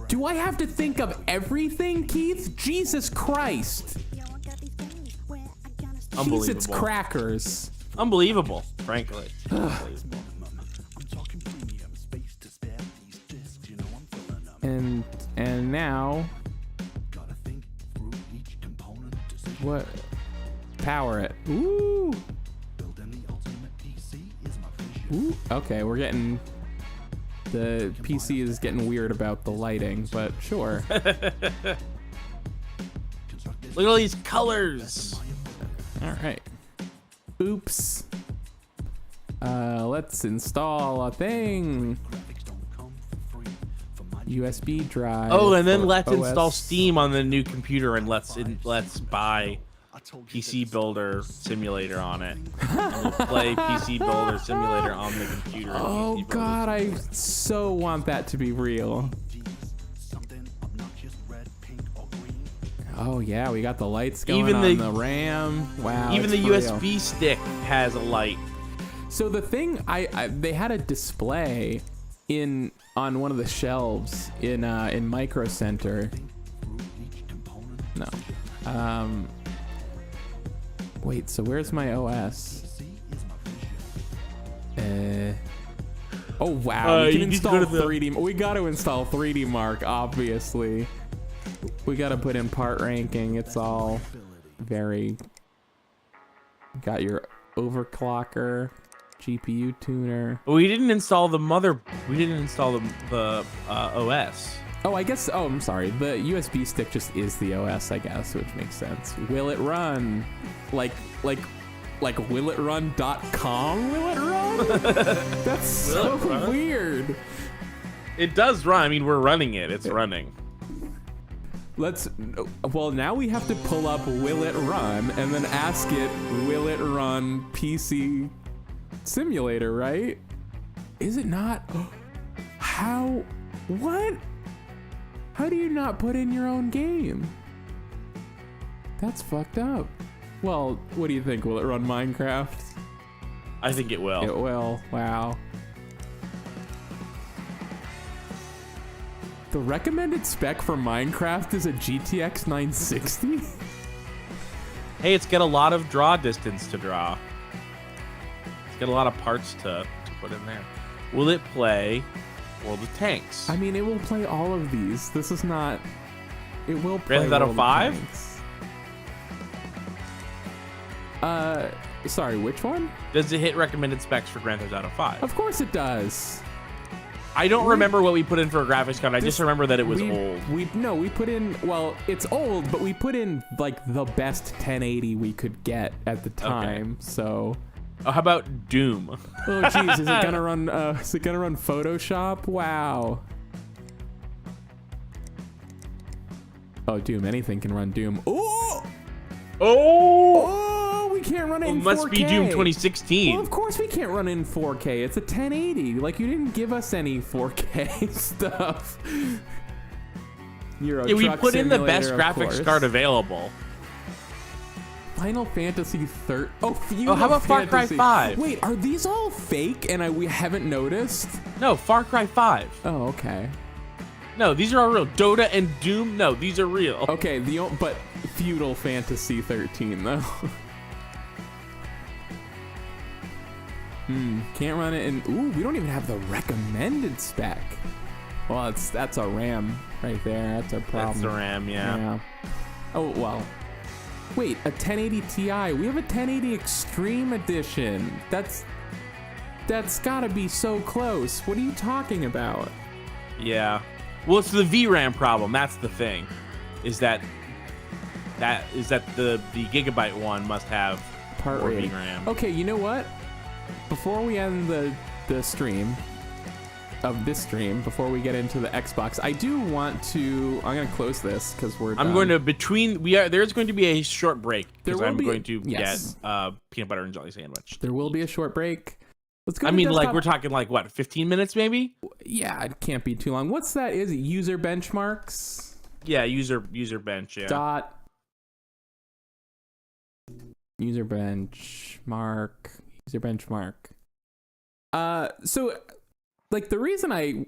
A: Do I have to think of everything, Keith? Jesus Christ.
B: Unbelievable.
A: It's crackers.
B: Unbelievable, frankly. Unbelievable.
A: And now, what? Power it. Ooh. Ooh. Okay, we're getting. The PC is getting weird about the lighting, but sure.
B: Look at all these colors.
A: All right. Oops. Let's install a thing. USB drive.
B: Oh, and then
A: for
B: let's
A: OS.
B: install Steam on the new computer, and let's buy PC Builder Simulator on it. And we'll play PC Builder Simulator on the computer.
A: Oh God, I so want that to be real. Oh yeah, we got the lights going on the RAM. Wow.
B: Even the USB stick has a light.
A: So the thing, they had a display on one of the shelves in Micro Center. No. Wait, so where's my OS? Oh wow, we can install 3D. We got to install 3D Mark, obviously. We got to put in part ranking. It's all very. Got your overclocker, GPU tuner.
B: We didn't install the We didn't install the OS.
A: Oh, I guess. Oh, I'm sorry. The USB stick just is the OS, I guess, which makes sense. Will it run? Like willitrun.com? Will it run? That's so weird.
B: It does run. I mean, we're running it. It's running.
A: Well, now we have to pull up will it run and then ask it, will it run PC Simulator, right? Is it not? What? How do you not put in your own game? That's fucked up. Well, what do you think? Will it run Minecraft?
B: I think it will.
A: It will. Wow. The recommended spec for Minecraft is a GTX 960?
B: Hey, it's got a lot of draw distance to draw. It's got a lot of parts to put in there. Will it play World of Tanks?
A: I mean, it will play all of these. This is not... It will play
B: Grand Theft Auto 5?
A: Sorry, which one?
B: Does it hit recommended specs for Grand Theft Auto 5?
A: Of course it does.
B: I don't remember what we put in for a graphics card. I just remember that it was old.
A: We put in, well, it's old, but we put in like the best 1080 we could get at the time. Okay. So
B: how about Doom?
A: Oh jeez, is it gonna run Photoshop? Wow. Oh, Doom, anything can run Doom. Oh! We can't run it in 4K.
B: Must be Doom 2016.
A: Well, of course we can't run it in 4K. It's a 1080. Like, you didn't give us any 4K stuff.
B: Yeah, we put in the best graphics card available.
A: Final Fantasy 13. Oh,
B: how about Far Cry 5?
A: Wait, are these all fake and we haven't noticed?
B: No, Far Cry 5.
A: Oh, okay.
B: No, these are all real. Dota and Doom, no, these are real.
A: Okay, but Feudal Fantasy 13 though. Can't run it in. Ooh, we don't even have the recommended spec. Well, that's a RAM right there. That's a problem.
B: That's the RAM, yeah.
A: Oh well. Wait, a 1080 Ti. We have a 1080 Extreme Edition. That's gotta be so close. What are you talking about?
B: Yeah. Well, it's the VRAM problem. That's the thing. Is that the gigabyte one must have
A: part
B: more
A: rating.
B: VRAM.
A: Okay, you know what? Before we end the stream of this stream, before we get into the Xbox, I do want to. I'm gonna close this because we're.
B: I'm going to there's going to be a short break because I'm going to get peanut butter and jelly sandwich.
A: There will be a short break. Let's go.
B: I mean, like we're talking like what, 15 minutes maybe?
A: Yeah, it can't be too long. What's that? Is it user benchmarks?
B: Yeah, user bench. Yeah.
A: User benchmark. So, like, the reason I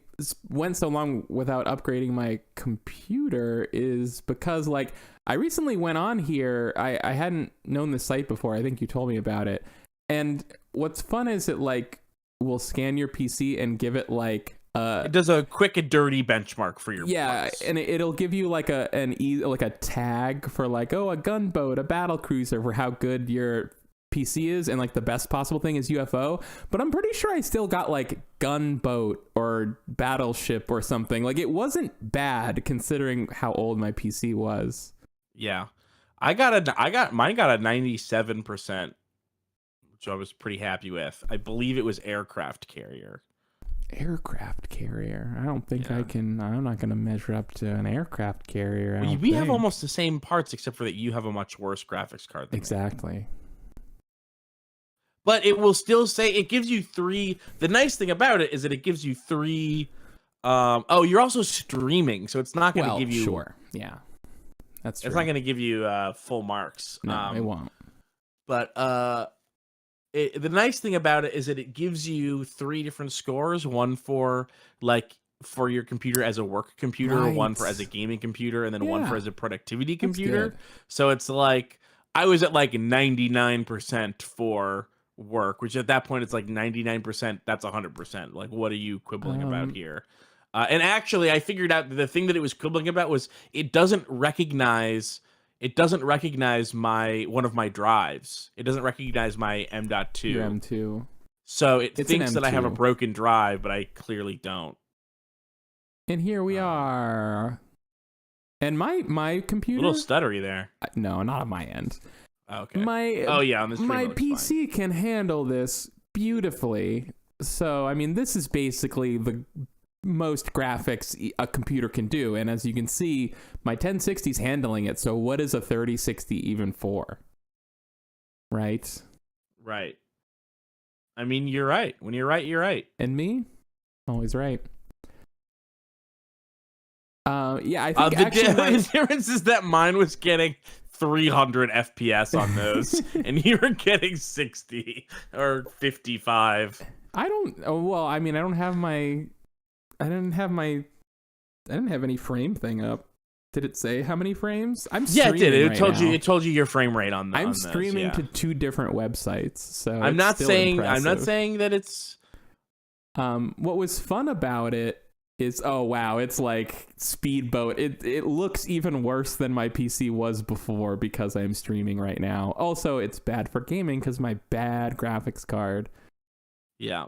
A: went so long without upgrading my computer is because, like, I recently went on here. I hadn't known the site before. I think you told me about it. And what's fun is it, like, will scan your PC and give it, like,
B: it does a quick and dirty benchmark for your parts.
A: And it'll give you like a tag for like, oh, a gunboat, a battle cruiser, for how good your PC is, and like the best possible thing is UFO. But I'm pretty sure I still got like gunboat or battleship or something. Like, it wasn't bad considering how old my PC was.
B: Yeah, mine got a 97%, which I was pretty happy with. I believe it was aircraft carrier.
A: Aircraft carrier. I don't think I can. I'm not going to measure up to an aircraft carrier. I don't
B: we have
A: think.
B: almost the same parts, except for that you have a much worse graphics card than me.
A: Exactly.
B: But it will still say it gives you 3. The nice thing about it is that it gives you 3. Oh, you're also streaming, so it's not going to give you.
A: Sure. Yeah. That's true.
B: It's not going to give you full marks.
A: No, it won't.
B: But the nice thing about it is that it gives you 3 different scores. One for for your computer as a work computer, one for as a gaming computer, and then one for as a productivity computer. So it's like I was at like 99% for work, which at that point it's like 99%. That's 100%. Like, what are you quibbling about here? And actually, I figured out the thing that it was quibbling about was it doesn't recognize my one of my drives. It doesn't recognize my M.2.
A: Your M2.
B: So it thinks that I have a broken drive, but I clearly don't.
A: And here we are. And my computer.
B: A little stuttery there.
A: No, not on my end.
B: Okay.
A: On my PC can handle this beautifully. So I mean, this is basically the most graphics a computer can do, and as you can see, my 1060 is handling it. So what is a 3060 even for? Right.
B: I mean, you're right. When you're right, you're right.
A: And me, always right. Yeah, I think
B: the difference is that mine was getting 300 FPS on those, and you were getting 60 or 55.
A: I didn't have any frame thing up. Did it say how many frames? I'm streaming.
B: Yeah, it did.
A: It
B: told you your frame rate on.
A: I'm streaming to 2 different websites, so
B: I'm not saying that it's.
A: What was fun about it is, oh wow, it's like Speedboat. It looks even worse than my PC was before because I'm streaming right now. Also, it's bad for gaming because my bad graphics card.
B: Yeah.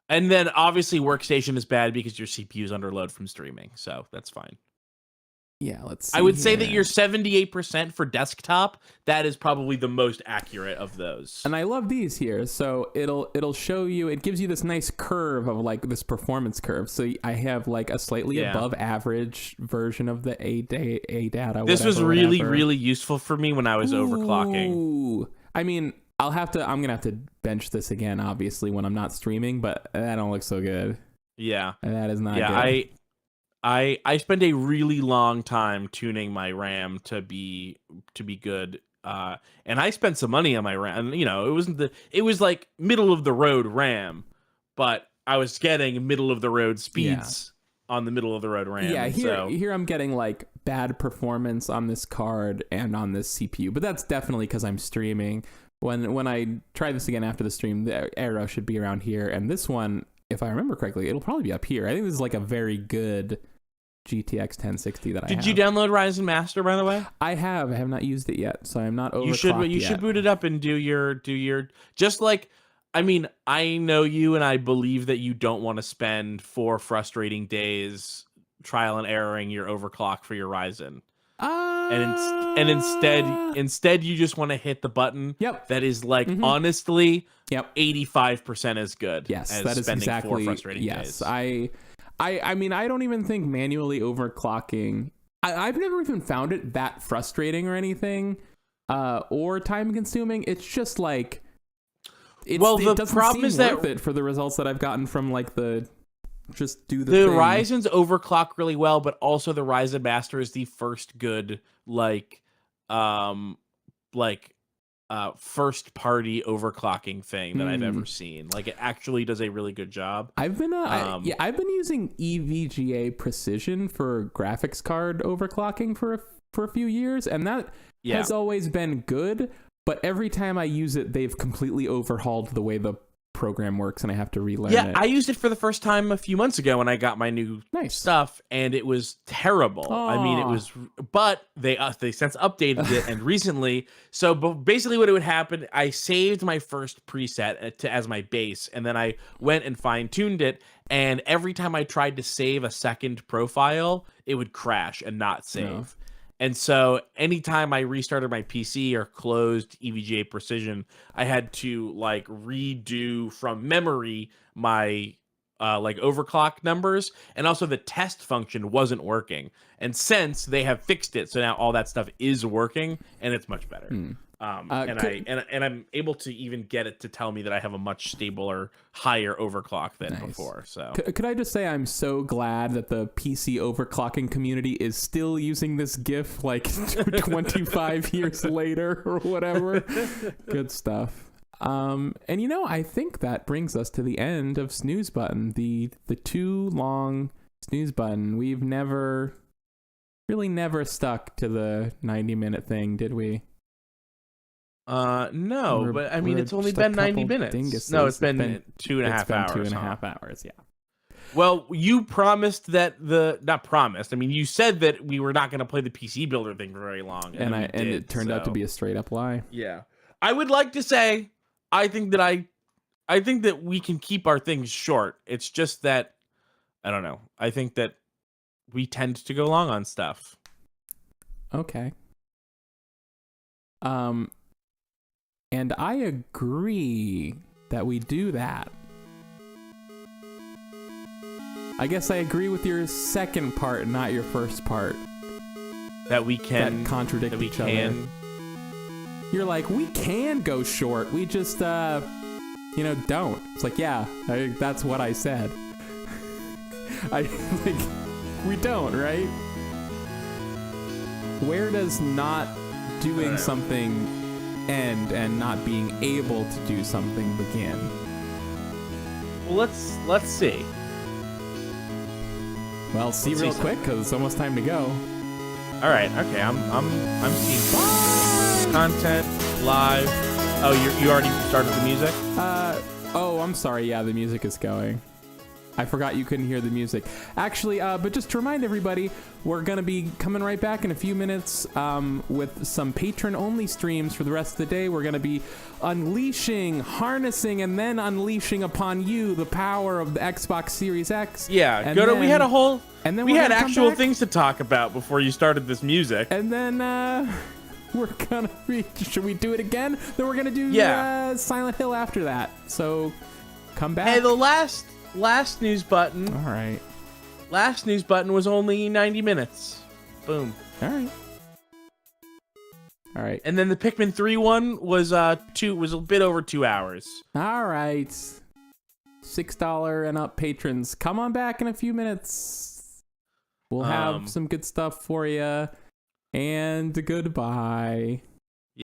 B: And then obviously workstation is bad because your CPU is under load from streaming, so that's fine.
A: Yeah, let's see.
B: I would say that you're 78% for desktop. That is probably the most accurate of those.
A: And I love these here. So it'll show you, it gives you this nice curve of like this performance curve. So I have like a slightly above average version of the A data.
B: This was really useful for me when I was overclocking.
A: I mean, I'm gonna have to bench this again, obviously, when I'm not streaming, but that don't look so good.
B: Yeah.
A: That is not good.
B: I spent a really long time tuning my RAM to be good. And I spent some money on my RAM. And, it was like middle of the road RAM, but I was getting middle of the road speeds on the middle of the road RAM.
A: Yeah, here I'm getting like bad performance on this card and on this CPU, but that's definitely because I'm streaming. When I try this again after the stream, the arrow should be around here, and this one, if I remember correctly, it'll probably be up here. I think this is like a very good GTX 1060 that I have.
B: Did you download Ryzen Master, by the way?
A: I have not used it yet, so I'm not overclocked
B: You should boot it up and do your just like, I mean, I know you and I believe that you don't want to spend 4 frustrating days trial and erroring your overclock for your Ryzen. And instead you just want to hit the button.
A: Yep.
B: That is like honestly,
A: yep,
B: 85% as good.
A: Yes,
B: as
A: that is
B: spending
A: exactly
B: 4 frustrating days.
A: I mean, I don't even think manually overclocking. I've never even found it that frustrating or anything, or time consuming. It's just like, it doesn't seem worth it for the results that I've gotten from like the. Just do the thing.
B: Ryzen's overclock really well, but also the Ryzen Master is the first good first party overclocking thing that I've ever seen. Like, it actually does a really good job.
A: I've been using EVGA Precision for graphics card overclocking for a few years, and that has always been good. But every time I use it, they've completely overhauled the way the program works, and I have to relearn it.
B: Yeah, I used it for the first time a few months ago when I got my new stuff, and it was terrible.
A: Aww.
B: I mean, it was, but they since updated it and recently. So basically, what would happen? I saved my first preset as my base, and then I went and fine tuned it. And every time I tried to save a second profile, it would crash and not save. No. And so anytime I restarted my PC or closed EVGA Precision, I had to like redo from memory my like overclock numbers, and also the test function wasn't working. And since they have fixed it, so now all that stuff is working, and it's much better. And I'm able to even get it to tell me that I have a much stabler, higher overclock than before. So
A: could I just say I'm so glad that the PC overclocking community is still using this GIF like 25 years later or whatever. Good stuff. And I think that brings us to the end of Snooze Button, the too long snooze button. We've never stuck to the 90-minute thing, did we?
B: No, but I mean, it's only been 90 minutes.
A: Dinguses.
B: No, it's been 2.5 hours.
A: 2.5 hours, yeah.
B: Well, you promised that not promised. I mean, you said that we were not going to play the PC Builder thing for very long, and
A: it turned out to be a straight up lie.
B: Yeah, I would like to say I think that we can keep our things short. It's just that I don't know. I think that we tend to go long on stuff.
A: Okay. And I agree that we do that. I guess I agree with your second part, not your first part.
B: That we can
A: contradict each other. You're like, we can go short. We just, don't. It's like, yeah, that's what I said. We don't, right? Where does not doing something end and not being able to do something begin?
B: Well, let's see.
A: Well, see real quick because it's almost time to go.
B: All right. Okay. I'm seeing content live. Oh, you already started the music?
A: Oh, I'm sorry. Yeah, the music is going. I forgot you couldn't hear the music. Actually, but just to remind everybody, we're going to be coming right back in a few minutes with some patron-only streams for the rest of the day. We're going to be harnessing, and then unleashing upon you the power of the Xbox Series X.
B: Yeah, we had a whole... And then we had actual things to talk about before you started this music.
A: And then we're going to be... Should we do it again? Then we're going to do Silent Hill after that. So come back.
B: Hey, the last snooze button.
A: All right.
B: Last snooze button was only 90 minutes. Boom.
A: All right.
B: And then the Pikmin 3 one was a bit over 2 hours.
A: All right. $6 and up patrons, come on back in a few minutes. We'll have some good stuff for you. And goodbye.